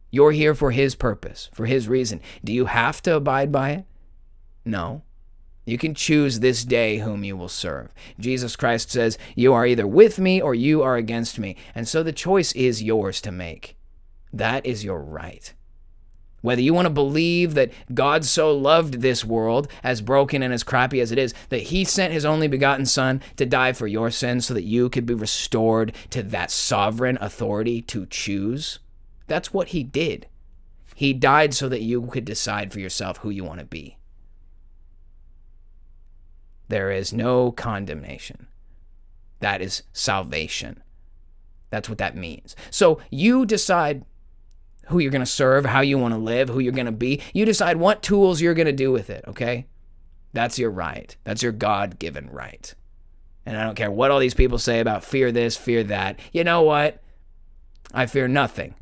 S3: you're here for his purpose, for his reason. Do you have to abide by it? No. You can choose this day whom you will serve. Jesus Christ says, you are either with me or you are against me. And so the choice is yours to make. That is your right. Whether you want to believe that God so loved this world, as broken and as crappy as it is, that he sent his only begotten son to die for your sins so that you could be restored to that sovereign authority to choose, that's what he did. He died so that you could decide for yourself who you want to be. There is no condemnation. That is salvation. That's what that means. So you decide who you're going to serve, how you want to live, who you're going to be. You decide what tools you're going to do with it, okay? That's your right. That's your God-given right. And I don't care what all these people say about fear this, fear that. You know what? I fear nothing.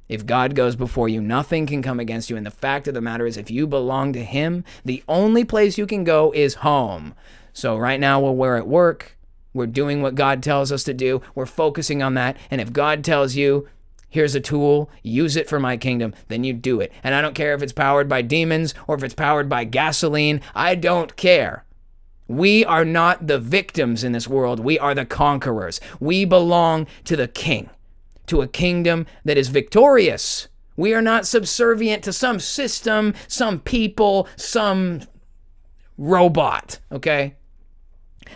S3: If God goes before you, nothing can come against you. And the fact of the matter is, if you belong to him, the only place you can go is home. So right now, we're at work. We're doing what God tells us to do. We're focusing on that. And if God tells you, here's a tool, use it for my kingdom, then you do it. And I don't care if it's powered by demons or if it's powered by gasoline. I don't care. We are not the victims in this world. We are the conquerors. We belong to the king, to a kingdom that is victorious. We are not subservient to some system, some people, some robot, okay?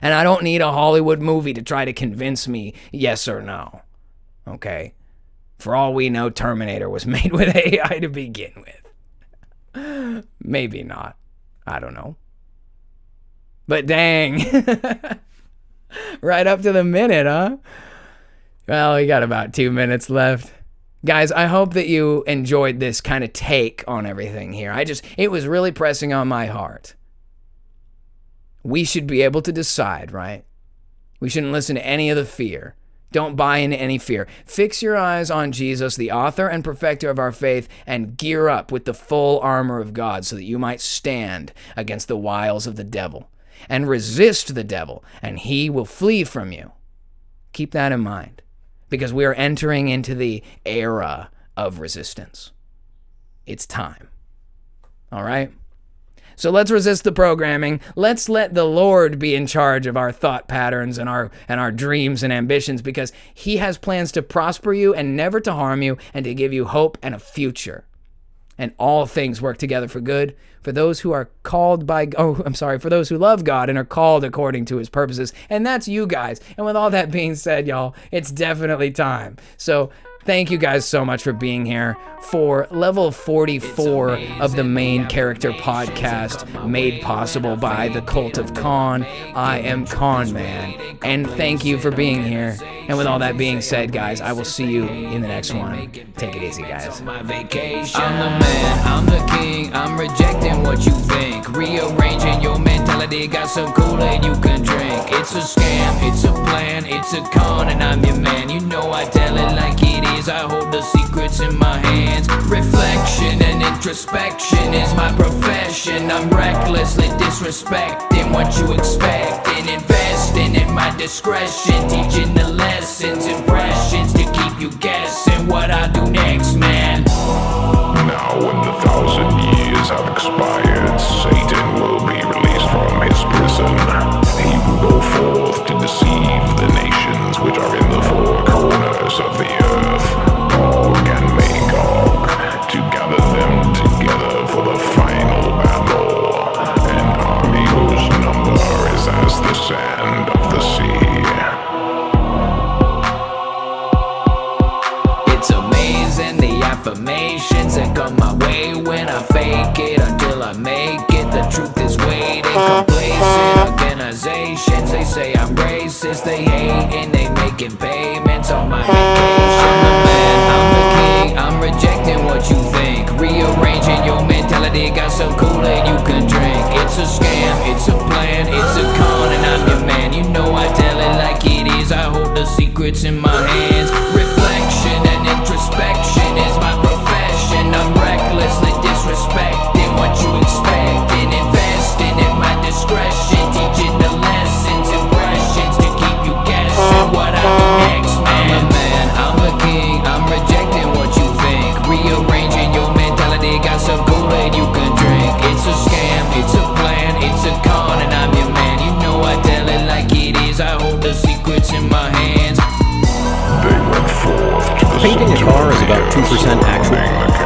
S3: And I don't need a Hollywood movie to try to convince me yes or no, okay? For all we know, Terminator was made with AI to begin with. Maybe not. I don't know. But dang. Right up to the minute, huh? Well, we got about 2 minutes left. Guys, I hope that you enjoyed this kind of take on everything here. It was really pressing on my heart. We should be able to decide, right? We shouldn't listen to any of the fear. Don't buy into any fear. Fix your eyes on Jesus, the author and perfecter of our faith, and gear up with the full armor of God so that you might stand against the wiles of the devil. And resist the devil, and he will flee from you. Keep that in mind, because we are entering into the era of resistance. It's time. All right? So let's resist the programming. Let's let the Lord be in charge of our thought patterns and our dreams and ambitions, because he has plans to prosper you and never to harm you and to give you hope and a future. And all things work together for good for those who are called for those who love God and are called according to his purposes. And that's you guys. And with all that being said, y'all, it's definitely time. So thank you guys so much for being here for level 44 of the Main Character Podcast, made possible by the Cult of Con. I am Con Man, and thank you for being here. And with all that being said, guys, I will see you in the next one. Take it easy, guys.
S1: I'm the man, I'm the king, I'm rejecting what you think. Rearranging your mentality, got some Kool-Aid you can drink. It's a scam, it's a plan, it's a con, and I'm your man. You know I tell it like it is, I hold the secrets in my hands. Reflection and introspection is my profession. I'm recklessly disrespecting what you expect and investing in my discretion, teaching the lessons, impressions to keep you guessing what I do next, man.
S12: Now when the 1,000 years have expired, Satan will be released from his prison. He will go forth to deceive the nations which are in the four corners of the earth, Gog and Magog, to gather them together for the final battle, an army whose number is as the sand of the sea.
S1: It's amazing the affirmations that come my way when I fake it until I make it. The truth is waiting, complacent organizations. They say I'm racist, they hate and they making payments on my vacation. I'm the man, I'm the king, I'm rejecting what you think. Rearranging your mentality, got some Kool-Aid you can drink. It's a scam, it's a plan, it's a con, and I'm your man. You know I tell it like it is, I hold the secrets in my hands. Reflection and introspection is my profession. I'm recklessly disrespecting what you expect and investing in my discretion, teaching the lessons, impressions to keep you guessing what I do next, man. I'm the man, I'm the king, I'm rejecting what you think. Rearranging your mentality, got some Kool-Aid you can drink. It's a scam, it's a plan, it's a con, and I'm your man. You know I tell it like it is, I hold the secrets in my hands.
S12: They went forth to the
S13: Painting a car is about 2% actual.